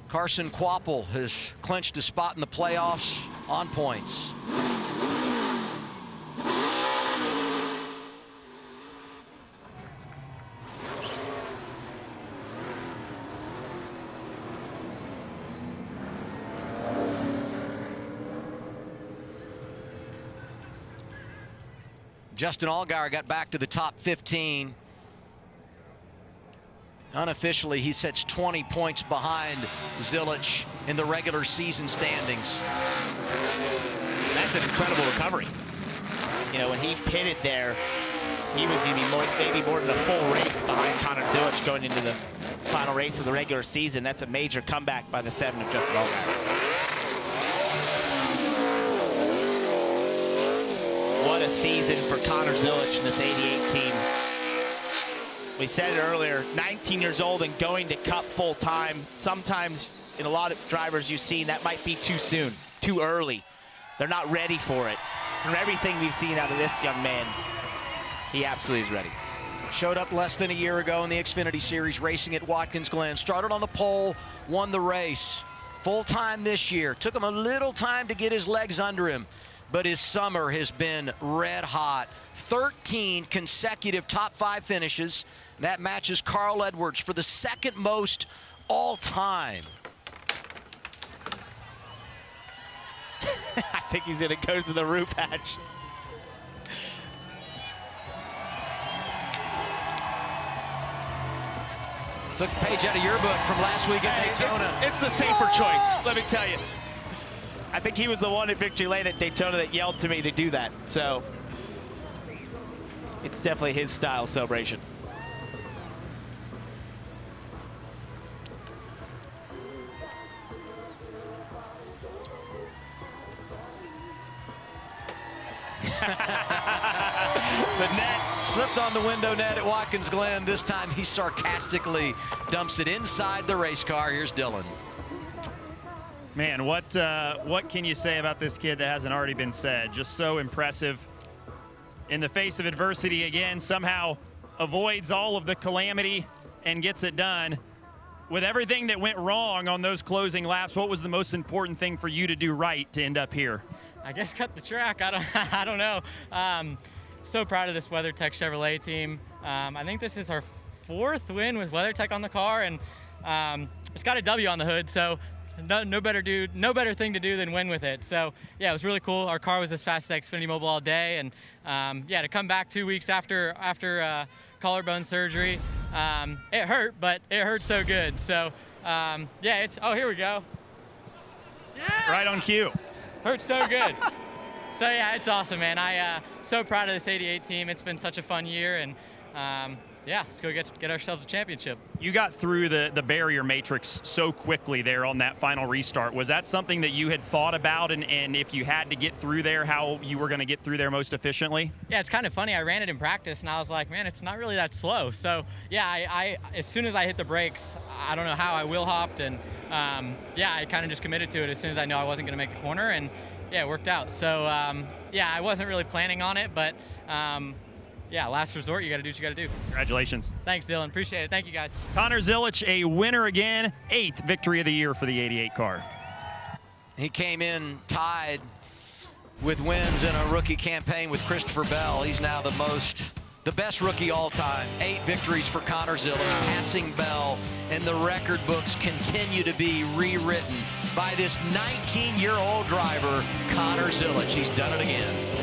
Carson Kvapil has clinched a spot in the playoffs on points. Justin Allgaier got back to the top 15. Unofficially, he sits 20 points behind Zilic in the regular season standings. That's an incredible recovery. You know, when he pitted there, he was going to be maybe more than a full race behind Connor Zilic going into the final race of the regular season. That's a major comeback by the 7 of Justin Allgaier. What a season for Connor Zilic and this 88 team. We said it earlier, 19 years old and going to Cup full time. Sometimes in a lot of drivers you've seen that might be too soon, too early. They're not ready for it. From everything we've seen out of this young man, he absolutely is ready. Showed up less than a year ago in the Xfinity Series, racing at Watkins Glen. Started on the pole, won the race. Full time this year. Took him a little time to get his legs under him, but his summer has been red hot. 13 consecutive top 5 finishes. That matches Carl Edwards for the second most all time. I think he's going to go to the roof hatch. Took a page out of your book from last week at Daytona. It's the safer choice, let me tell you. I think he was the one at Victory Lane at Daytona that yelled to me to do that. So it's definitely his style celebration. The net slipped on the window net at Watkins Glen. This time he sarcastically dumps it inside the race car. Here's Dylan. Man, what can you say about this kid that hasn't already been said? Just so impressive. In the face of adversity again, somehow avoids all of the calamity and gets it done. With everything that went wrong on those closing laps, what was the most important thing for you to do right to end up here? I guess cut the track. I don't know. So proud of this WeatherTech Chevrolet team. I think this is our 4th win with WeatherTech on the car, and it's got a W on the hood. So no better thing to do than win with it. So yeah, it was really cool. Our car was as fast as Xfinity Mobile all day, and yeah, to come back 2 weeks after collarbone surgery, it hurt, but it hurt so good. So yeah, here we go. Yeah. Right on cue. Hurts so good. So yeah, it's awesome, man. So proud of this 88 team. It's been such a fun year, and yeah, let's go get ourselves a championship. You got through the barrier matrix so quickly there on that final restart. Was that something that you had thought about, and if you had to get through there, how you were going to get through there most efficiently? Yeah, it's kind of funny. I ran it in practice, and I was like, man, it's not really that slow. So yeah, I as soon as I hit the brakes, I don't know how I wheel hopped, and yeah, I kind of just committed to it as soon as I knew I wasn't going to make the corner, and yeah, it worked out. So yeah, I wasn't really planning on it, but yeah, last resort, you got to do what you got to do. Congratulations. Thanks, Dylan. Appreciate it. Thank you, guys. Connor Zilic, a winner again, 8th victory of the year for the 88 car. He came in tied with wins in a rookie campaign with Christopher Bell. He's now the best rookie all time. 8 victories for Connor Zilic, passing Bell, and the record books continue to be rewritten by this 19-year-old driver, Connor Zilic. He's done it again.